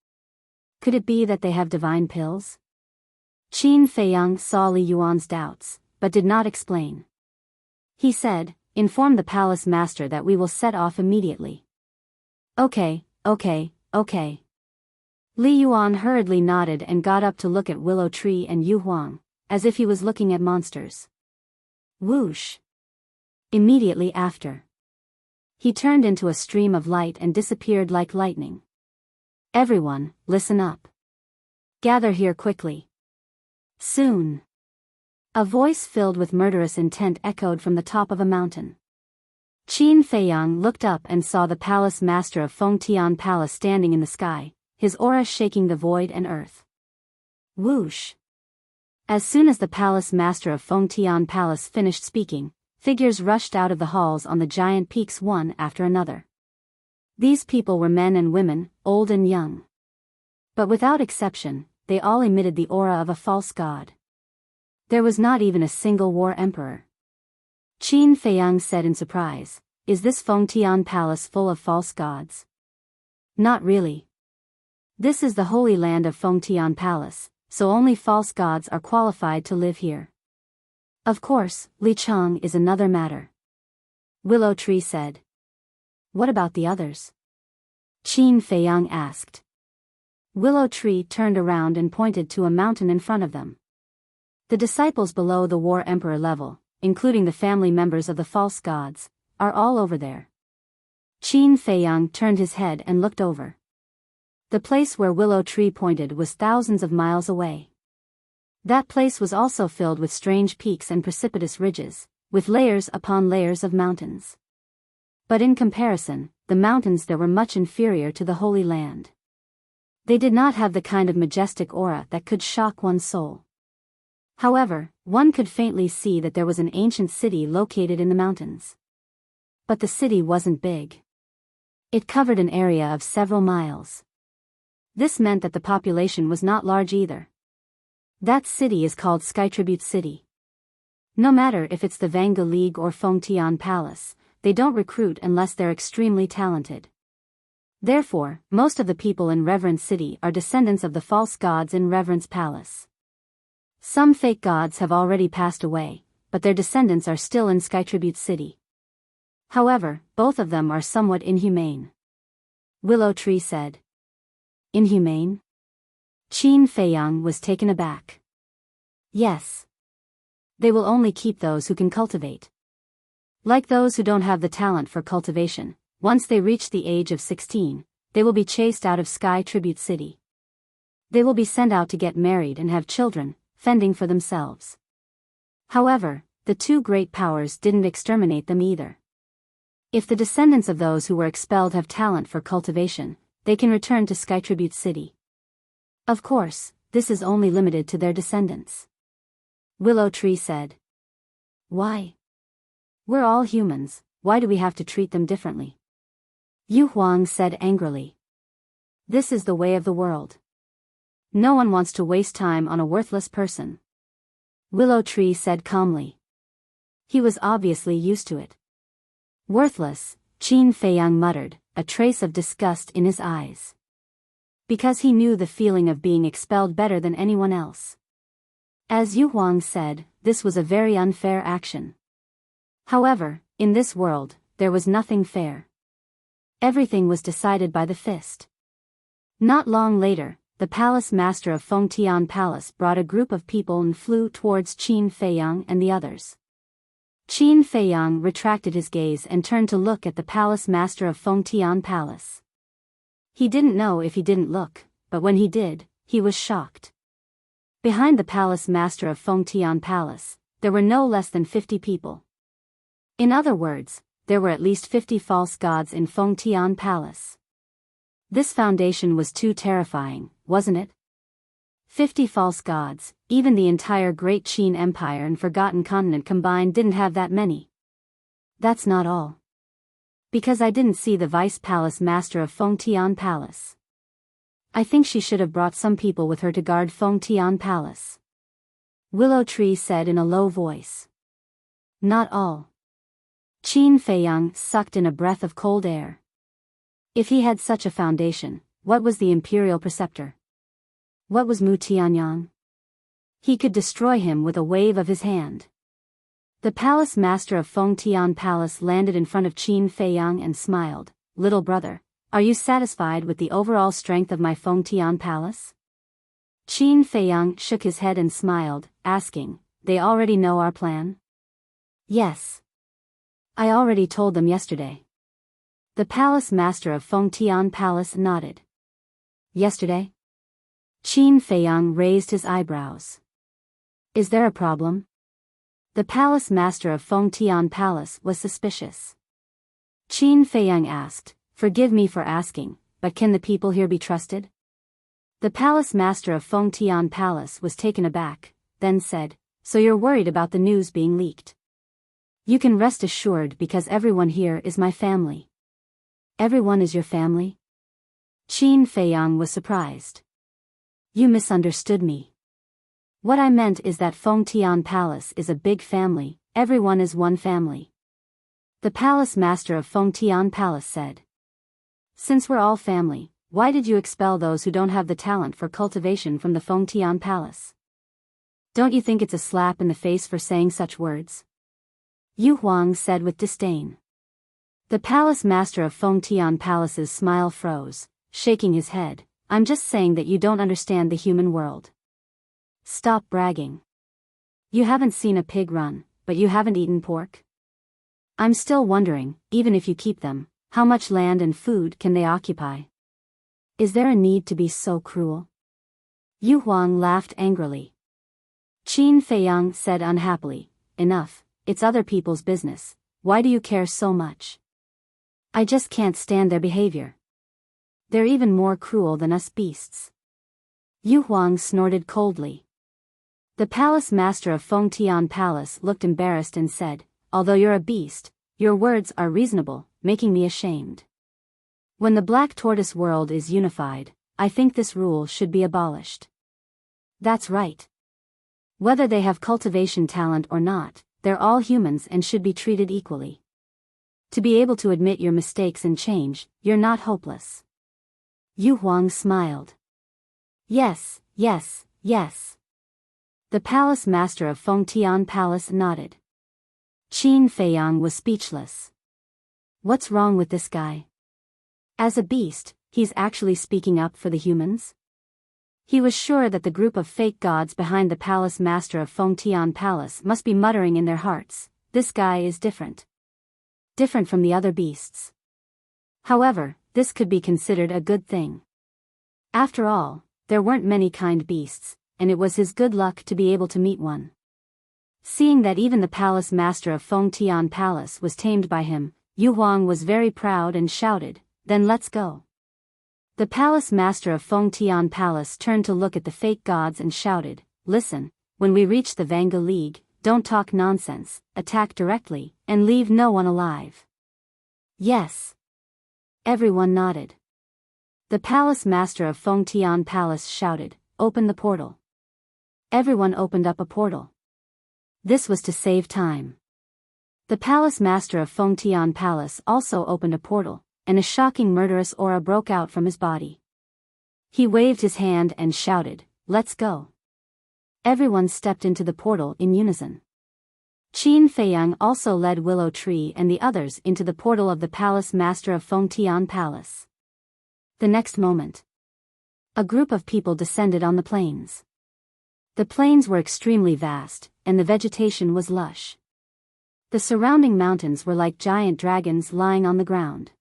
Could it be that they have divine pills? Qin Feiyang saw Li Yuan's doubts, but did not explain. He said, "Inform the palace master that we will set off immediately." Okay. Li Yuan hurriedly nodded and got up to look at Willow Tree and Yu Huang, as if he was looking at monsters. Whoosh! Immediately after, he turned into a stream of light and disappeared like lightning. Everyone, listen up. Gather here quickly. Soon. A voice filled with murderous intent echoed from the top of a mountain. Qin Feiyang looked up and saw the palace master of Fengtian Palace standing in the sky, his aura shaking the void and earth. Whoosh! As soon as the palace master of Fengtian Palace finished speaking, figures rushed out of the halls on the giant peaks one after another. These people were men and women, old and young. But without exception, they all emitted the aura of a false god. There was not even a single war emperor. Qin Feiyang said in surprise, "Is this Fengtian Palace full of false gods?" Not really. This is the holy land of Fengtian Palace, so only false gods are qualified to live here. Of course, Li Cheng is another matter. Willow Tree said. What about the others? Qin Feiyang asked. Willow Tree turned around and pointed to a mountain in front of them. The disciples below the war emperor level, including the family members of the false gods, are all over there. Qin Feiyang turned his head and looked over. The place where Willow Tree pointed was thousands of miles away. That place was also filled with strange peaks and precipitous ridges, with layers upon layers of mountains. But in comparison, the mountains there were much inferior to the Holy Land. They did not have the kind of majestic aura that could shock one's soul. However, one could faintly see that there was an ancient city located in the mountains. But the city wasn't big. It covered an area of several miles. This meant that the population was not large either. That city is called Skytribute City. No matter if it's the Vanga League or Fengtian Palace, they don't recruit unless they're extremely talented. Therefore, most of the people in Reverence City are descendants of the false gods in Reverence Palace. Some fake gods have already passed away, but their descendants are still in Skytribute City. However, both of them are somewhat inhumane. Willow Tree said. Inhumane? Qin Feiyang was taken aback. Yes. They will only keep those who can cultivate. Like those who don't have the talent for cultivation, once they reach the age of 16, they will be chased out of Sky Tribute City. They will be sent out to get married and have children, fending for themselves. However, the two great powers didn't exterminate them either. If the descendants of those who were expelled have talent for cultivation, they can return to Skytribute City. Of course, this is only limited to their descendants. Willow Tree said. Why? We're all humans, why do we have to treat them differently? Yu Huang said angrily. This is the way of the world. No one wants to waste time on a worthless person. Willow Tree said calmly. He was obviously used to it. Worthless, Qin Feiyang muttered, a trace of disgust in his eyes. Because he knew the feeling of being expelled better than anyone else. As Yu Huang said, this was a very unfair action. However, in this world, there was nothing fair. Everything was decided by the fist. Not long later, the palace master of Fengtian Palace brought a group of people and flew towards Qin Feiyang and the others. Qin Feiyang retracted his gaze and turned to look at the palace master of Fengtian Palace. He didn't know if he didn't look, but when he did, he was shocked. Behind the palace master of Fengtian Palace, there were no less than 50 people. In other words, there were at least 50 false gods in Fengtian Palace. This foundation was too terrifying, wasn't it? 50 false gods, even the entire Great Qin Empire and Forgotten Continent combined didn't have that many. That's not all. Because I didn't see the vice palace master of Fengtian Palace. I think she should have brought some people with her to guard Fengtian Palace. Willow Tree said in a low voice. Not all. Qin Feiyang sucked in a breath of cold air. If he had such a foundation, what was the imperial preceptor? What was Mu Tianyang? He could destroy him with a wave of his hand. The palace master of Fengtian Palace landed in front of Qin Feiyang and smiled. Little brother, are you satisfied with the overall strength of my Fengtian Palace? Qin Feiyang shook his head and smiled, asking, they already know our plan? Yes. I already told them yesterday. The palace master of Fengtian Palace nodded. Yesterday? Qin Feiyang raised his eyebrows. Is there a problem? The palace master of Fengtian Palace was suspicious. Qin Feiyang asked, forgive me for asking, but can the people here be trusted? The palace master of Fengtian Palace was taken aback, then said, so you're worried about the news being leaked? You can rest assured because everyone here is my family. Everyone is your family? Qin Feiyang was surprised. You misunderstood me. What I meant is that Fengtian Palace is a big family, everyone is one family. The palace master of Fengtian Palace said. Since we're all family, why did you expel those who don't have the talent for cultivation from the Fengtian Palace? Don't you think it's a slap in the face for saying such words? Yu Huang said with disdain. The palace master of Fengtian Palace's smile froze, shaking his head. I'm just saying that you don't understand the human world. Stop bragging. You haven't seen a pig run, but you haven't eaten pork? I'm still wondering, even if you keep them, how much land and food can they occupy? Is there a need to be so cruel? Yu Huang laughed angrily. Qin Feiyang said unhappily, enough, it's other people's business, why do you care so much? I just can't stand their behavior. They're even more cruel than us beasts. Yu Huang snorted coldly. The palace master of Fengtian Palace looked embarrassed and said, although you're a beast, your words are reasonable, making me ashamed. When the Black Tortoise world is unified, I think this rule should be abolished. That's right. Whether they have cultivation talent or not, they're all humans and should be treated equally. To be able to admit your mistakes and change, you're not hopeless. Yu Huang smiled. Yes, yes, yes. The palace master of Fengtian Palace nodded. Qin Feiyang was speechless. What's wrong with this guy? As a beast, he's actually speaking up for the humans? He was sure that the group of fake gods behind the palace master of Fengtian Palace must be muttering in their hearts, this guy is different. Different from the other beasts. However, this could be considered a good thing. After all, there weren't many kind beasts, and it was his good luck to be able to meet one. Seeing that even the palace master of Fengtian Palace was tamed by him, Yu Huang was very proud and shouted, then let's go. The palace master of Fengtian Palace turned to look at the fake gods and shouted, listen, when we reach the Vanga League, don't talk nonsense, attack directly, and leave no one alive. Yes. Everyone nodded. The palace master of Fengtian Palace shouted, open the portal. Everyone opened up a portal. This was to save time. The palace master of Fengtian Palace also opened a portal, and a shocking murderous aura broke out from his body. He waved his hand and shouted, let's go. Everyone stepped into the portal in unison. Qin Feiyang also led Willow Tree and the others into the portal of the palace master of Fengtian Palace. The next moment, A group of people descended on the plains. The plains were extremely vast, and the vegetation was lush. The surrounding mountains were like giant dragons lying on the ground.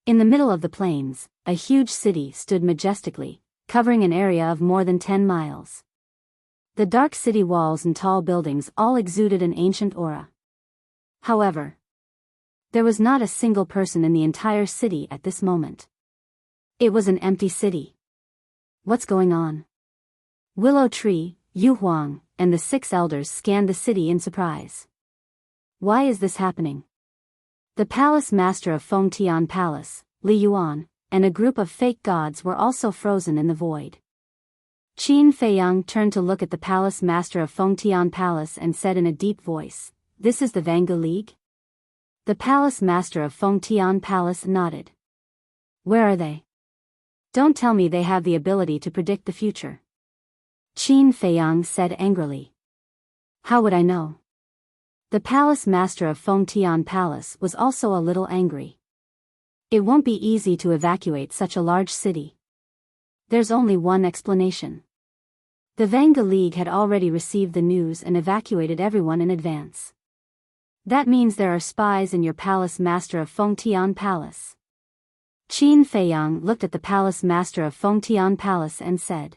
In the middle of the plains, a huge city stood majestically, covering an area of more than 10 miles. The dark city walls and tall buildings all exuded an ancient aura. However, there was not a single person in the entire city at this moment. It was an empty city. What's going on? Willow Tree, Yu Huang, and the 6 elders scanned the city in surprise. Why is this happening? The palace master of Fengtian Palace, Li Yuan, and a group of fake gods were also frozen in the void. Qin Feiyang turned to look at the palace master of Fengtian Palace and said in a deep voice, "This is the Vanga League?" The palace master of Fengtian Palace nodded. "Where are they? Don't tell me they have the ability to predict the future." Qin Feiyang said angrily. "How would I know?" The palace master of Fengtian Palace was also a little angry. It won't be easy to evacuate such a large city. There's only one explanation. The Vanga League had already received the news and evacuated everyone in advance. That means there are spies in your palace master of Fengtian Palace. Qin Feiyang looked at the palace master of Fengtian Palace and said.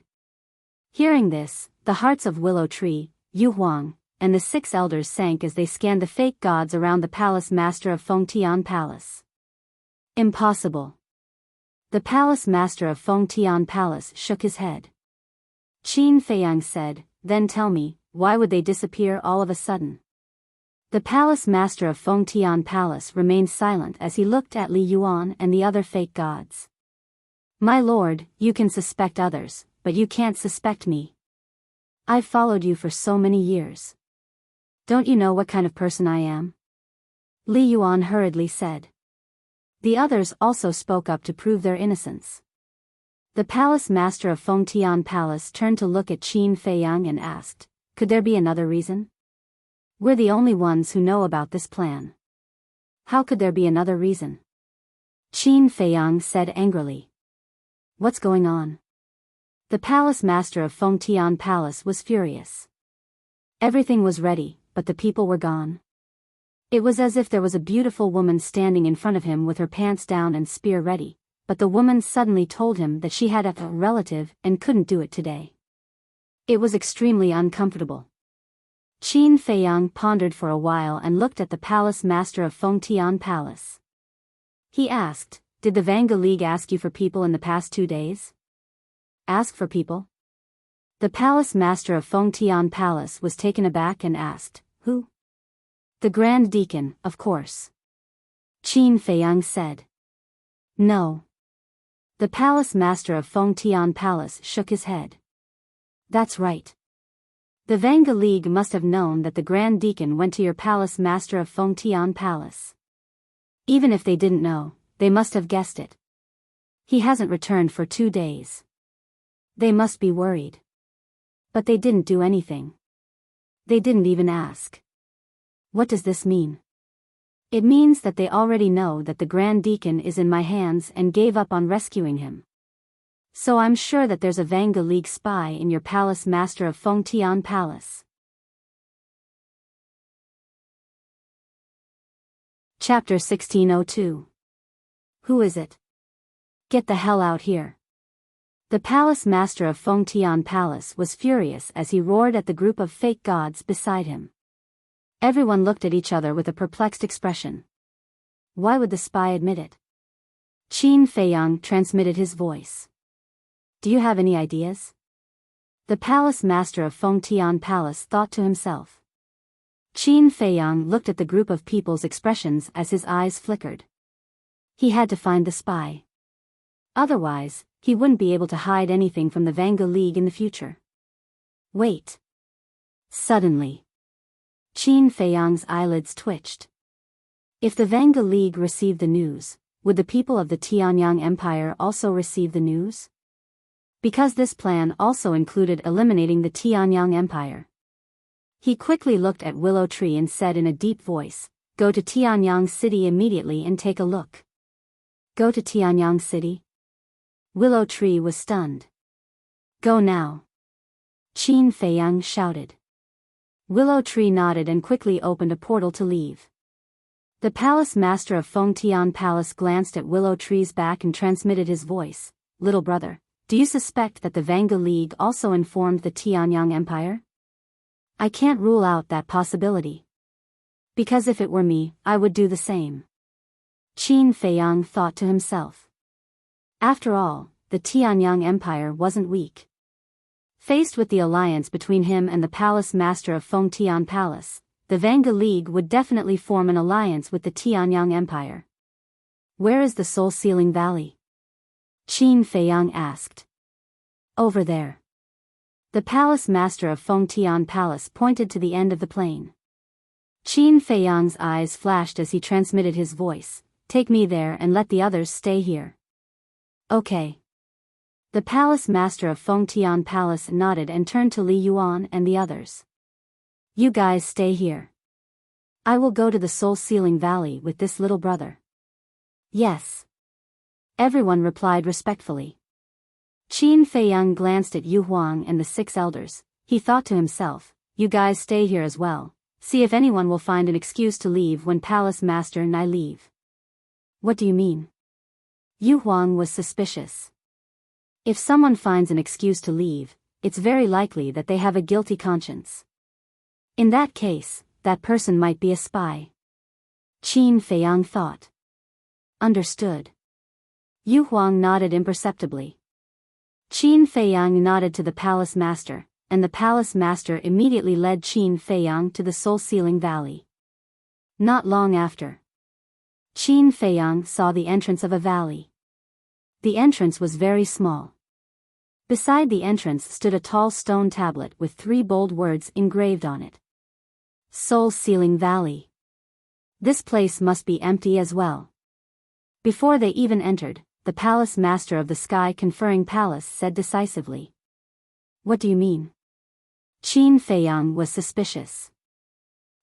Hearing this, the hearts of Willow Tree, Yu Huang, and the 6 elders sank as they scanned the fake gods around the palace master of Fengtian Palace. Impossible. The palace master of Fengtian Palace shook his head. Qin Feiyang said, "Then tell me, why would they disappear all of a sudden?" The palace master of Fengtian Palace remained silent as he looked at Li Yuan and the other fake gods. "My lord, you can suspect others, but you can't suspect me. I've followed you for so many years. Don't you know what kind of person I am?" Li Yuan hurriedly said. The others also spoke up to prove their innocence. The palace master of Fengtian Palace turned to look at Qin Feiyang and asked, "Could there be another reason? We're the only ones who know about this plan. How could there be another reason?" Qin Feiyang said angrily. "What's going on?" The palace master of Fengtian Palace was furious. Everything was ready, but the people were gone. It was as if there was a beautiful woman standing in front of him with her pants down and spear ready, but the woman suddenly told him that she had a relative and couldn't do it today. It was extremely uncomfortable. Qin Feiyang pondered for a while and looked at the palace master of Fengtian Palace. He asked, "Did the Vanga League ask you for people in the past 2 days?" "Ask for people?" The palace master of Fengtian Palace was taken aback and asked, "Who?" "The Grand Deacon, of course." Qin Feiyang said. "No." The palace master of Fengtian Palace shook his head. "That's right. The Vanga League must have known that the Grand Deacon went to your palace master of Fengtian Palace. Even if they didn't know, they must have guessed it. He hasn't returned for 2 days. They must be worried. But they didn't do anything. They didn't even ask. What does this mean?" "It means that they already know that the Grand Deacon is in my hands and gave up on rescuing him. So I'm sure that there's a Vanga League spy in your palace master of Fengtian Palace." Chapter 1602. Who is it? Get the hell out here. The palace master of Fengtian Palace was furious as he roared at the group of fake gods beside him. Everyone looked at each other with a perplexed expression. Why would the spy admit it? Qin Feiyang transmitted his voice. "Do you have any ideas?" The palace master of Fengtian Palace thought to himself. Qin Feiyang looked at the group of people's expressions as his eyes flickered. He had to find the spy. Otherwise, he wouldn't be able to hide anything from the Vanga League in the future. Wait. Suddenly, Qin Feiyang's eyelids twitched. If the Vanga League received the news, would the people of the Tianyang Empire also receive the news? Because this plan also included eliminating the Tianyang Empire. He quickly looked at Willow Tree and said in a deep voice, "Go to Tianyang City immediately and take a look." Go to Tianyang City? Willow Tree was stunned. Go now. Qin Feiyang shouted. Willow Tree nodded and quickly opened a portal to leave. The palace master of Fengtian Palace glanced at Willow Tree's back and transmitted his voice. Little brother, do you suspect that the Vanga League also informed the Tianyang Empire? I can't rule out that possibility. Because if it were me, I would do the same. Qin Feiyang thought to himself. After all, the Tianyang Empire wasn't weak. Faced with the alliance between him and the palace master of Fengtian Palace, the Vanga League would definitely form an alliance with the Tianyang Empire. Where is the Soul-Sealing Valley? Qin Feiyang asked. Over there. The palace master of Fengtian Palace pointed to the end of the plain. Qin Feiyang's eyes flashed as he transmitted his voice. Take me there and let the others stay here. Okay. The palace master of Fengtian Palace nodded and turned to Li Yuan and the others. You guys stay here. I will go to the Soul-Sealing Valley with this little brother. Yes. Everyone replied respectfully. Qin Feiyang glanced at Yu Huang and the 6 elders. He thought to himself, you guys stay here as well. See if anyone will find an excuse to leave when Palace Master and I leave. What do you mean? Yu Huang was suspicious. If someone finds an excuse to leave, it's very likely that they have a guilty conscience. In that case, that person might be a spy. Qin Feiyang thought. Understood. Yu Huang nodded imperceptibly. Qin Feiyang nodded to the palace master, and the palace master immediately led Qin Feiyang to the Soul-Sealing Valley. Not long after, Qin Feiyang saw the entrance of a valley. The entrance was very small. Beside the entrance stood a tall stone tablet with 3 bold words engraved on it. Soul-Sealing Valley. This place must be empty as well. Before they even entered, the palace master of the Sky Conferring Palace said decisively. What do you mean? Qin Feiyang was suspicious.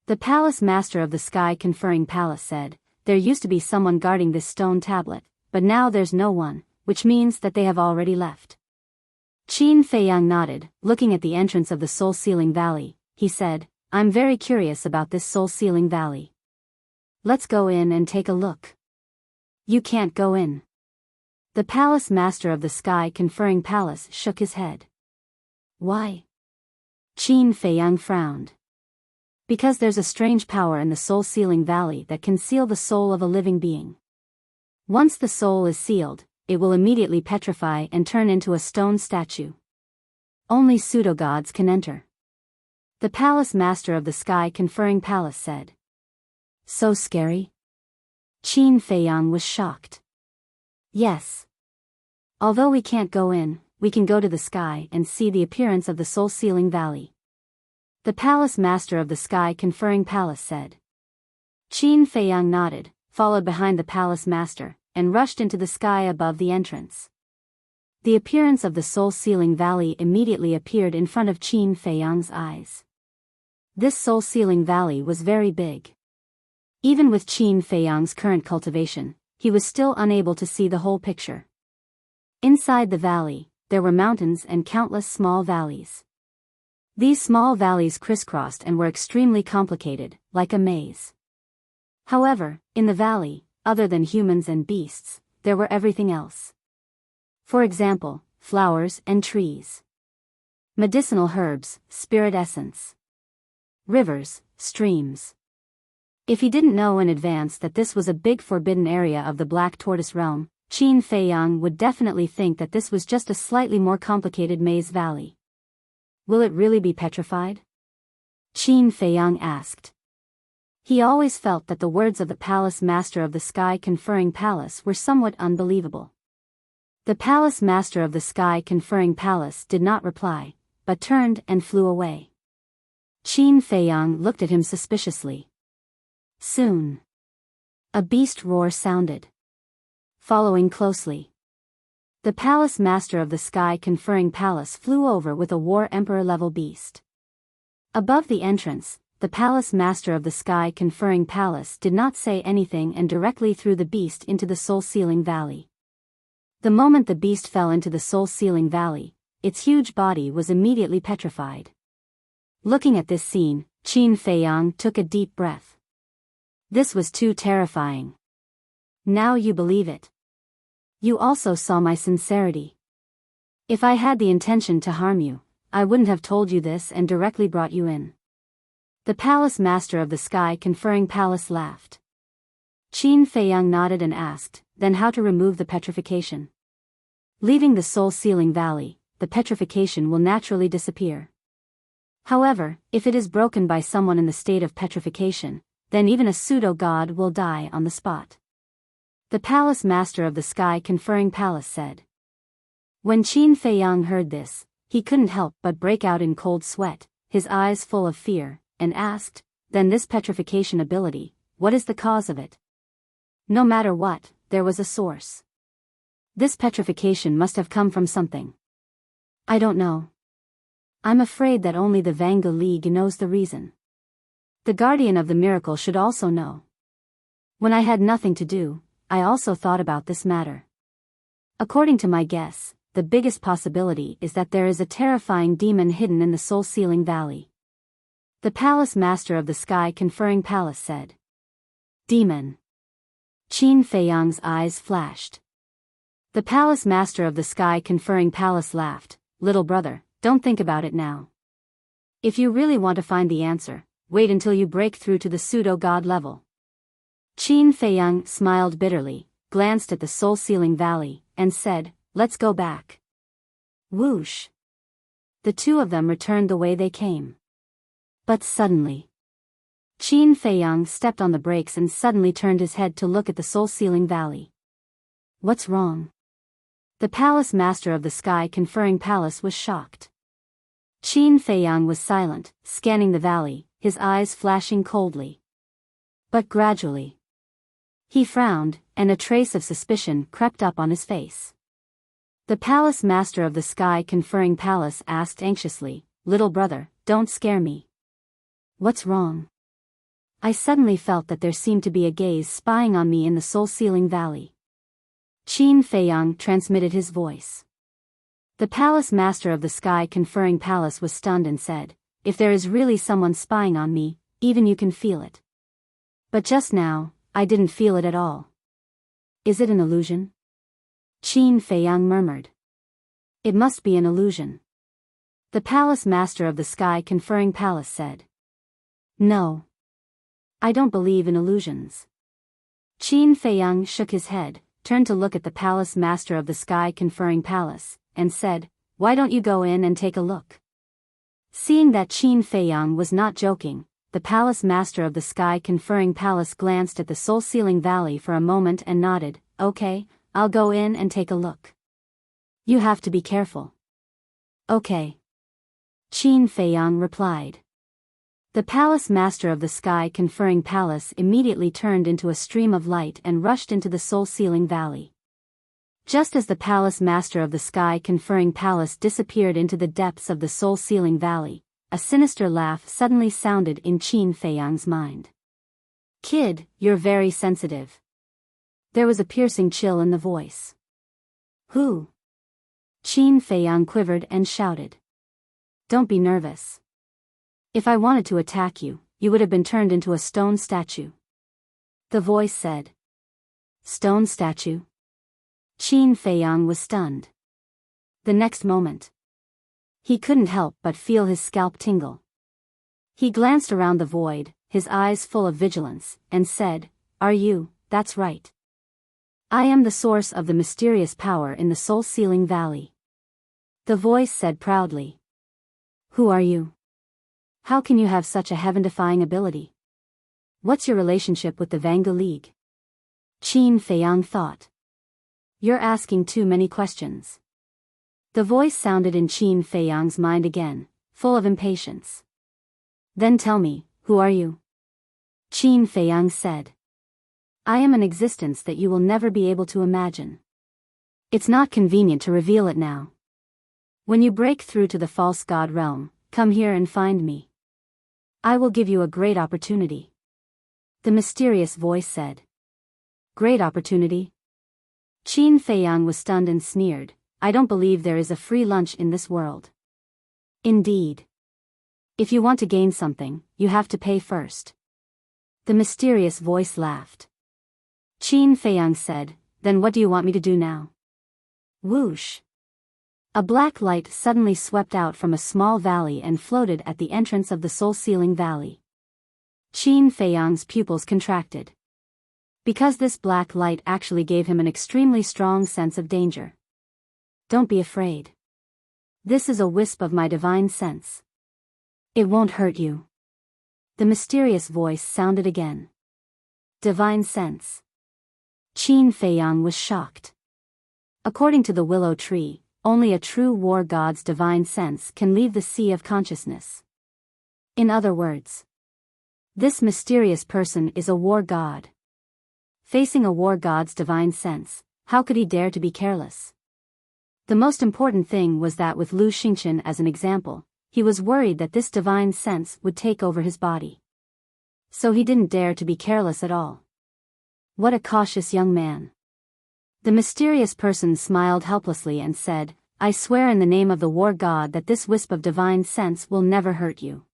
The palace master of the Sky Conferring Palace said, there used to be someone guarding this stone tablet, but now there's no one, which means that they have already left. Qin Feiyang nodded, looking at the entrance of the Soul-Sealing Valley. He said, I'm very curious about this Soul-Sealing Valley. Let's go in and take a look. You can't go in. The palace master of the Sky Conferring Palace shook his head. Why? Qin Feiyang frowned. Because there's a strange power in the Soul-Sealing Valley that can seal the soul of a living being. Once the soul is sealed, it will immediately petrify and turn into a stone statue. Only pseudo-gods can enter. The palace master of the Sky Conferring Palace said. So scary? Qin Feiyang was shocked. Yes. Although we can't go in, we can go to the sky and see the appearance of the Soul-Sealing Valley. The palace master of the Sky Conferring Palace said. Qin Feiyang nodded, followed behind the palace master, and rushed into the sky above the entrance. The appearance of the Soul-Sealing Valley immediately appeared in front of Qin Feiyang's eyes. This Soul-Sealing Valley was very big. Even with Qin Feiyang's current cultivation, he was still unable to see the whole picture. Inside the valley, there were mountains and countless small valleys. These small valleys crisscrossed and were extremely complicated, like a maze. However, in the valley, other than humans and beasts, there were everything else. For example, flowers and trees. Medicinal herbs, spirit essence. Rivers, streams. If he didn't know in advance that this was a big forbidden area of the Black Tortoise Realm, Qin Feiyang would definitely think that this was just a slightly more complicated maze valley. Will it really be petrified? Qin Feiyang asked. He always felt that the words of the palace master of the Sky Conferring Palace were somewhat unbelievable. The palace master of the Sky Conferring Palace did not reply, but turned and flew away. Qin Feiyang looked at him suspiciously. Soon, a beast roar sounded. Following closely, the palace master of the Sky Conferring Palace flew over with a war emperor-level beast. Above the entrance, the palace master of the Sky Conferring Palace did not say anything and directly threw the beast into the Soul-Sealing Valley. The moment the beast fell into the soul-sealing valley, its huge body was immediately petrified. Looking at this scene, Qin Feiyang took a deep breath. This was too terrifying. Now you believe it. You also saw my sincerity. If I had the intention to harm you, I wouldn't have told you this and directly brought you in. The palace master of the sky conferring palace laughed. Qin Feiyang nodded and asked, then how to remove the petrification? Leaving the soul-sealing valley, the petrification will naturally disappear. However, if it is broken by someone in the state of petrification, then even a pseudo-god will die on the spot. The palace master of the sky conferring palace said. When Qin Feiyang heard this, he couldn't help but break out in cold sweat, his eyes full of fear, and asked, then this petrification ability, what is the cause of it? No matter what, there was a source. This petrification must have come from something. I don't know. I'm afraid that only the Vanga League knows the reason. The guardian of the miracle should also know. When I had nothing to do, I also thought about this matter. According to my guess, the biggest possibility is that there is a terrifying demon hidden in the soul-sealing valley. The palace master of the sky conferring palace said. Demon. Qin Feiyang's eyes flashed. The palace master of the sky conferring palace laughed. Little brother, don't think about it now. If you really want to find the answer, wait until you break through to the pseudo-god level. Qin Feiyang smiled bitterly, glanced at the soul-sealing valley, and said, let's go back. Whoosh. The two of them returned the way they came. But suddenly, Qin Feiyang stepped on the brakes and suddenly turned his head to look at the soul-sealing valley. What's wrong? The palace master of the sky conferring palace was shocked. Qin Feiyang was silent, scanning the valley, his eyes flashing coldly. But gradually, he frowned, and a trace of suspicion crept up on his face. The palace master of the sky conferring palace asked anxiously, little brother, don't scare me. What's wrong? I suddenly felt that there seemed to be a gaze spying on me in the soul-sealing valley. Qin Feiyang transmitted his voice. The palace master of the sky conferring palace was stunned and said, if there is really someone spying on me, even you can feel it. But just now, I didn't feel it at all. Is it an illusion? Qin Feiyang murmured. It must be an illusion. The palace master of the sky conferring palace said. No. I don't believe in illusions. Qin Feiyang shook his head, turned to look at the palace master of the sky conferring palace, and said, why don't you go in and take a look? Seeing that Qin Feiyang was not joking, the palace master of the sky conferring palace glanced at the soul-sealing valley for a moment and nodded, okay, I'll go in and take a look. You have to be careful. Okay. Qin Feiyang replied. The palace master of the sky conferring palace immediately turned into a stream of light and rushed into the soul-sealing valley. Just as the palace master of the sky conferring palace disappeared into the depths of the soul-sealing valley, a sinister laugh suddenly sounded in Qin Feiyang's mind. Kid, you're very sensitive. There was a piercing chill in the voice. Who? Qin Feiyang quivered and shouted. Don't be nervous. If I wanted to attack you, you would have been turned into a stone statue. The voice said. Stone statue? Qin Feiyang was stunned. The next moment, he couldn't help but feel his scalp tingle. He glanced around the void, his eyes full of vigilance, and said, are you? That's right. I am the source of the mysterious power in the soul-sealing valley. The voice said proudly. Who are you? How can you have such a heaven-defying ability? What's your relationship with the Vanga League? Qin Feiyang thought. You're asking too many questions. The voice sounded in Qin Feiyang's mind again, full of impatience. Then tell me, who are you? Qin Feiyang said. I am an existence that you will never be able to imagine. It's not convenient to reveal it now. When you break through to the false god realm, come here and find me. I will give you a great opportunity. The mysterious voice said. Great opportunity? Qin Feiyang was stunned and sneered, I don't believe there is a free lunch in this world. Indeed. If you want to gain something, you have to pay first. The mysterious voice laughed. Qin Feiyang said, then what do you want me to do now? Whoosh. A black light suddenly swept out from a small valley and floated at the entrance of the soul-sealing valley. Qin Feiyang's pupils contracted. Because this black light actually gave him an extremely strong sense of danger. Don't be afraid. This is a wisp of my divine sense. It won't hurt you. The mysterious voice sounded again. Divine sense. Qin Feiyang was shocked. According to the willow tree, only a true war god's divine sense can leave the sea of consciousness. In other words, this mysterious person is a war god. Facing a war god's divine sense, how could he dare to be careless? The most important thing was that with Lu Xingchen as an example, he was worried that this divine sense would take over his body. So he didn't dare to be careless at all. What a cautious young man. The mysterious person smiled helplessly and said, I swear in the name of the war god that this wisp of divine sense will never hurt you.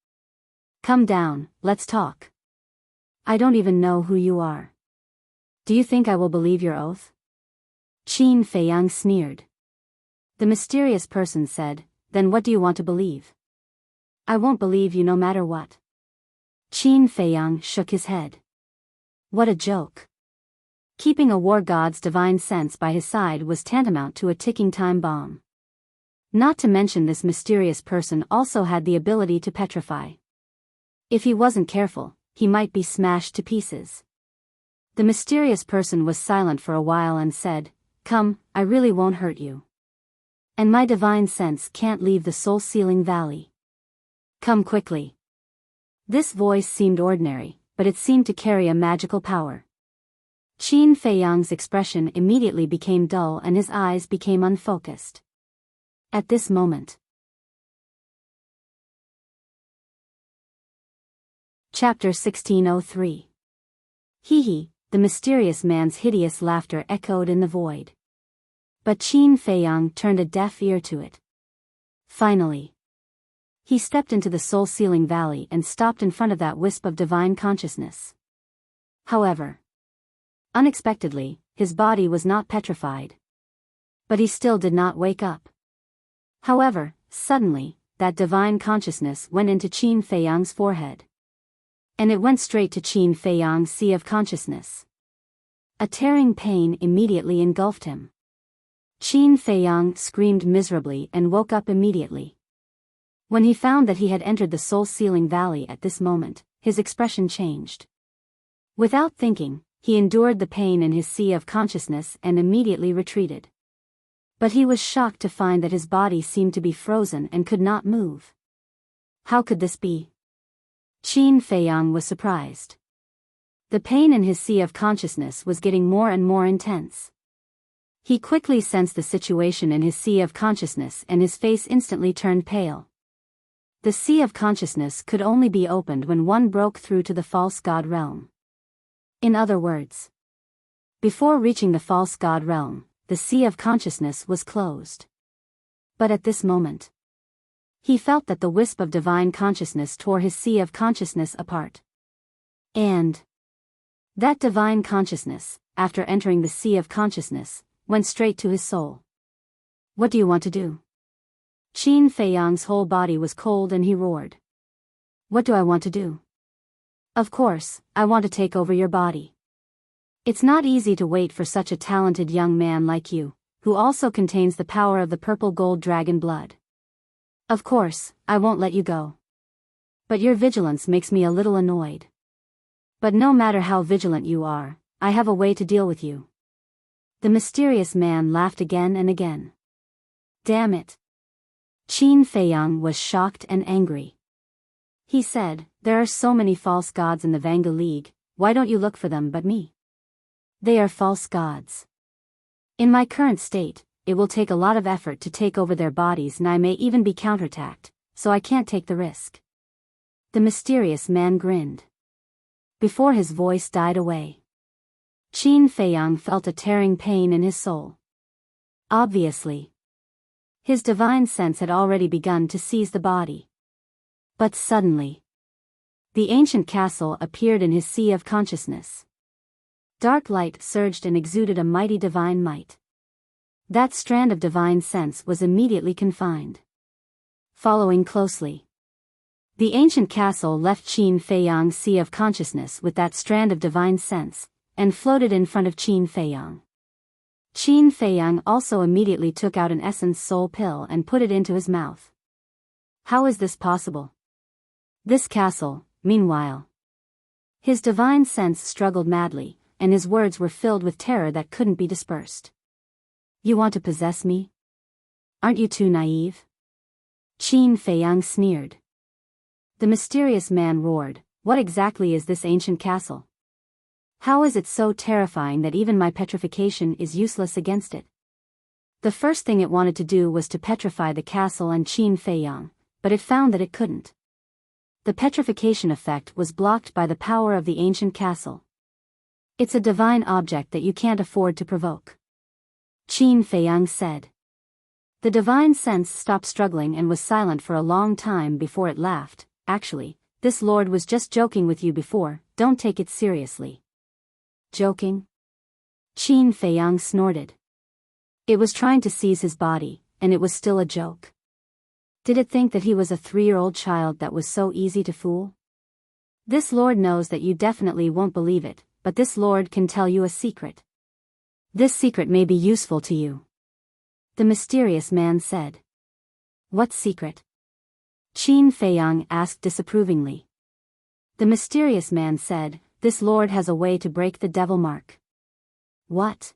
Come down, let's talk. I don't even know who you are. Do you think I will believe your oath? Qin Feiyang sneered. The mysterious person said, then what do you want to believe? I won't believe you no matter what. Qin Feiyang shook his head. What a joke. Keeping a war god's divine sense by his side was tantamount to a ticking time bomb. Not to mention this mysterious person also had the ability to petrify. If he wasn't careful, he might be smashed to pieces. The mysterious person was silent for a while and said, come, I really won't hurt you. And my divine sense can't leave the soul-sealing valley. Come quickly. This voice seemed ordinary, but it seemed to carry a magical power. Qin Feiyang's expression immediately became dull and his eyes became unfocused. At this moment. Chapter 1603. Hee hee, the mysterious man's hideous laughter echoed in the void. But Qin Feiyang turned a deaf ear to it. Finally. He stepped into the soul-sealing valley and stopped in front of that wisp of divine consciousness. However, unexpectedly, his body was not petrified. But he still did not wake up. However, suddenly, that divine consciousness went into Qin Feiyang's forehead. And it went straight to Qin Feiyang's sea of consciousness. A tearing pain immediately engulfed him. Qin Feiyang screamed miserably and woke up immediately. When he found that he had entered the soul-sealing valley at this moment, his expression changed. Without thinking, he endured the pain in his sea of consciousness and immediately retreated. But he was shocked to find that his body seemed to be frozen and could not move. How could this be? Qin Feiyang was surprised. The pain in his sea of consciousness was getting more and more intense. He quickly sensed the situation in his sea of consciousness and his face instantly turned pale. The sea of consciousness could only be opened when one broke through to the false god realm. In other words, before reaching the false god realm, the sea of consciousness was closed. But at this moment, he felt that the wisp of divine consciousness tore his sea of consciousness apart. And that divine consciousness, after entering the sea of consciousness, went straight to his soul. What do you want to do? Qin Feiyang's whole body was cold and he roared. What do I want to do? Of course, I want to take over your body. It's not easy to wait for such a talented young man like you, who also contains the power of the purple gold dragon blood. Of course, I won't let you go. But your vigilance makes me a little annoyed. But no matter how vigilant you are, I have a way to deal with you. The mysterious man laughed again and again. Damn it. Qin Feiyang was shocked and angry. He said, there are so many false gods in the Vanga League, why don't you look for them but me? They are false gods. In my current state, it will take a lot of effort to take over their bodies and I may even be counterattacked, so I can't take the risk. The mysterious man grinned. Before his voice died away. Qin Feiyang felt a tearing pain in his soul. Obviously, his divine sense had already begun to seize the body. But suddenly, the ancient castle appeared in his sea of consciousness. Dark light surged and exuded a mighty divine might. That strand of divine sense was immediately confined. Following closely, the ancient castle left Qin Feiyang's sea of consciousness with that strand of divine sense, and floated in front of Qin Feiyang. Qin Feiyang also immediately took out an essence soul pill and put it into his mouth. How is this possible? This castle, meanwhile. His divine sense struggled madly, and his words were filled with terror that couldn't be dispersed. You want to possess me? Aren't you too naive? Qin Feiyang sneered. The mysterious man roared, what exactly is this ancient castle? How is it so terrifying that even my petrification is useless against it? The first thing it wanted to do was to petrify the castle and Qin Feiyang, but it found that it couldn't. The petrification effect was blocked by the power of the ancient castle. It's a divine object that you can't afford to provoke, Qin Feiyang said. The divine sense stopped struggling and was silent for a long time before it laughed. Actually, this lord was just joking with you before, don't take it seriously. Joking? Qin Feiyang snorted. It was trying to seize his body, and it was still a joke. Did it think that he was a 3-year-old child that was so easy to fool? This lord knows that you definitely won't believe it, but this lord can tell you a secret. This secret may be useful to you, the mysterious man said. What secret? Qin Feiyang asked disapprovingly. The mysterious man said, this lord has a way to break the devil mark. What?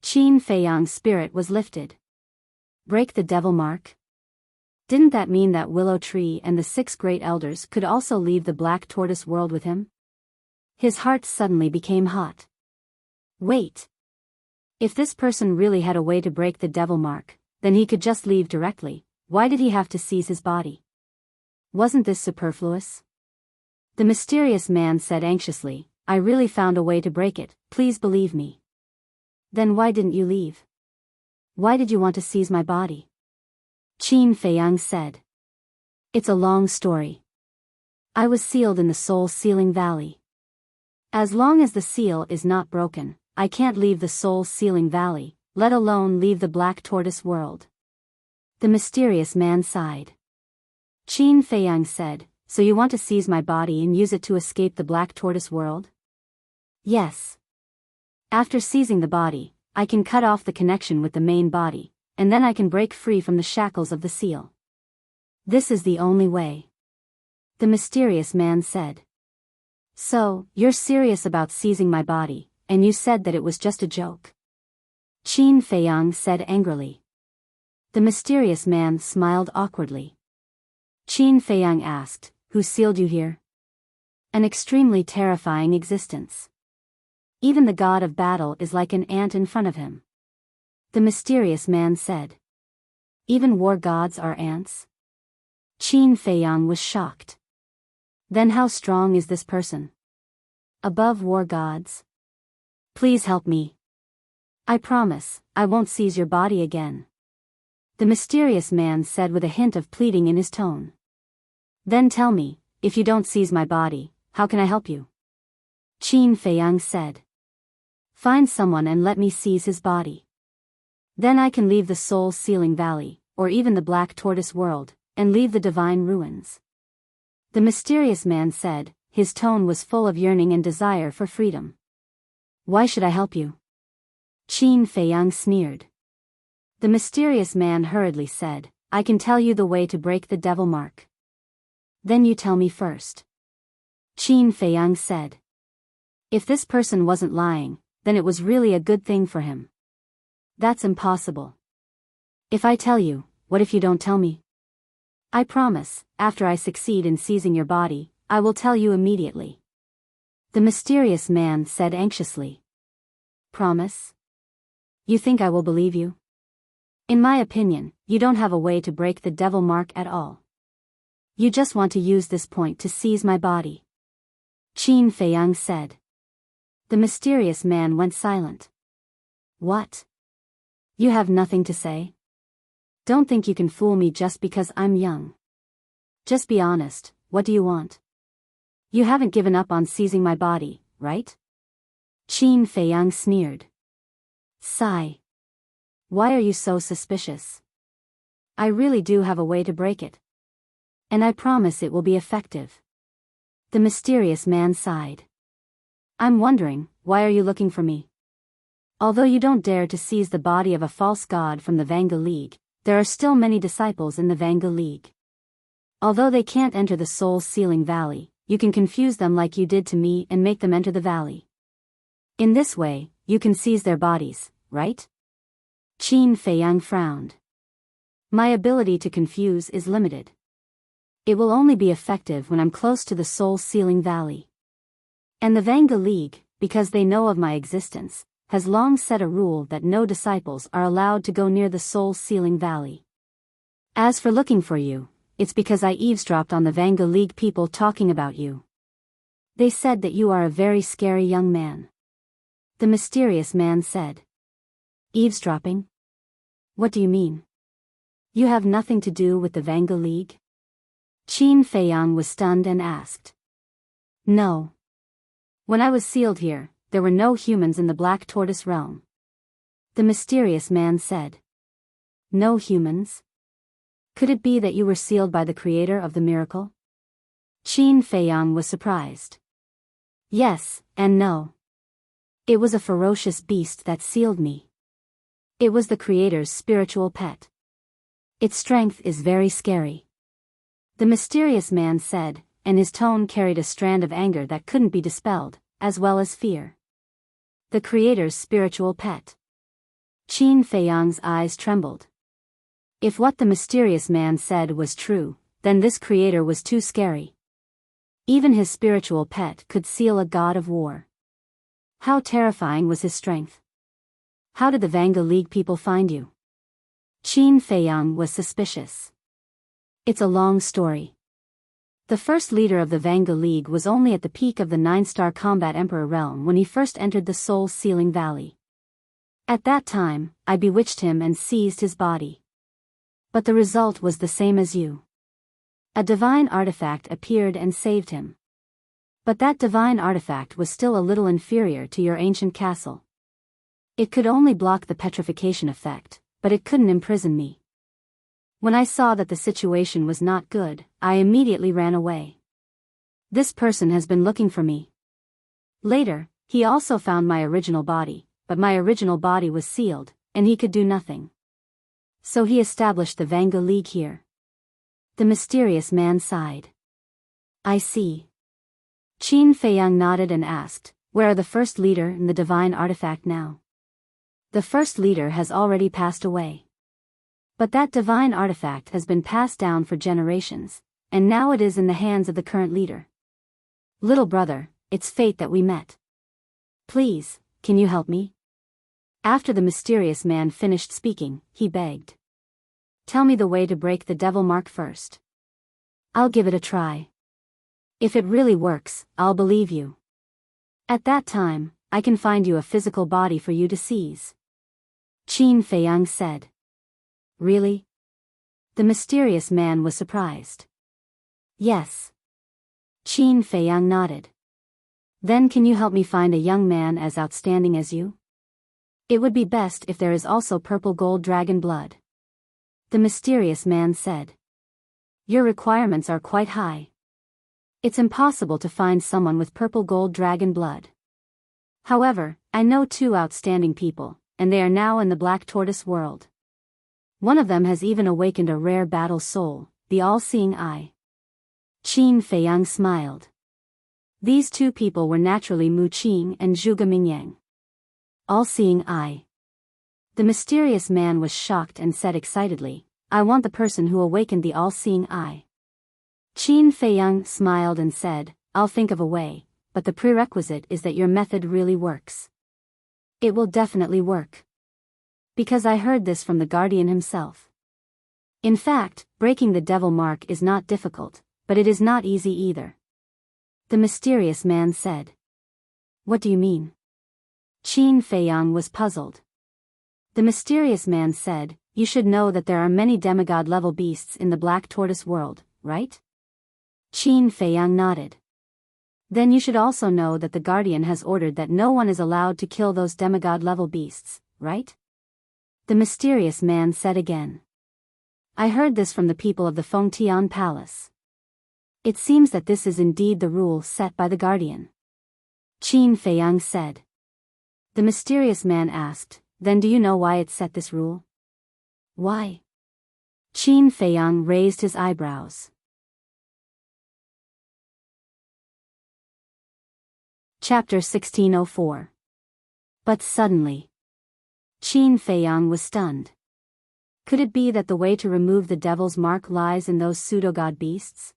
Qin Feiyang's spirit was lifted. Break the devil mark? Didn't that mean that Willow Tree and the 6 great elders could also leave the Black Tortoise world with him? His heart suddenly became hot. Wait. If this person really had a way to break the devil mark, then he could just leave directly. Why did he have to seize his body? Wasn't this superfluous? The mysterious man said anxiously, I really found a way to break it, please believe me. Then why didn't you leave? Why did you want to seize my body? Qin Feiyang said. It's a long story. I was sealed in the Soul Sealing Valley. As long as the seal is not broken, I can't leave the Soul Sealing Valley, let alone leave the Black Tortoise world. The mysterious man sighed. Qin Feiyang said, so you want to seize my body and use it to escape the Black Tortoise world? Yes. After seizing the body, I can cut off the connection with the main body, and then I can break free from the shackles of the seal. This is the only way, the mysterious man said. So, you're serious about seizing my body, and you said that it was just a joke? Qin Feiyang said angrily. The mysterious man smiled awkwardly. Qin Feiyang asked, who sealed you here? An extremely terrifying existence. Even the god of battle is like an ant in front of him, the mysterious man said. Even war gods are ants? Qin Feiyang was shocked. Then how strong is this person? Above war gods? Please help me. I promise, I won't seize your body again, the mysterious man said with a hint of pleading in his tone. Then tell me, if you don't seize my body, how can I help you? Qin Feiyang said. Find someone and let me seize his body. Then I can leave the Soul Sealing Valley, or even the Black Tortoise world, and leave the divine ruins. The mysterious man said, his tone was full of yearning and desire for freedom. Why should I help you? Qin Feiyang sneered. The mysterious man hurriedly said, I can tell you the way to break the devil mark. Then you tell me first, Qin Feiyang said. If this person wasn't lying, then it was really a good thing for him. That's impossible. If I tell you, what if you don't tell me? I promise, after I succeed in seizing your body, I will tell you immediately, the mysterious man said anxiously. Promise? You think I will believe you? In my opinion, you don't have a way to break the devil mark at all. You just want to use this point to seize my body, Qin Feiyang said. The mysterious man went silent. What? You have nothing to say? Don't think you can fool me just because I'm young. Just be honest, what do you want? You haven't given up on seizing my body, right? Qin Feiyang sneered. Sigh. Why are you so suspicious? I really do have a way to break it. And I promise it will be effective. The mysterious man sighed. I'm wondering, why are you looking for me? Although you don't dare to seize the body of a false god from the Vanga League, there are still many disciples in the Vanga League. Although they can't enter the soul-sealing valley, you can confuse them like you did to me and make them enter the valley. In this way, you can seize their bodies, right? Qin Feiyang frowned. My ability to confuse is limited. It will only be effective when I'm close to the soul-sealing valley. And the Vanga League, because they know of my existence, has long set a rule that no disciples are allowed to go near the soul-sealing valley. As for looking for you, it's because I eavesdropped on the Vanga League people talking about you. They said that you are a very scary young man. The mysterious man said. Eavesdropping? What do you mean? You have nothing to do with the Vanga League? Qin Feiyang was stunned and asked. No. When I was sealed here, there were no humans in the Black Tortoise realm. The mysterious man said. No humans? Could it be that you were sealed by the creator of the miracle? Qin Feiyang was surprised. Yes, and no. It was a ferocious beast that sealed me. It was the creator's spiritual pet. Its strength is very scary. The mysterious man said, and his tone carried a strand of anger that couldn't be dispelled, as well as fear. The creator's spiritual pet. Qin Feiyang's eyes trembled. If what the mysterious man said was true, then this creator was too scary. Even his spiritual pet could seal a god of war. How terrifying was his strength? How did the Vanga League people find you? Qin Feiyang was suspicious. It's a long story. The first leader of the Vanga League was only at the peak of the 9-star combat Emperor realm when he first entered the soul-sealing valley. At that time, I bewitched him and seized his body. But the result was the same as you. A divine artifact appeared and saved him. But that divine artifact was still a little inferior to your ancient castle. It could only block the petrification effect, but it couldn't imprison me. When I saw that the situation was not good, I immediately ran away. This person has been looking for me. Later, he also found my original body, but my original body was sealed, and he could do nothing. So he established the Vanga League here. The mysterious man sighed. I see. Qin Feiyang nodded and asked, where are the first leader and the divine artifact now? The first leader has already passed away. But that divine artifact has been passed down for generations, and now it is in the hands of the current leader. Little brother, it's fate that we met. Please, can you help me? After the mysterious man finished speaking, he begged. Tell me the way to break the devil mark first. I'll give it a try. If it really works, I'll believe you. At that time, I can find you a physical body for you to seize. Qin Feiyang said. Really? The mysterious man was surprised. Yes. Qin Feiyang nodded. Then can you help me find a young man as outstanding as you? It would be best if there is also purple gold dragon blood. The mysterious man said. Your requirements are quite high. It's impossible to find someone with purple gold dragon blood. However, I know 2 outstanding people, and they are now in the Black Tortoise world. One of them has even awakened a rare battle soul, the all-seeing eye. Qin Feiyang smiled. These 2 people were naturally Mu Qing and Zhuge Mingyang. All-seeing eye. The mysterious man was shocked and said excitedly, I want the person who awakened the all-seeing eye. Qin Feiyang smiled and said, I'll think of a way, but the prerequisite is that your method really works. It will definitely work. Because I heard this from the guardian himself. In fact, breaking the devil mark is not difficult, but it is not easy either. The mysterious man said. What do you mean? Qin Feiyang was puzzled. The mysterious man said, you should know that there are many demigod-level beasts in the Black Tortoise world, right? Qin Feiyang nodded. Then you should also know that the Guardian has ordered that no one is allowed to kill those demigod-level beasts, right? The mysterious man said again. I heard this from the people of the Fengtian Palace. It seems that this is indeed the rule set by the Guardian. Qin Feiyang said. The mysterious man asked, then do you know why it set this rule? Why? Qin Feiyang raised his eyebrows. Chapter 1604. But suddenly, Qin Feiyang was stunned. Could it be that the way to remove the devil's mark lies in those pseudo-god beasts?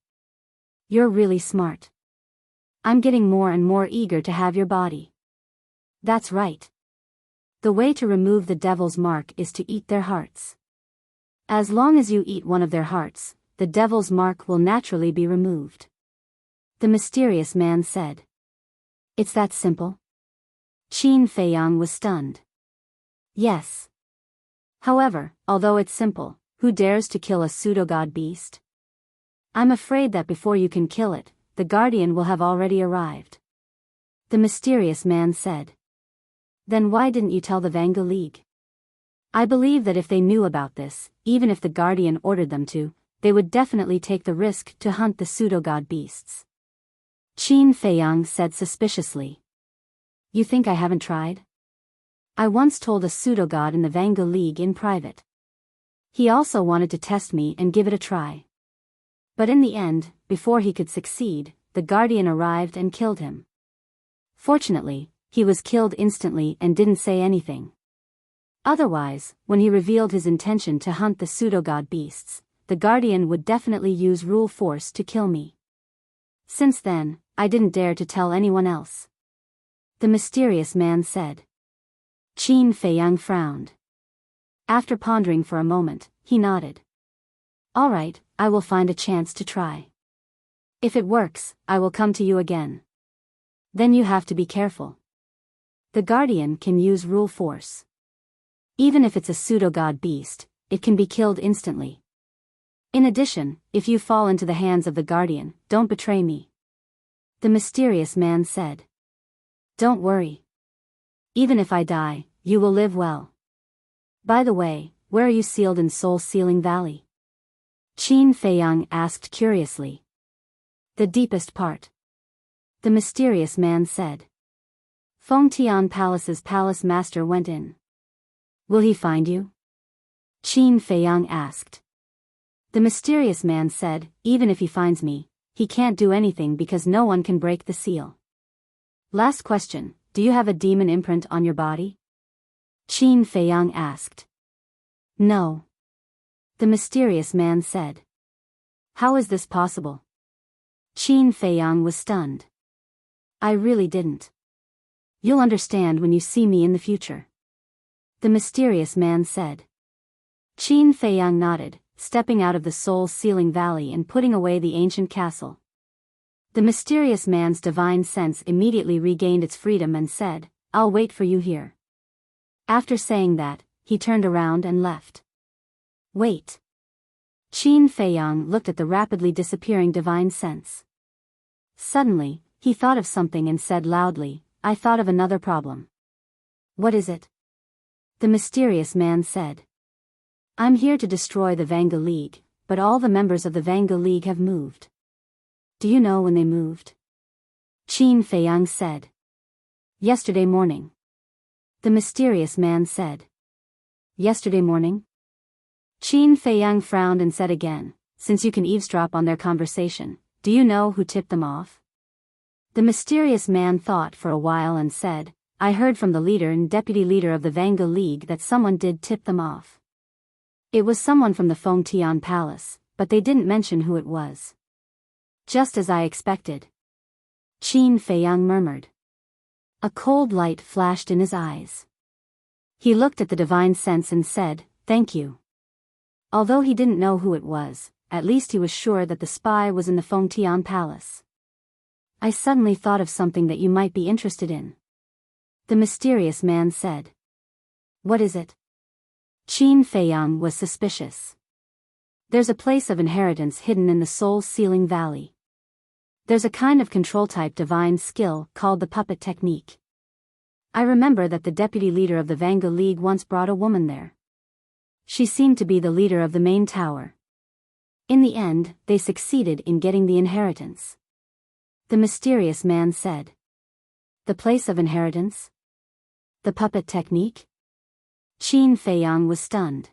You're really smart. I'm getting more and more eager to have your body. That's right. The way to remove the devil's mark is to eat their hearts. As long as you eat one of their hearts, the devil's mark will naturally be removed. The mysterious man said. It's that simple? Qin Feiyang was stunned. Yes. However, although it's simple, who dares to kill a pseudo-god beast? I'm afraid that before you can kill it, the Guardian will have already arrived. The mysterious man said. Then why didn't you tell the Vanga League? I believe that if they knew about this, even if the Guardian ordered them to, they would definitely take the risk to hunt the pseudo-god beasts. Qin Feiyang said suspiciously. You think I haven't tried? I once told a pseudo-god in the Vanga League in private. He also wanted to test me and give it a try. But in the end, before he could succeed, the Guardian arrived and killed him. Fortunately, he was killed instantly and didn't say anything. Otherwise, when he revealed his intention to hunt the pseudo-god beasts, the Guardian would definitely use rule force to kill me. Since then, I didn't dare to tell anyone else. The mysterious man said. Qin Feiyang frowned. After pondering for a moment, he nodded. All right, I will find a chance to try. If it works, I will come to you again. Then you have to be careful. The Guardian can use rule force. Even if it's a pseudo-god beast, it can be killed instantly. In addition, if you fall into the hands of the Guardian, don't betray me. The mysterious man said. Don't worry. Even if I die, you will live well. By the way, where are you sealed in Soul Sealing Valley? Qin Feiyang asked curiously. The deepest part. The mysterious man said. Fengtian Palace's palace master went in. Will he find you? Qin Feiyang asked. The mysterious man said, even if he finds me, he can't do anything because no one can break the seal. Last question, do you have a demon imprint on your body? Qin Feiyang asked. No. The mysterious man said. How is this possible? Qin Feiyang was stunned. I really didn't. You'll understand when you see me in the future. The mysterious man said. Qin Feiyang nodded, stepping out of the Soul Sealing Valley and putting away the ancient castle. The mysterious man's divine sense immediately regained its freedom and said, I'll wait for you here. After saying that, he turned around and left. Wait. Qin Feiyang looked at the rapidly disappearing divine sense. Suddenly, he thought of something and said loudly, I thought of another problem. What is it? The mysterious man said. I'm here to destroy the Vanga League, but all the members of the Vanga League have moved. Do you know when they moved? Qin Feiyang said. Yesterday morning. The mysterious man said. Yesterday morning? Qin Feiyang frowned and said again, since you can eavesdrop on their conversation, do you know who tipped them off? The mysterious man thought for a while and said, I heard from the leader and deputy leader of the Vanga League that someone did tip them off. It was someone from the Fengtian Palace, but they didn't mention who it was. Just as I expected. Qin Feiyang murmured. A cold light flashed in his eyes. He looked at the divine sense and said, thank you. Although he didn't know who it was, at least he was sure that the spy was in the Fengtian Palace. I suddenly thought of something that you might be interested in. The mysterious man said. What is it? Qin Feiyang was suspicious. There's a place of inheritance hidden in the soul-sealing valley. There's a kind of control-type divine skill called the puppet technique. I remember that the deputy leader of the Vanga League once brought a woman there. She seemed to be the leader of the main tower. In the end, they succeeded in getting the inheritance. The mysterious man said. The place of inheritance? The puppet technique? Qin Feiyang was stunned.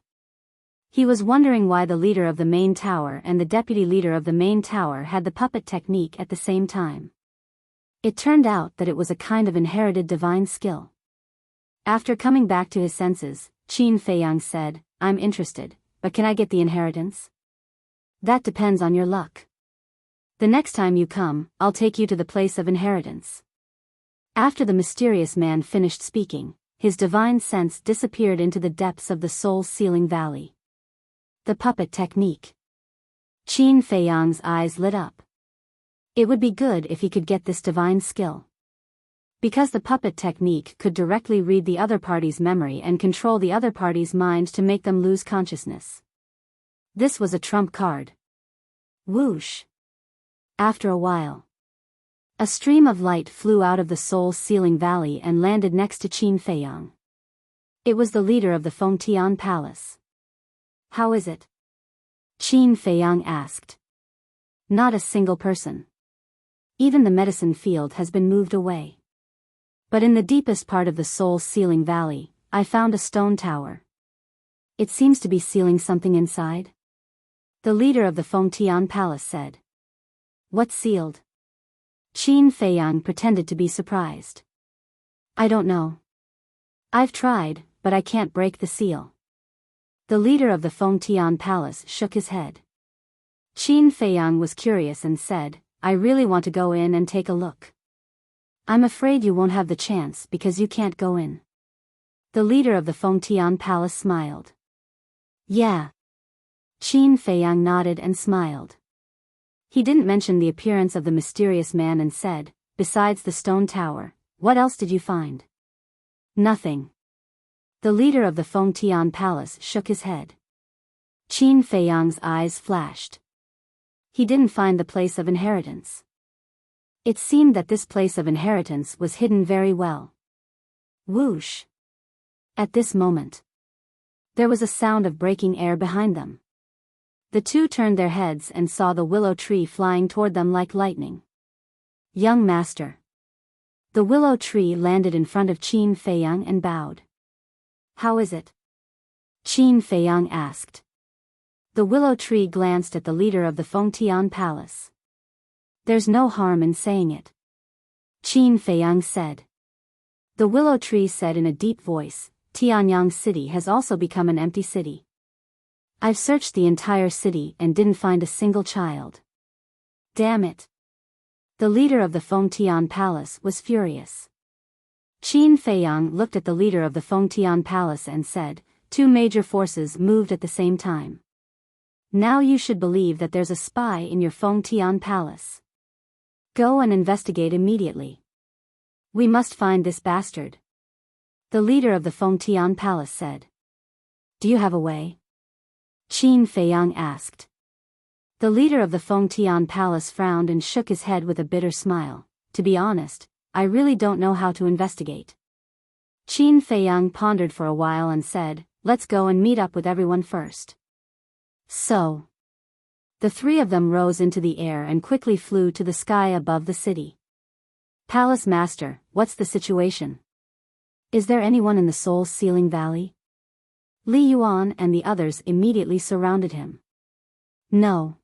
He was wondering why the leader of the main tower and the deputy leader of the main tower had the puppet technique at the same time. It turned out that it was a kind of inherited divine skill. After coming back to his senses, Qin Feiyang said, I'm interested, but can I get the inheritance? That depends on your luck. The next time you come, I'll take you to the place of inheritance. After the mysterious man finished speaking, his divine sense disappeared into the depths of the soul-sealing valley. The puppet technique. Qin Feiyang's eyes lit up. It would be good if he could get this divine skill. Because the puppet technique could directly read the other party's memory and control the other party's mind to make them lose consciousness. This was a trump card. Whoosh. After a while, a stream of light flew out of the soul-sealing valley and landed next to Qin Feiyang. It was the leader of the Fengtian Palace. How is it? Qin Feiyang asked. Not a single person. Even the medicine field has been moved away. But in the deepest part of the soul-sealing valley, I found a stone tower. It seems to be sealing something inside. The leader of the Fengtian Palace said. What's sealed? Qin Feiyang pretended to be surprised. I don't know. I've tried, but I can't break the seal. The leader of the Fengtian Palace shook his head. Qin Feiyang was curious and said, I really want to go in and take a look. I'm afraid you won't have the chance because you can't go in. The leader of the Fengtian Palace smiled. Yeah. Qin Feiyang nodded and smiled. He didn't mention the appearance of the mysterious man and said, besides the stone tower, what else did you find? Nothing. The leader of the Fengtian Palace shook his head. Qin Feiyang's eyes flashed. He didn't find the place of inheritance. It seemed that this place of inheritance was hidden very well. Whoosh. At this moment, there was a sound of breaking air behind them. The two turned their heads and saw the willow tree flying toward them like lightning. Young master. The willow tree landed in front of Qin Feiyang and bowed. How is it? Qin Feiyang asked. The willow tree glanced at the leader of the Fengtian Palace. There's no harm in saying it. Qin Feiyang said. The willow tree said in a deep voice, Tianyang City has also become an empty city. I've searched the entire city and didn't find a single child. Damn it. The leader of the Fengtian Palace was furious. Qin Feiyang looked at the leader of the Fengtian Palace and said, two major forces moved at the same time. Now you should believe that there's a spy in your Fengtian Palace. Go and investigate immediately. We must find this bastard. The leader of the Fengtian Palace said. Do you have a way? Qin Feiyang asked. The leader of the Fengtian Palace frowned and shook his head with a bitter smile. To be honest, I really don't know how to investigate. Qin Feiyang pondered for a while and said, let's go and meet up with everyone first. So. The three of them rose into the air and quickly flew to the sky above the city. Palace Master, what's the situation? Is there anyone in the soul-sealing valley? Li Yuan and the others immediately surrounded him. No.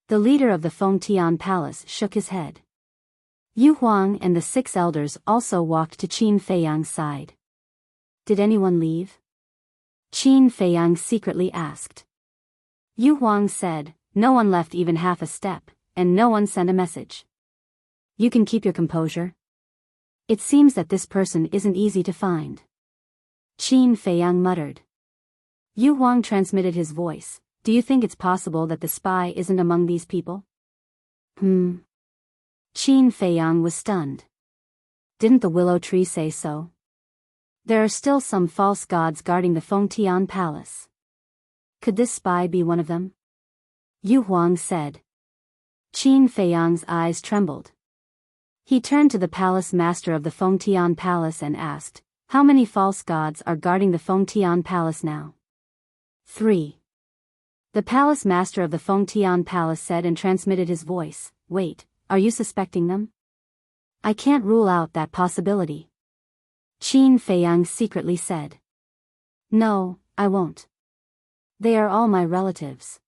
The leader of the Fengtian Palace shook his head. Yu Huang and the 6 elders also walked to Qin Feiyang's side. Did anyone leave? Qin Feiyang secretly asked. Yu Huang said, no one left even half a step, and no one sent a message. You can keep your composure. It seems that this person isn't easy to find. Qin Feiyang muttered. Yu Huang transmitted his voice. Do you think it's possible that the spy isn't among these people? Qin Feiyang was stunned. Didn't the willow tree say so? There are still some false gods guarding the Fengtian Palace. Could this spy be one of them? Yu Huang said. Qin Feiyang's eyes trembled. He turned to the palace master of the Fengtian Palace and asked, how many false gods are guarding the Fengtian Palace now? 3. The palace master of the Fengtian Palace said and transmitted his voice, wait, are you suspecting them? I can't rule out that possibility. Qin Feiyang secretly said. No, I won't. They are all my relatives.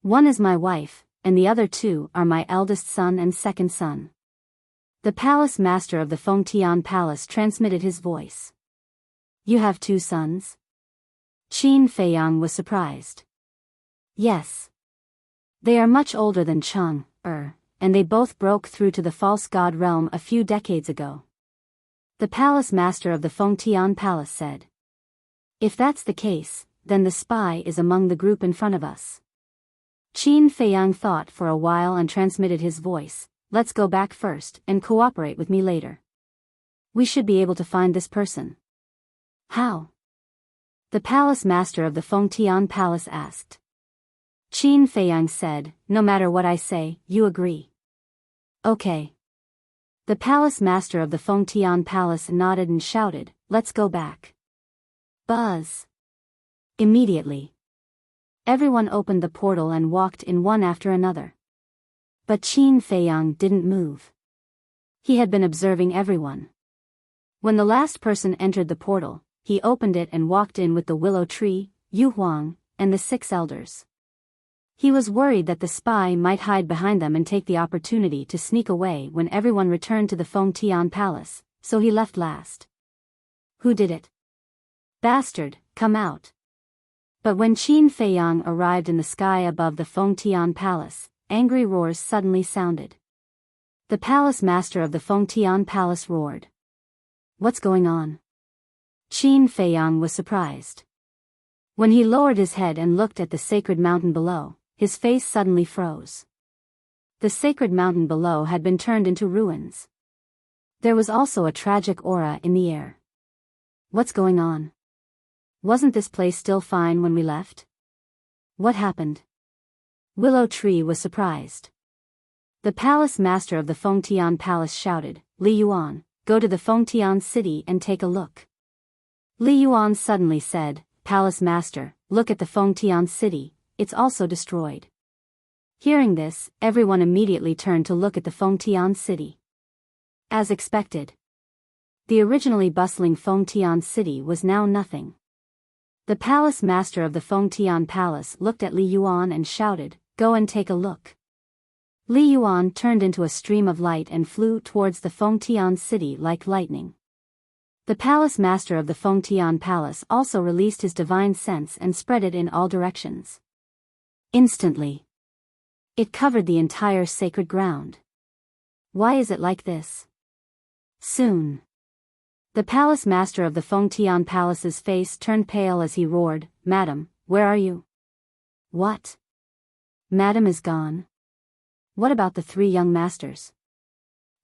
One is my wife, and the other two are my eldest son and second son. The palace master of the Fengtian Palace transmitted his voice. You have 2 sons? Qin Feiyang was surprised. Yes. They are much older than Cheng, and they both broke through to the false god realm a few decades ago. The palace master of the Fengtian Palace said. If that's the case, then the spy is among the group in front of us. Qin Feiyang thought for a while and transmitted his voice, let's go back first and cooperate with me later. We should be able to find this person. How? The palace master of the Fengtian Palace asked. Qin Feiyang said, no matter what I say, you agree. Okay. The palace master of the Fengtian Palace nodded and shouted, let's go back. Buzz. Immediately. Everyone opened the portal and walked in one after another. But Qin Feiyang didn't move. He had been observing everyone. When the last person entered the portal, he opened it and walked in with the willow tree, Yu Huang, and the 6 elders. He was worried that the spy might hide behind them and take the opportunity to sneak away when everyone returned to the Fengtian Palace, so he left last. Who did it? Bastard, come out. But when Qin Feiyang arrived in the sky above the Fengtian Palace, angry roars suddenly sounded. The palace master of the Fengtian Palace roared. What's going on? Qin Feiyang was surprised. When he lowered his head and looked at the sacred mountain below, his face suddenly froze. The sacred mountain below had been turned into ruins. There was also a tragic aura in the air. What's going on? Wasn't this place still fine when we left? What happened? Willow Tree was surprised. The palace master of the Fengtian Palace shouted, Li Yuan, go to the Fengtian city and take a look. Li Yuan suddenly said, Palace master, look at the Fengtian city, it's also destroyed. Hearing this, everyone immediately turned to look at the Fengtian city. As expected. The originally bustling Fengtian city was now nothing. The palace master of the Fengtian Palace looked at Li Yuan and shouted, go and take a look. Li Yuan turned into a stream of light and flew towards the Fengtian city like lightning. The palace master of the Fengtian Palace also released his divine sense and spread it in all directions. Instantly. It covered the entire sacred ground. Why is it like this? Soon. The palace master of the Fengtian Palace's face turned pale as he roared, Madam, where are you? What? Madam is gone. What about the 3 young masters?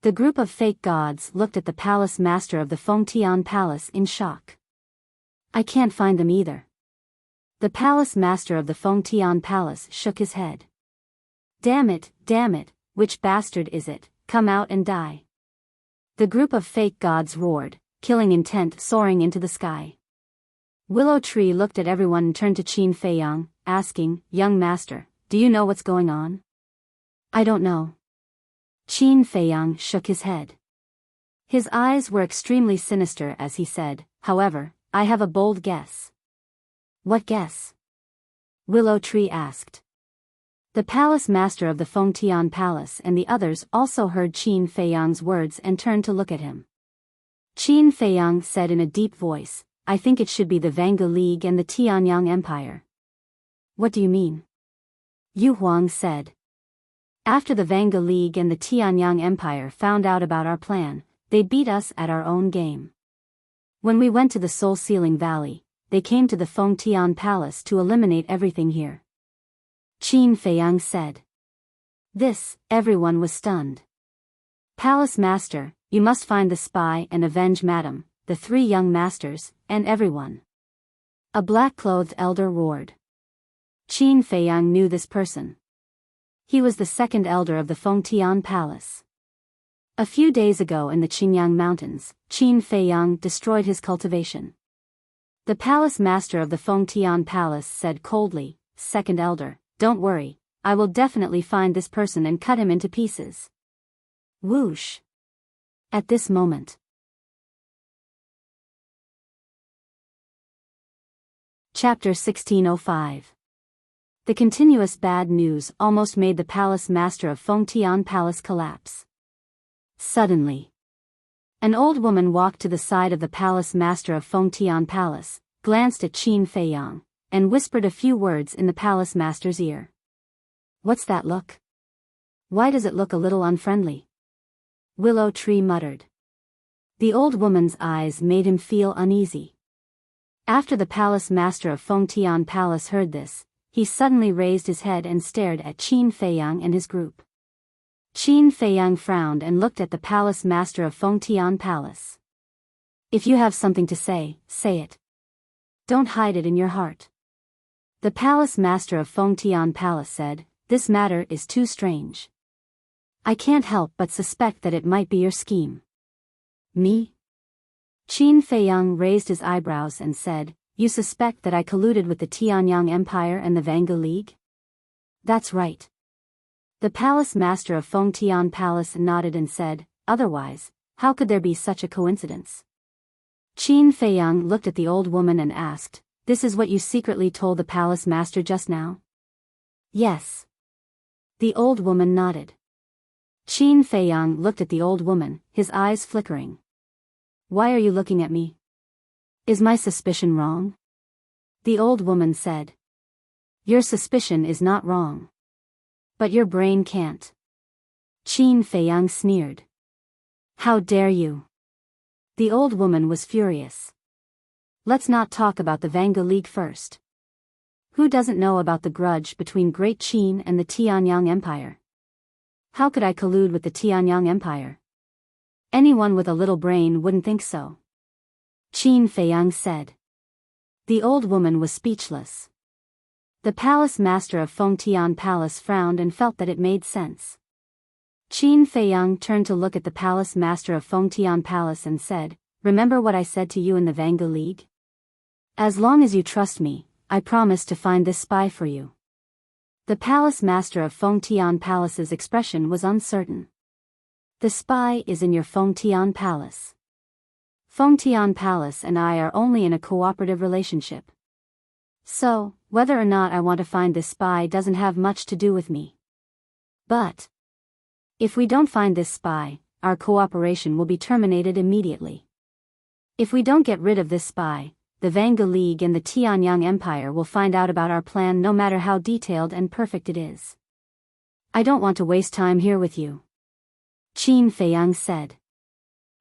The group of fake gods looked at the palace master of the Fengtian Palace in shock. I can't find them either. The palace master of the Fengtian Palace shook his head. Damn it, which bastard is it? Come out and die. The group of fake gods roared, killing intent soaring into the sky. Willow Tree looked at everyone and turned to Qin Feiyang, asking, Young master, do you know what's going on? I don't know. Qin Feiyang shook his head. His eyes were extremely sinister as he said, however, I have a bold guess. What guess? Willow Tree asked. The palace master of the Fengtian Palace and the others also heard Qin Feiyang's words and turned to look at him. Qin Feiyang said in a deep voice, I think it should be the Vanga League and the Tianyang Empire. What do you mean? Yu Huang said. After the Vanga League and the Tianyang Empire found out about our plan, they beat us at our own game. When we went to the Soul Sealing Valley, they came to the Fengtian Palace to eliminate everything here. Qin Feiyang said. This, everyone was stunned. Palace Master, you must find the spy and avenge Madam, the three young masters, and everyone. A black-clothed elder roared. Qin Feiyang knew this person. He was the second elder of the Fengtian Palace. A few days ago in the Qingyang Mountains, Qin Feiyang destroyed his cultivation. The palace master of the Fengtian Palace said coldly, "Second elder, don't worry, I will definitely find this person and cut him into pieces." Whoosh! At this moment. Chapter 1605. The continuous bad news almost made the palace master of Fengtian Palace collapse. Suddenly, an old woman walked to the side of the palace master of Fengtian Palace, glanced at Qin Feiyang, and whispered a few words in the palace master's ear. "What's that look? Why does it look a little unfriendly?" Willow Tree muttered. The old woman's eyes made him feel uneasy. After the palace master of Fengtian Palace heard this, he suddenly raised his head and stared at Qin Feiyang and his group. Qin Feiyang frowned and looked at the palace master of Fengtian Palace. "If you have something to say, say it. Don't hide it in your heart." The palace master of Fengtian Palace said, "This matter is too strange. I can't help but suspect that it might be your scheme." "Me?" Qin Feiyang raised his eyebrows and said, "You suspect that I colluded with the Tianyang Empire and the Vanga League?" "That's right." The palace master of Fengtian Palace nodded and said, "Otherwise, how could there be such a coincidence?" Qin Feiyang looked at the old woman and asked, "This is what you secretly told the palace master just now?" "Yes." The old woman nodded. Qin Feiyang looked at the old woman, his eyes flickering. "Why are you looking at me? Is my suspicion wrong?" The old woman said. "Your suspicion is not wrong. But your brain can't." Qin Feiyang sneered. "How dare you?" The old woman was furious. "Let's not talk about the Vanga League first. Who doesn't know about the grudge between Great Qin and the Tianyang Empire? How could I collude with the Tianyang Empire? Anyone with a little brain wouldn't think so." Qin Feiyang said. The old woman was speechless. The palace master of Fengtian Palace frowned and felt that it made sense. Qin Feiyang turned to look at the palace master of Fengtian Palace and said, "Remember what I said to you in the Vanga League? As long as you trust me, I promise to find this spy for you." The palace master of Fengtian Palace's expression was uncertain. "The spy is in your Fengtian Palace. Fengtian Palace and I are only in a cooperative relationship. So, whether or not I want to find this spy doesn't have much to do with me. But if we don't find this spy, our cooperation will be terminated immediately. If we don't get rid of this spy, the Vanga League and the Tianyang Empire will find out about our plan no matter how detailed and perfect it is. I don't want to waste time here with you," Qin Feiyang said.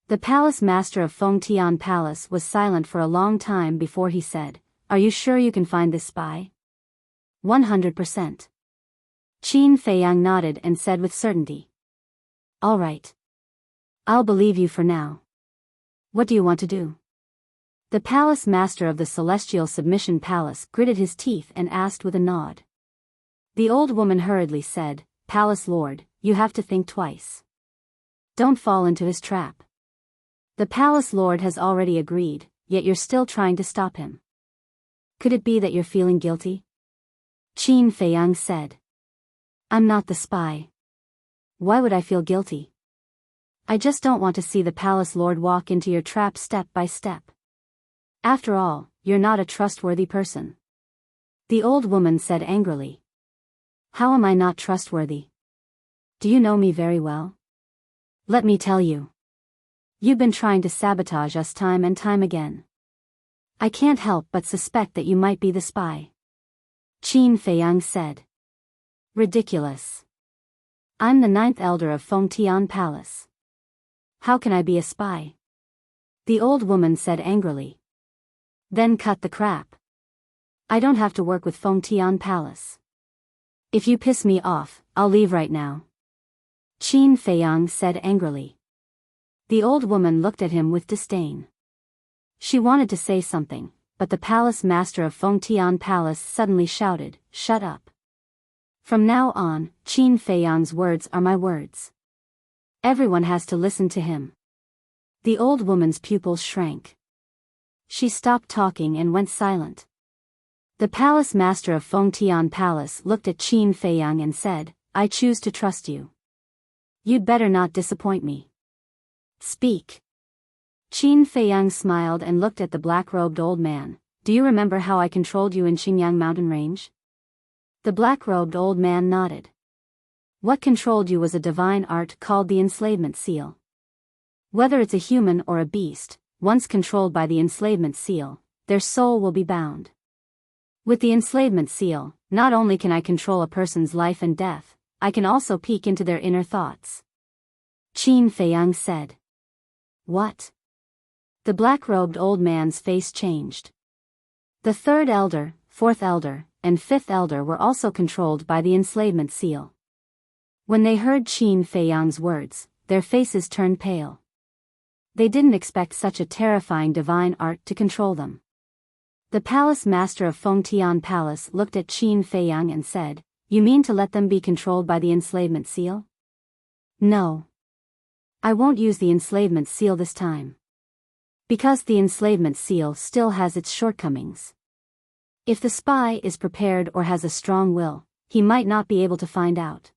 The palace master of Fengtian Palace was silent for a long time before he said, "Are you sure you can find this spy?" 100%. Qin Feiyang nodded and said with certainty. "All right. I'll believe you for now. What do you want to do?" The palace master of the Celestial Submission Palace gritted his teeth and asked with a nod. The old woman hurriedly said, "Palace Lord, you have to think twice. Don't fall into his trap. The Palace Lord has already agreed, yet you're still trying to stop him. Could it be that you're feeling guilty?" Qin Feiyang said. "I'm not the spy. Why would I feel guilty? I just don't want to see the Palace Lord walk into your trap step by step. After all, you're not a trustworthy person." The old woman said angrily. "How am I not trustworthy? Do you know me very well? Let me tell you. You've been trying to sabotage us time and time again. I can't help but suspect that you might be the spy." Qin Feiyang said. "Ridiculous. I'm the 9th elder of Fengtian Palace. How can I be a spy?" The old woman said angrily. "Then cut the crap. I don't have to work with Fengtian Palace. If you piss me off, I'll leave right now." Qin Feiyang said angrily. The old woman looked at him with disdain. She wanted to say something, but the palace master of Fengtian Palace suddenly shouted, "Shut up. From now on, Qin Feiyang's words are my words. Everyone has to listen to him." The old woman's pupils shrank. She stopped talking and went silent. The palace master of Fengtian Palace looked at Qin Feiyang and said, "I choose to trust you. You'd better not disappoint me. Speak." Qin Feiyang smiled and looked at the black-robed old man. "Do you remember how I controlled you in Xinjiang mountain range?" The black-robed old man nodded. "What controlled you was a divine art called the enslavement seal. Whether it's a human or a beast, once controlled by the enslavement seal, their soul will be bound. With the enslavement seal, not only can I control a person's life and death, I can also peek into their inner thoughts." Qin Feiyang said. "What?" The black-robed old man's face changed. The third elder, fourth elder, and fifth elder were also controlled by the enslavement seal. When they heard Qin Feiyang's words, their faces turned pale. They didn't expect such a terrifying divine art to control them. The palace master of Fengtian Palace looked at Qin Feiyang and said, "You mean to let them be controlled by the enslavement seal?" "No. I won't use the enslavement seal this time. Because the enslavement seal still has its shortcomings. If the spy is prepared or has a strong will, he might not be able to find out."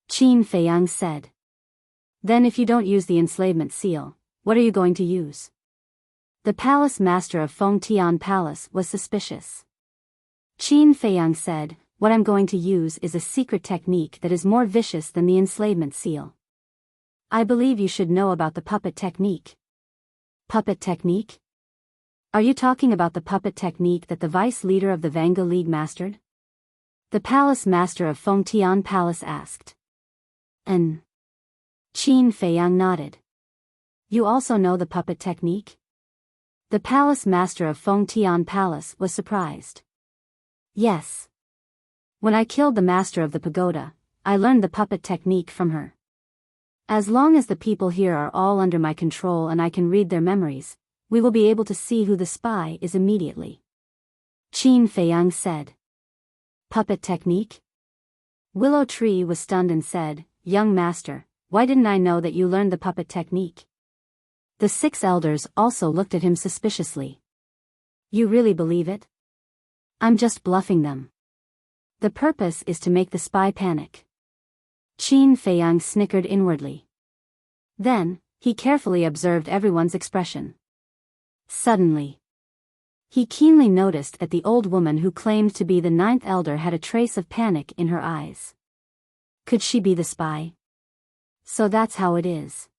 Qin Feiyang said. "Then if you don't use the enslavement seal, what are you going to use?" The palace master of Fengtian Palace was suspicious. Qin Feiyang said, "What I'm going to use is a secret technique that is more vicious than the enslavement seal. I believe you should know about the puppet technique." "Puppet technique? Are you talking about the puppet technique that the vice leader of the Vanga League mastered?" The palace master of Fengtian Palace asked. "Qin Feiyang nodded. "You also know the puppet technique?" The palace master of Fengtian Palace was surprised. "Yes. When I killed the master of the pagoda, I learned the puppet technique from her. As long as the people here are all under my control and I can read their memories, we will be able to see who the spy is immediately." Qin Feiyang said. "Puppet technique?" Willow Tree was stunned and said, "Young master, why didn't I know that you learned the puppet technique?" The 6 elders also looked at him suspiciously. "You really believe it?" "I'm just bluffing them. The purpose is to make the spy panic." Qin Feiyang snickered inwardly. Then, he carefully observed everyone's expression. Suddenly, he keenly noticed that the old woman who claimed to be the 9th elder had a trace of panic in her eyes. Could she be the spy? So that's how it is.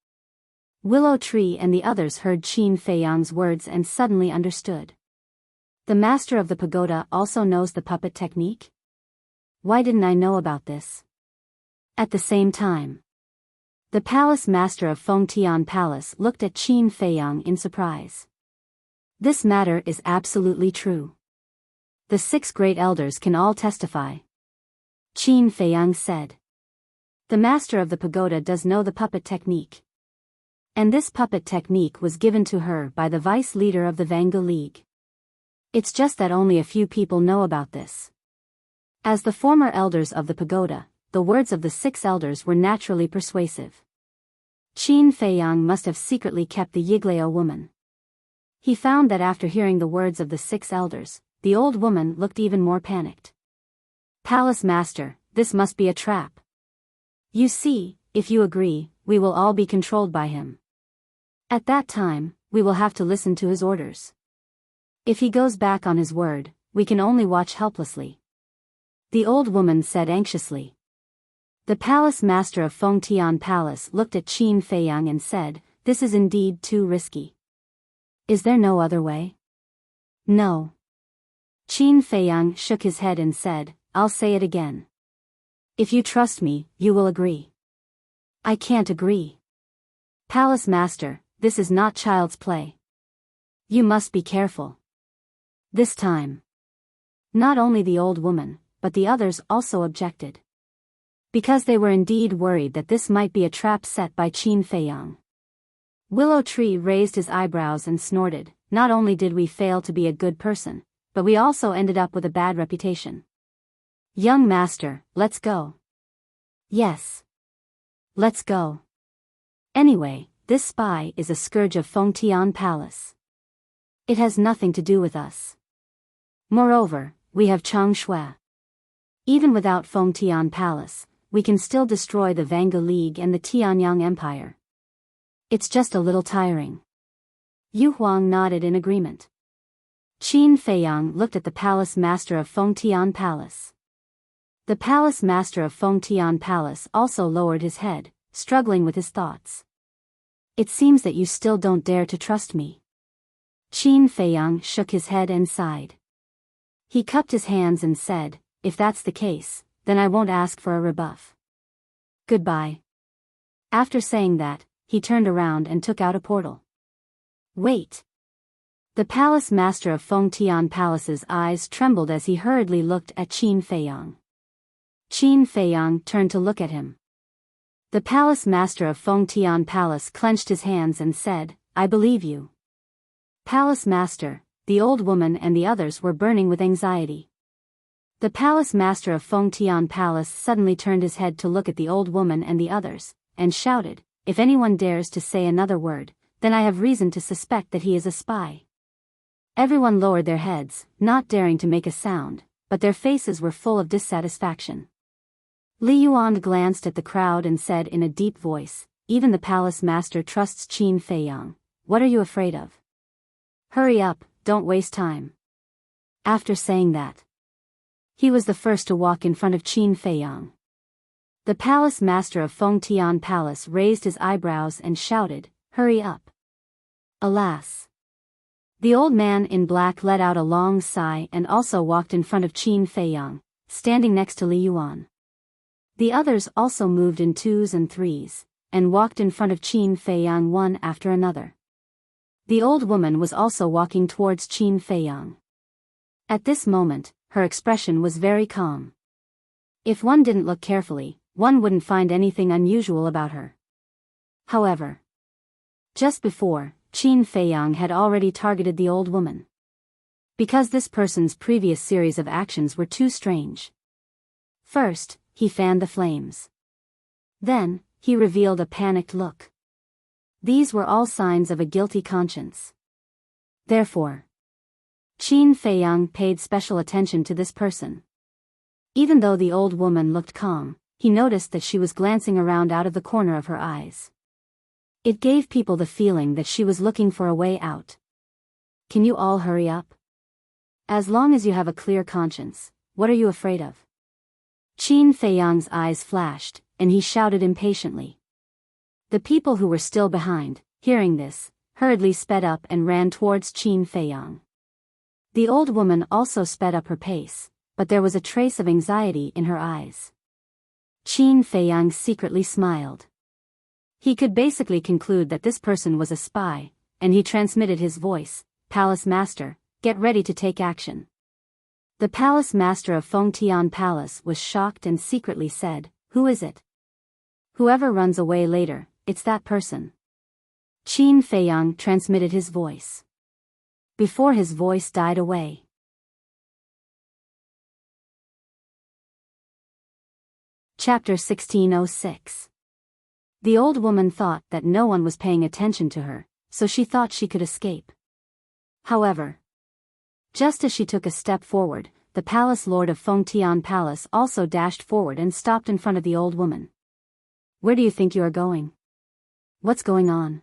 Willow Tree and the others heard Qin Feiyang's words and suddenly understood. The master of the pagoda also knows the puppet technique? Why didn't I know about this? At the same time, the palace master of Fengtian Palace looked at Qin Feiyang in surprise. This matter is absolutely true. The 6 great elders can all testify. Qin Feiyang said. The master of the pagoda does know the puppet technique. And this puppet technique was given to her by the vice leader of the Vanga League. It's just that only a few people know about this. As the former elders of the pagoda, the words of the 6 elders were naturally persuasive. Qin Feiyang must have secretly kept the Yiglao woman. He found that after hearing the words of the 6 elders, the old woman looked even more panicked. "Palace master, this must be a trap. You see, if you agree, we will all be controlled by him. At that time, we will have to listen to his orders. If he goes back on his word, we can only watch helplessly." The old woman said anxiously. The palace master of Fengtian Palace looked at Qin Feiyang and said, "This is indeed too risky. Is there no other way?" "No." Qin Feiyang shook his head and said, "I'll say it again. If you trust me, you will agree." "I can't agree. Palace master, this is not child's play. You must be careful." This time, not only the old woman, but the others also objected. because they were indeed worried that this might be a trap set by Qin Feiyang. Willow Tree raised his eyebrows and snorted, not only did we fail to be a good person, but we also ended up with a bad reputation. Young master, let's go. Yes. Let's go. Anyway, this spy is a scourge of Fengtian Palace. It has nothing to do with us. Moreover, we have Chang Shui. Even without Fengtian Palace, we can still destroy the Vanga League and the Tianyang Empire. It's just a little tiring. Yu Huang nodded in agreement. Qin Feiyang looked at the palace master of Fengtian Palace. The palace master of Fengtian Palace also lowered his head, struggling with his thoughts. It seems that you still don't dare to trust me. Qin Feiyang shook his head and sighed. He cupped his hands and said, if that's the case, then I won't ask for a rebuff. Goodbye. After saying that, he turned around and took out a portal. Wait. The palace master of Fengtian Palace's eyes trembled as he hurriedly looked at Qin Feiyang. Qin Feiyang turned to look at him. The palace master of Fengtian Palace clenched his hands and said, I believe you. Palace master, the old woman and the others were burning with anxiety. The palace master of Fengtian Palace suddenly turned his head to look at the old woman and the others, and shouted, if anyone dares to say another word, then I have reason to suspect that he is a spy. Everyone lowered their heads, not daring to make a sound, but their faces were full of dissatisfaction. Li Yuan glanced at the crowd and said in a deep voice, even the palace master trusts Qin Feiyang. What are you afraid of? Hurry up, don't waste time. After saying that, he was the first to walk in front of Qin Feiyang. The palace master of Fengtian Palace raised his eyebrows and shouted, hurry up. Alas. The old man in black let out a long sigh and also walked in front of Qin Feiyang, standing next to Li Yuan. The others also moved in twos and threes, and walked in front of Qin Feiyang one after another. The old woman was also walking towards Qin Feiyang. At this moment, her expression was very calm. If one didn't look carefully, one wouldn't find anything unusual about her. However, just before, Qin Feiyang had already targeted the old woman. Because this person's previous series of actions were too strange. First, he fanned the flames. Then, he revealed a panicked look. These were all signs of a guilty conscience. Therefore, Qin Feiyang paid special attention to this person. Even though the old woman looked calm, he noticed that she was glancing around out of the corner of her eyes. It gave people the feeling that she was looking for a way out. Can you all hurry up? As long as you have a clear conscience, what are you afraid of? Qin Feiyang's eyes flashed, and he shouted impatiently. The people who were still behind, hearing this, hurriedly sped up and ran towards Qin Feiyang. The old woman also sped up her pace, but there was a trace of anxiety in her eyes. Qin Feiyang secretly smiled. He could basically conclude that this person was a spy, and he transmitted his voice, Palace Master, get ready to take action. The Palace Master of Fengtian Palace was shocked and secretly said, who is it? Whoever runs away later, it's that person. Qin Feiyang transmitted his voice. Before his voice died away. Chapter 1606. The old woman thought that no one was paying attention to her, so she thought she could escape. However, just as she took a step forward, the palace lord of Fengtian Palace also dashed forward and stopped in front of the old woman. Where do you think you are going? What's going on?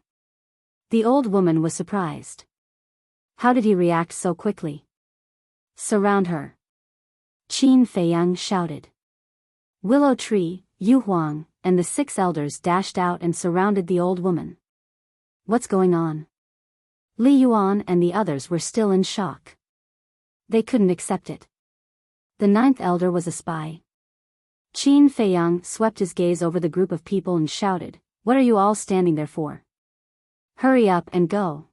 The old woman was surprised. How did he react so quickly? Surround her. Qin Feiyang shouted. Willow Tree, Yu Huang, and the 6 elders dashed out and surrounded the old woman. What's going on? Li Yuan and the others were still in shock. They couldn't accept it. The 9th elder was a spy. Qin Feiyang swept his gaze over the group of people and shouted, what are you all standing there for? Hurry up and go.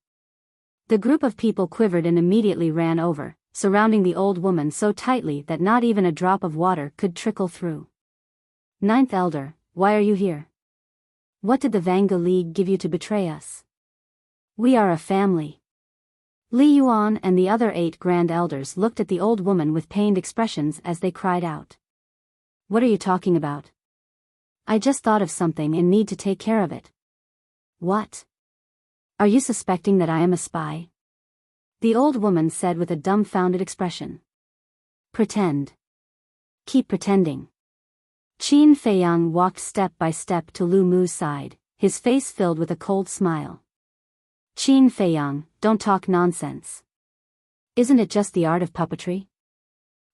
The group of people quivered and immediately ran over, surrounding the old woman so tightly that not even a drop of water could trickle through. Ninth Elder, why are you here? What did the Vanga League give you to betray us? We are a family. Li Yuan and the other 8 Grand Elders looked at the old woman with pained expressions as they cried out. What are you talking about? I just thought of something and need to take care of it. What? Are you suspecting that I am a spy? The old woman said with a dumbfounded expression. Pretend. Keep pretending. Qin Feiyang walked step by step to Lu Mu's side, his face filled with a cold smile. Qin Feiyang, don't talk nonsense. Isn't it just the art of puppetry?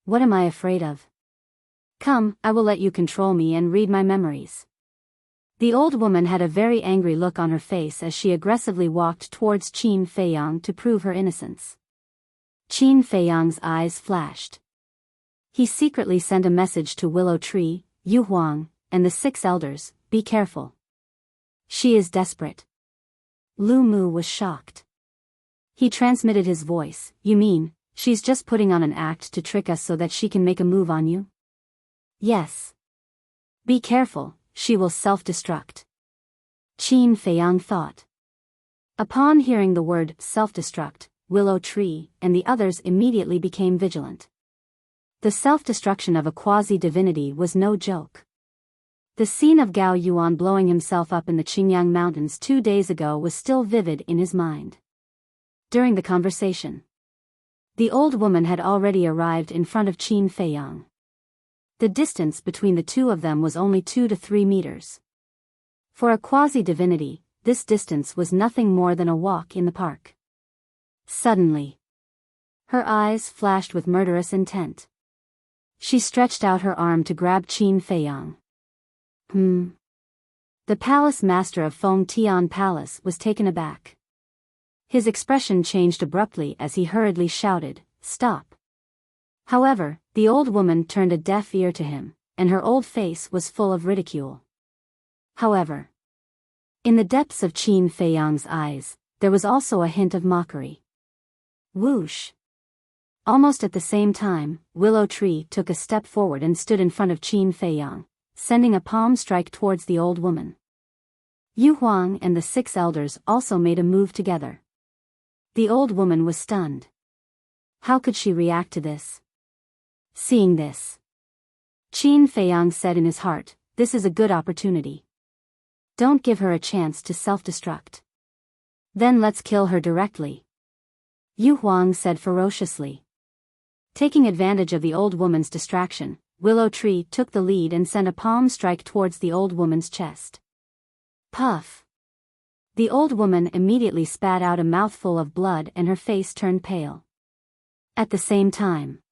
What am I afraid of? Come, I will let you control me and read my memories. The old woman had a very angry look on her face as she aggressively walked towards Qin Feiyang to prove her innocence. Qin Feiyang's eyes flashed. He secretly sent a message to Willow Tree, Yu Huang, and the 6 elders, be careful. She is desperate. Lu Mu was shocked. He transmitted his voice, you mean, she's just putting on an act to trick us so that she can make a move on you? Yes. Be careful, she will self-destruct. Qin Feiyang thought. Upon hearing the word self-destruct, Willow Tree and the others immediately became vigilant. The self-destruction of a quasi-divinity was no joke. The scene of Gao Yuan blowing himself up in the Qingyang Mountains 2 days ago was still vivid in his mind. During the conversation, the old woman had already arrived in front of Qin Feiyang. The distance between the two of them was only 2 to 3 meters. For a quasi-divinity, this distance was nothing more than a walk in the park. Suddenly, her eyes flashed with murderous intent. She stretched out her arm to grab Qin Feiyang. The palace master of Feng Tian Palace was taken aback. His expression changed abruptly as he hurriedly shouted, "Stop!" However, the old woman turned a deaf ear to him, and her old face was full of ridicule. However, in the depths of Qin Feiyang's eyes, there was also a hint of mockery. Whoosh! Almost at the same time, Willow Tree took a step forward and stood in front of Qin Feiyang, sending a palm strike towards the old woman. Yu Huang and the 6 elders also made a move together. The old woman was stunned. How could she react to this? Seeing this, Qin Feiyang said in his heart, this is a good opportunity. Don't give her a chance to self-destruct. Then let's kill her directly. Yu Huang said ferociously. Taking advantage of the old woman's distraction, Willow Tree took the lead and sent a palm strike towards the old woman's chest. Puff! The old woman immediately spat out a mouthful of blood and her face turned pale. At the same time,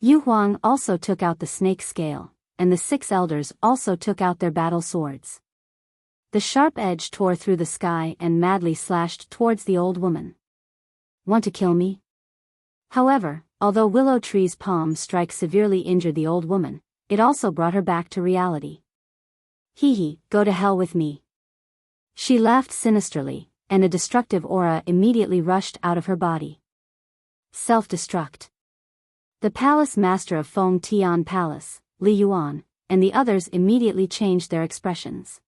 Yu Huang also took out the snake scale, and the 6 elders also took out their battle swords. The sharp edge tore through the sky and madly slashed towards the old woman. Want to kill me? However, although Willow Tree's palm strike severely injured the old woman, it also brought her back to reality. Hee, go to hell with me. She laughed sinisterly, and a destructive aura immediately rushed out of her body. Self-destruct. The palace master of Feng Tian Palace, Li Yuan, and the others immediately changed their expressions.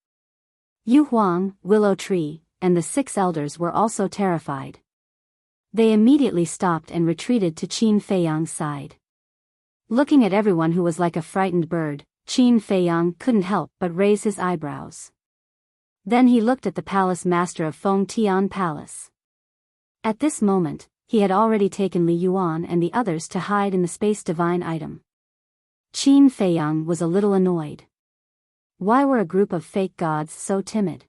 Yu Huang, Willow Tree, and the 6 elders were also terrified. They immediately stopped and retreated to Qin Feiyang's side. Looking at everyone who was like a frightened bird, Qin Feiyang couldn't help but raise his eyebrows. Then he looked at the palace master of Feng Tian Palace. At this moment, he had already taken Li Yuan and the others to hide in the space divine item. Qin Feiyang was a little annoyed. Why were a group of fake gods so timid?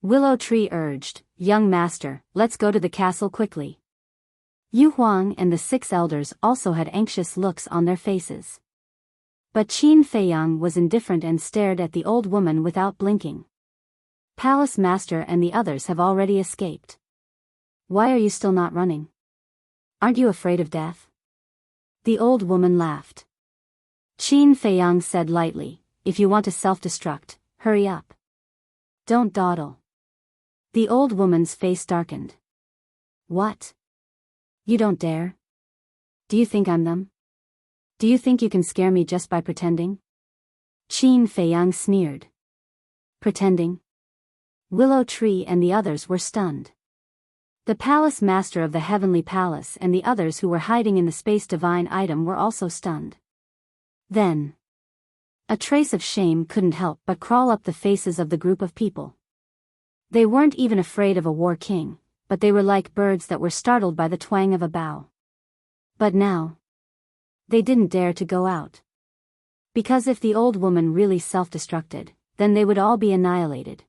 Willow Tree urged, young master, let's go to the castle quickly. Yu Huang and the 6 elders also had anxious looks on their faces. But Qin Feiyang was indifferent and stared at the old woman without blinking. Palace master and the others have already escaped. Why are you still not running? Aren't you afraid of death? The old woman laughed. Qin Feiyang said lightly, if you want to self-destruct, hurry up. Don't dawdle. The old woman's face darkened. What? You don't dare? Do you think I'm them? Do you think you can scare me just by pretending? Qin Feiyang sneered. Pretending? Willow Tree and the others were stunned. The palace master of the heavenly palace and the others who were hiding in the space divine item were also stunned. Then, a trace of shame couldn't help but crawl up the faces of the group of people. They weren't even afraid of a war king, but they were like birds that were startled by the twang of a bow. But now, they didn't dare to go out. Because if the old woman really self-destructed, then they would all be annihilated.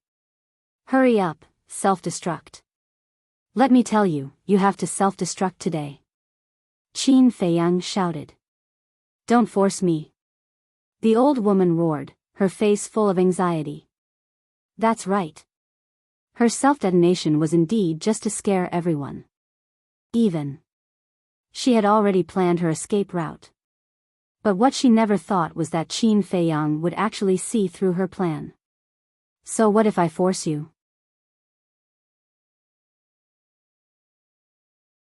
Hurry up, self-destruct. Let me tell you, you have to self-destruct today. Qin Feiyang shouted. Don't force me. The old woman roared, her face full of anxiety. That's right. Her self-detonation was indeed just to scare everyone. She had already planned her escape route. But what she never thought was that Qin Feiyang would actually see through her plan. So what if I force you?